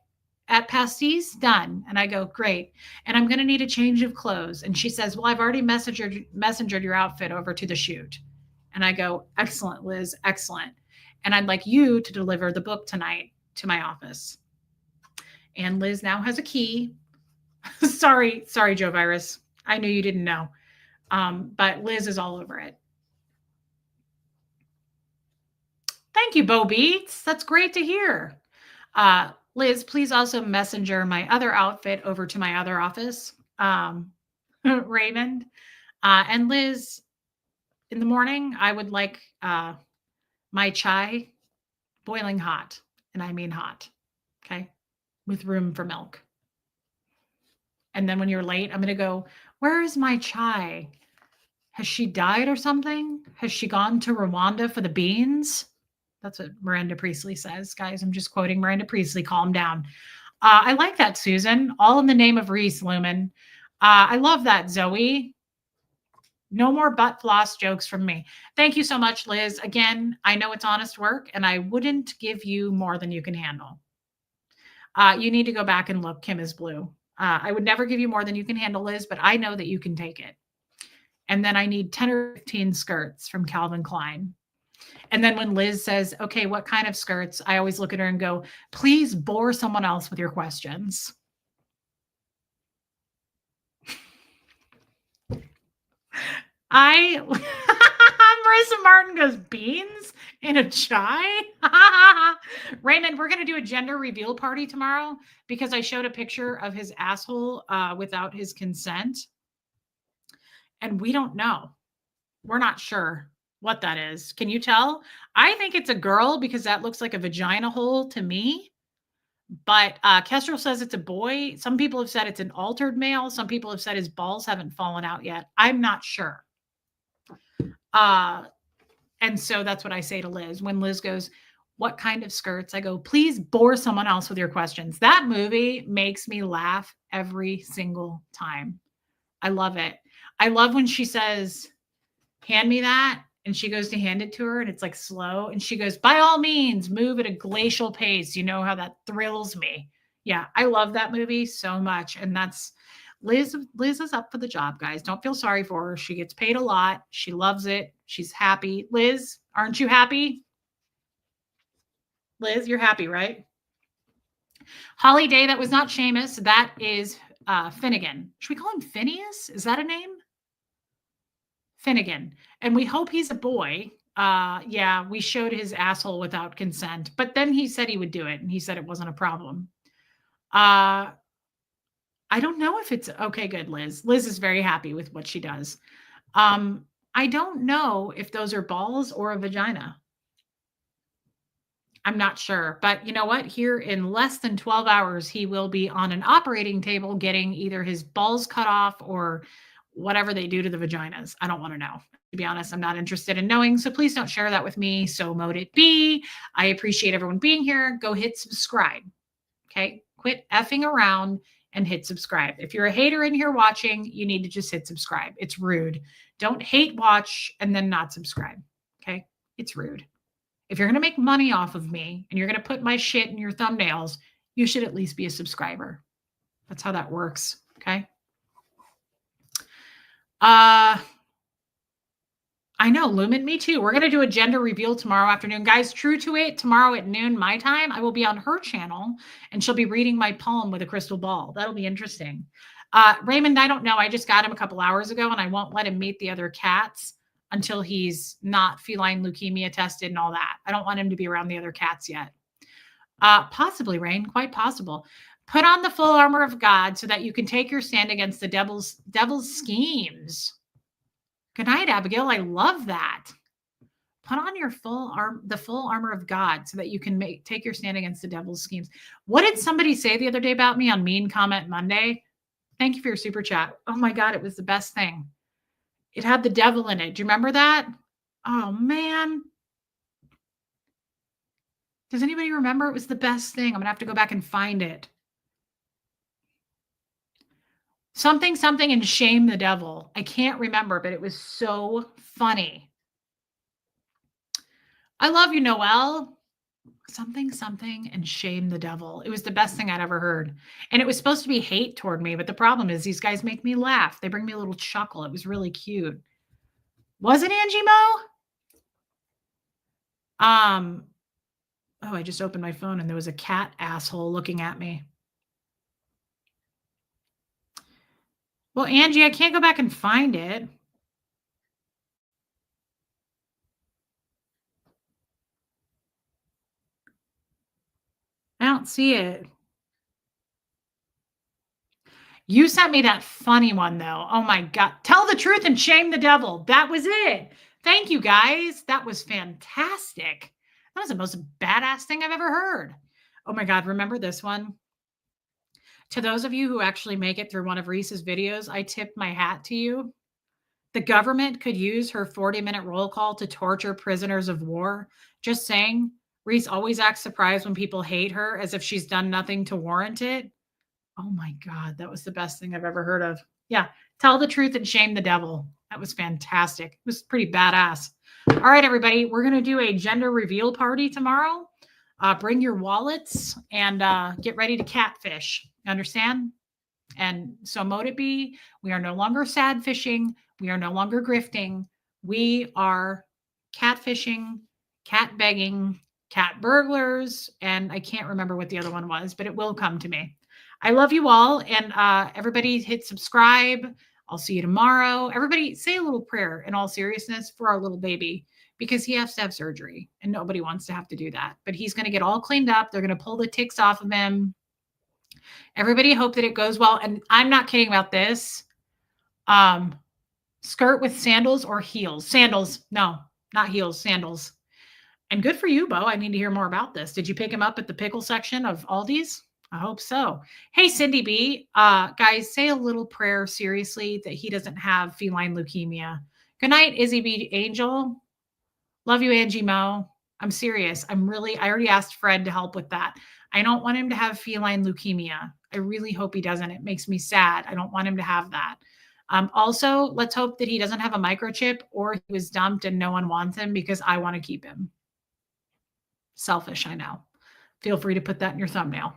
at Pastis, done. And I go, great. And I'm going to need a change of clothes. And she says, well, I've already messengered your outfit over to the shoot. And I go, excellent, Liz, excellent. And I'd like you to deliver the book tonight to my office. And Liz now has a key. sorry, Joe Virus. I knew you didn't know. But Liz is all over it. Thank you, Bo Beats. That's great to hear. Liz, please also messenger my other outfit over to my other office, Raymond. And Liz, in the morning, I would like my chai boiling hot, and I mean hot, okay, with room for milk. And then when you're late, I'm going to go, where is my chai? Has she died or something? Has she gone to Rwanda for the beans? That's what Miranda Priestley says, guys. I'm just quoting Miranda Priestley. Calm down. I like that, Susan. All in the name of Reese Lumen. I love that, Zoe. No more butt floss jokes from me. Thank you so much, Liz. Again, I know it's honest work, and I wouldn't give you more than you can handle. You need to go back and look. Kim is blue. I would never give you more than you can handle, Liz, but I know that you can take it. And then I need 10 or 15 skirts from Calvin Klein. And then when Liz says, okay, what kind of skirts? I always look at her and go, please bore someone else with your questions. Marissa Martin goes, beans in a chai? Raymond, we're going to do a gender reveal party tomorrow because I showed a picture of his asshole without his consent. And we don't know. We're not sure what that is. Can you tell? I think it's a girl because that looks like a vagina hole to me. But Kestrel says it's a boy. Some people have said it's an altered male. Some people have said his balls haven't fallen out yet. I'm not sure. And so that's what I say to Liz. When Liz goes, what kind of skirts? I go, please bore someone else with your questions. That movie makes me laugh every single time. I love it. I love when she says, hand me that. And she goes to hand it to her and it's like slow. And she goes, by all means, move at a glacial pace. You know how that thrills me. Yeah, I love that movie so much. And that's Liz is up for the job, guys. Don't feel sorry for her. She gets paid a lot. She loves it. She's happy. Liz, aren't you happy? Liz, you're happy, right? Holly Day, that was not Seamus. That is Finnegan. Should we call him Phineas? Is that a name? Finnegan. And we hope he's a boy. Yeah, we showed his asshole without consent, but then he said he would do it and he said it wasn't a problem. I don't know if it's okay. Good, Liz. Liz is very happy with what she does. I don't know if those are balls or a vagina. I'm not sure, but you know what? Here in less than 12 hours, he will be on an operating table getting either his balls cut off or whatever they do to the vaginas. I don't want to know. To be honest, I'm not interested in knowing. So please don't share that with me. So mote it be. I appreciate everyone being here. Go hit subscribe. Okay. Quit effing around and hit subscribe. If you're a hater in here watching, you need to just hit subscribe. It's rude. Don't hate watch and then not subscribe. Okay. It's rude. If you're going to make money off of me and you're going to put my shit in your thumbnails, you should at least be a subscriber. That's how that works. Okay. I know, Lumen, me too. We're going to do a gender reveal tomorrow afternoon. Guys, true to it, tomorrow at noon my time, I will be on her channel and she'll be reading my poem with a crystal ball. That'll be interesting. Raymond, I don't know. I just got him a couple hours ago and I won't let him meet the other cats until he's not feline leukemia tested and all that. I don't want him to be around the other cats yet. Possibly, Rain, quite possible. Put on the full armor of God so that you can take your stand against the devil's schemes. Good night, Abigail. I love that. Put on your the full armor of God so that you can take your stand against the devil's schemes. What did somebody say the other day about me on Mean Comment Monday? Thank you for your super chat. Oh my God, it was the best thing. It had the devil in it. Do you remember that? Oh man. Does anybody remember? It was the best thing. I'm going to have to go back and find it. Something and shame the devil. I can't remember, but it was so funny. I love you, Noelle. Something and shame the devil. It was the best thing I'd ever heard. And it was supposed to be hate toward me, but the problem is these guys make me laugh. They bring me a little chuckle. It was really cute. Was it Angie Mo? Oh, I just opened my phone and there was a cat asshole looking at me. Well, Angie, I can't go back and find it. I don't see it. You sent me that funny one, though. Oh, my God. Tell the truth and shame the devil. That was it. Thank you, guys. That was fantastic. That was the most badass thing I've ever heard. Oh, my God. Remember this one? To those of you who actually make it through one of Reese's videos, I tip my hat to you. The government could use her 40-minute roll call to torture prisoners of war. Just saying, Reese always acts surprised when people hate her as if she's done nothing to warrant it. Oh my God, that was the best thing I've ever heard of. Yeah, tell the truth and shame the devil. That was fantastic. It was pretty badass. All right, everybody, we're going to do a gender reveal party tomorrow. Bring your wallets and get ready to catfish. Understand? And so mote it be, we are no longer sad fishing. We are no longer grifting. We are catfishing, cat begging, cat burglars. And I can't remember what the other one was, but it will come to me. I love you all. And everybody hit subscribe. I'll see you tomorrow. Everybody say a little prayer in all seriousness for our little baby, because he has to have surgery and nobody wants to have to do that. But he's going to get all cleaned up. They're going to pull the ticks off of him. Everybody hope that it goes well. And I'm not kidding about this. Skirt with sandals or heels? Sandals. No, not heels, sandals. And good for you, Bo. I need to hear more about this. Did you pick him up at the pickle section of Aldi's? I hope so. Hey, Cindy B. Guys, say a little prayer seriously that he doesn't have feline leukemia. Good night, Izzy B. Angel. Love you, Angie Mo. I'm serious. I already asked Fred to help with that. I don't want him to have feline leukemia. I really hope he doesn't. It makes me sad. I don't want him to have that. Also, let's hope that he doesn't have a microchip or he was dumped and no one wants him, because I want to keep him. Selfish, I know. Feel free to put that in your thumbnail.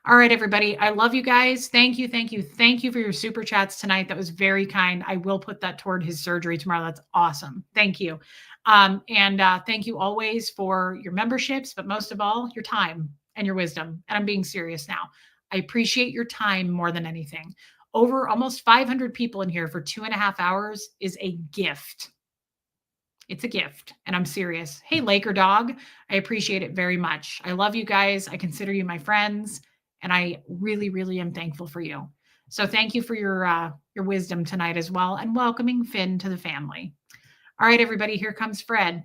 All right, everybody. I love you guys. Thank you. Thank you. Thank you for your super chats tonight. That was very kind. I will put that toward his surgery tomorrow. That's awesome. Thank you. Thank you always for your memberships, but most of all, your time and your wisdom. And I'm being serious now. I appreciate your time more than anything. Over almost 500 people in here for 2.5 hours is a gift. It's a gift, and I'm serious. Hey, Laker Dog, I appreciate it very much. I love you guys. I consider you my friends, and I really, really am thankful for you. So thank you for your wisdom tonight as well, and welcoming Finn to the family. All right, everybody, here comes Fred.